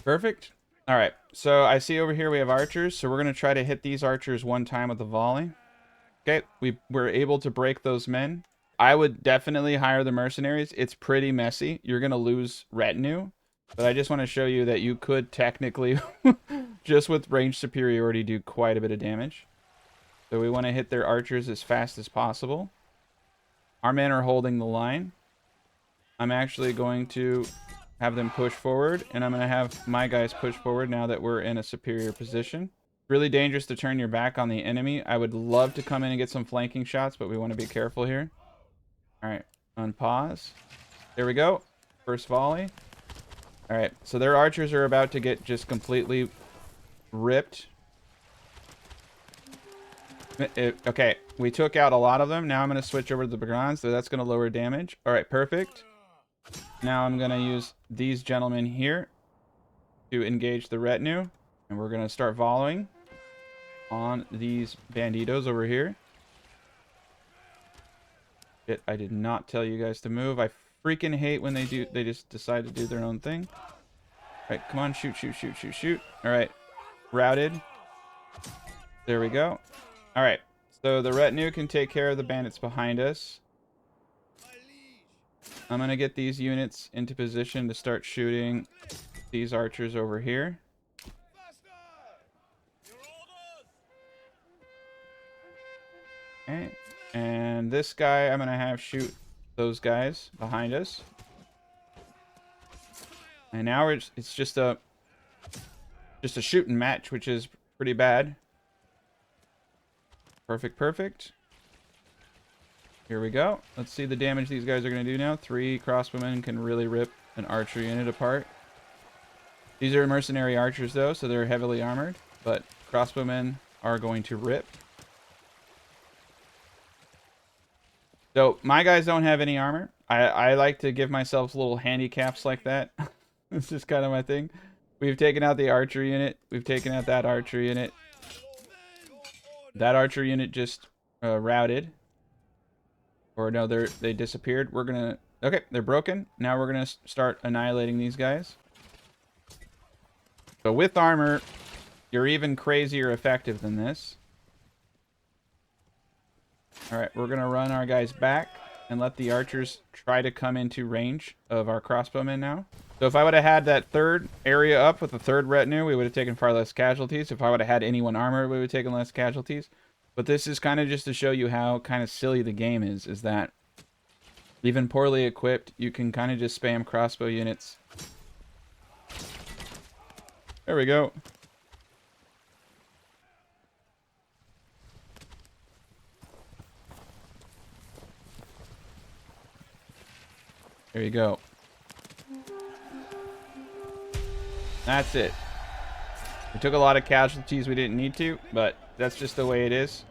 Perfect. All right, so I see over here we have archers, so we're going to try to hit these archers one time with a volley. Okay, we were able to break those men. I would definitely hire the mercenaries. It's pretty messy. You're going to lose retinue, but I just want to show you that you could technically, just with range superiority, do quite a bit of damage. So we want to hit their archers as fast as possible. Our men are holding the line. I'm actually going to have them push forward, and I'm going to have my guys push forward now that we're in a superior position. Really dangerous to turn your back on the enemy. I would love to come in and get some flanking shots, but we want to be careful here. All right, unpause. There we go. First volley. All right, so their archers are about to get just completely ripped. Okay, we took out a lot of them. Now I'm going to switch over to the Brawns, so that's going to lower damage. All right, perfect. Now I'm going to use these gentlemen here to engage the retinue. And we're going to start following on these banditos over here. Shit, I did not tell you guys to move. I freaking hate when they just decide to do their own thing. All right, come on, shoot, shoot, shoot, shoot, shoot. All right, routed. There we go. All right, so the retinue can take care of the bandits behind us. I'm going to get these units into position to start shooting these archers over here. Okay, and this guy I'm going to have shoot those guys behind us. And now it's just a shooting match, which is pretty bad. Perfect, perfect. Here we go. Let's see the damage these guys are going to do now. 3 crossbowmen can really rip an archer unit apart. These are mercenary archers, though, so they're heavily armored. But crossbowmen are going to rip. So my guys don't have any armor. I like to give myself little handicaps like that. It's just kind of my thing. We've taken out the archer unit. We've taken out that archer unit. That archer unit just routed. Or no, they disappeared. We're going to... Okay, they're broken. Now we're going to start annihilating these guys. So with armor, you're even crazier effective than this. Alright, we're going to run our guys back and let the archers try to come into range of our crossbowmen now. So if I would have had that third area up with the third retinue, we would have taken far less casualties. If I would have had anyone armored, we would have taken less casualties. But this is kind of just to show you how kind of silly the game is that even poorly equipped, you can kind of just spam crossbow units. There we go. There you go. That's it. We took a lot of casualties we didn't need to, but that's just the way it is.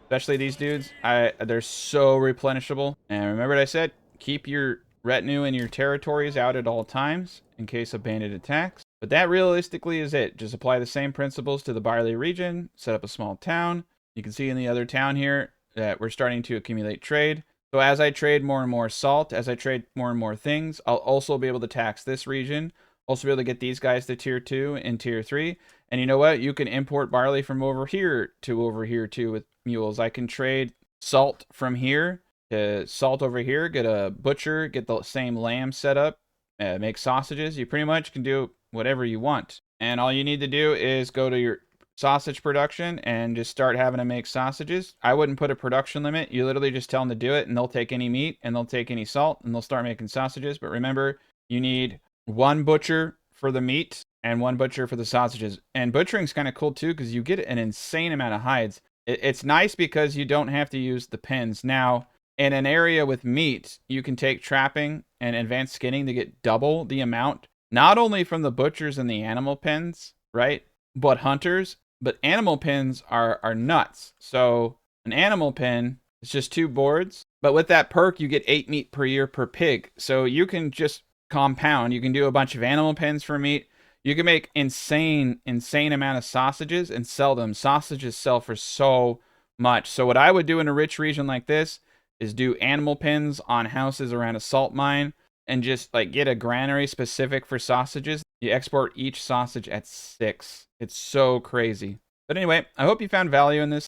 Especially these dudes. They're so replenishable. And remember what I said? Keep your retinue and your territories out at all times in case of bandit attacks. But that realistically is it. Just apply the same principles to the Barley region. Set up a small town. You can see in the other town here that we're starting to accumulate trade. So as I trade more and more salt, as I trade more and more things, I'll also be able to tax this region. Also be able to get these guys to tier 2 and tier 3. And you know what? You can import barley from over here too with mules. I can trade salt from here to salt over here, get a butcher, get the same lamb set up, make sausages. You pretty much can do whatever you want. And all you need to do is go to your sausage production and just start having to make sausages. I wouldn't put a production limit. You literally just tell them to do it, and they'll take any meat and they'll take any salt and they'll start making sausages. But remember, you need 1 butcher for the meat and 1 butcher for the sausages. And butchering's kind of cool too because you get an insane amount of hides. It's nice because you don't have to use the pens. Now, in an area with meat, you can take trapping and advanced skinning to get double the amount, not only from the butchers and the animal pens, right, but hunters. But animal pens are nuts. So an animal pen is just 2 boards. But with that perk, you get 8 meat per year per pig. So you can just compound. You can do a bunch of animal pens for meat. You can make insane amount of sausages and sell them. Sausages sell for so much. So what I would do in a rich region like this is do animal pens on houses around a salt mine and just like get a granary specific for sausages. You export each sausage at 6. It's so crazy. But anyway, I hope you found value in this.